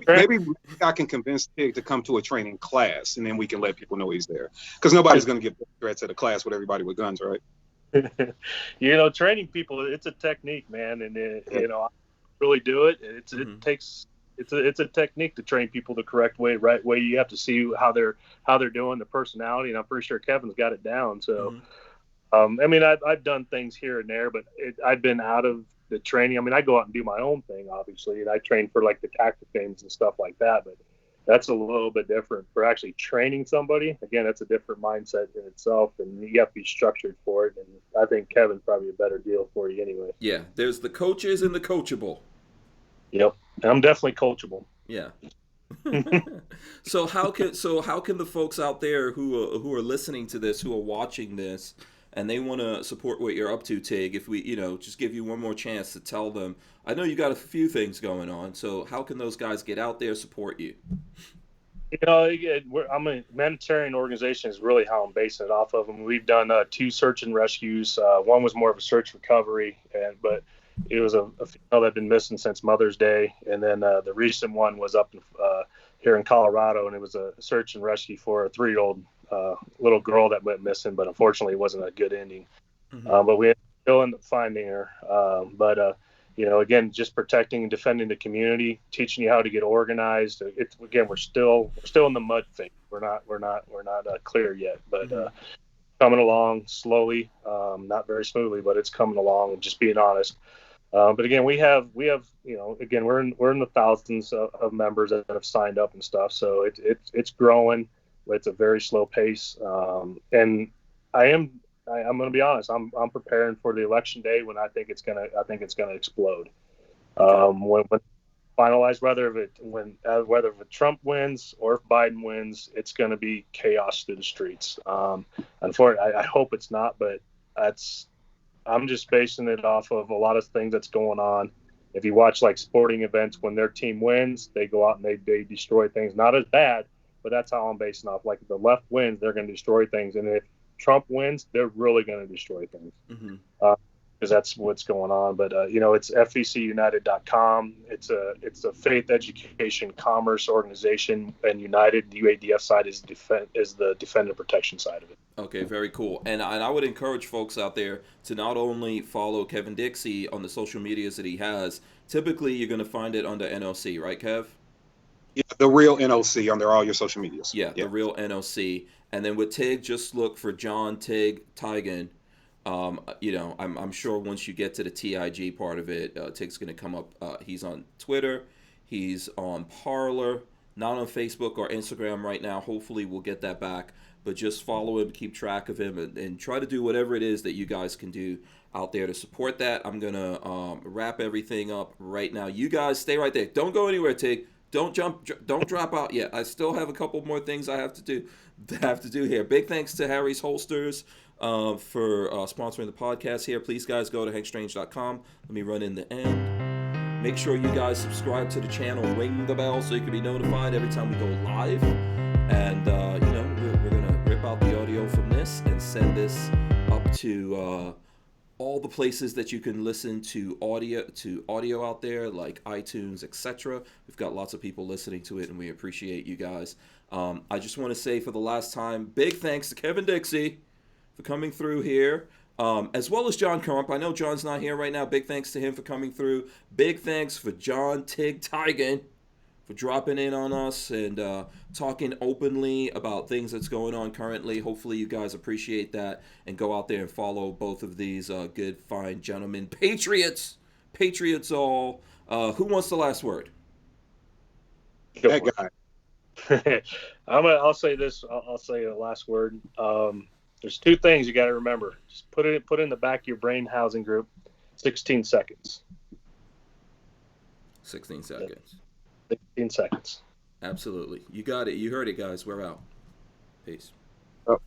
Maybe I can convince Tig to come to a training class, and then we can let people know he's there. Because nobody's going to get threats at a class with everybody with guns, right? Training people, it's a technique, man, and I really do it. It's a technique to train people the correct way, right way. You have to see how they're doing, the personality, and I'm pretty sure Kevin's got it down. So, I've done things here and there, but I've been out of the training. I mean, I go out and do my own thing, obviously, and I train for like the tactic games and stuff like that. But that's a little bit different for actually training somebody. Again, that's a different mindset in itself, and you have to be structured for it. And I think Kevin's probably a better deal for you anyway. Yeah, there's the coaches and the coachable. Yep, I'm definitely coachable. Yeah. So how can the folks out there who are listening to this, who are watching this, and they want to support what you're up to, Tig, if we just give you one more chance to tell them, I know you got a few things going on, so how can those guys get out there, support you? I'm a humanitarian organization is really how I'm basing it off of. And we've done 2 search and rescues. One was more of a search recovery, but it was a female that had been missing since Mother's Day. And then the recent one was up here in Colorado, and it was a search and rescue for a 3-year-old little girl that went missing, but unfortunately it wasn't a good ending. Mm-hmm. But we still ended up finding her. Again, just protecting and defending the community, teaching you how to get organized. We're still in the mud phase. We're not clear yet, but coming along slowly, not very smoothly, but it's coming along. Just being honest. But again, we have again, we're in the thousands of members that have signed up and stuff. So it's growing. It's a very slow pace, and I'm going to be honest. I'm preparing for the election day when I think it's gonna explode. When finalized, whether if Trump wins or if Biden wins, it's going to be chaos through the streets. Unfortunately, I hope it's not, but I'm just basing it off of a lot of things that's going on. If you watch like sporting events, when their team wins, they go out and they destroy things. Not as bad, but that's how I'm basing off. Like if the left wins, they're going to destroy things, and if Trump wins, they're really going to destroy things. Mm-hmm. because that's what's going on. But you know, it's fecunited.com. It's a faith education commerce organization, and United, the UADF side, is the defend and protection side of it. Okay, very cool. And I would encourage folks out there to not only follow Kevin Dixie on the social medias that he has. Typically, you're going to find it under NOC, right, Kev? Yeah, the real NOC under all your social medias. Yeah, the real NOC. And then with Tig, just look for John Tiegen. You know, I'm sure once you get to the TIG part of it, Tig's going to come up. He's on Twitter. He's on Parler. Not on Facebook or Instagram right now. Hopefully we'll get that back. But just follow him, keep track of him, and try to do whatever it is that you guys can do out there to support that. I'm going to wrap everything up right now. You guys stay right there. Don't go anywhere, Tig. Don't drop out yet. I still have a couple more things I have to do here. Big thanks to Harry's Holsters for sponsoring the podcast here. Please, guys, go to hankstrange.com. Let me run in the end. Make sure you guys subscribe to the channel, ring the bell so you can be notified every time we go live. And, you know, we're going to rip out the audio from this and send this up to all the places that you can listen to audio out there, like iTunes, etc. We've got lots of people listening to it, and we appreciate you guys. I just want to say for the last time, big thanks to Kevin Dixie for coming through here, as well as John Crump. I know John's not here right now. Big thanks to him for coming through. Big thanks for John Tiegen for dropping in on us and talking openly about things that's going on currently. Hopefully you guys appreciate that and go out there and follow both of these good, fine gentlemen. Patriots all. Who wants the last word? That guy. I'll say this. I'll say the last word. There's two things you got to remember. Just put in the back of your brain housing group. 16 seconds. 16 seconds. 16 seconds. Absolutely. You got it. You heard it, guys. We're out. Peace. Oh.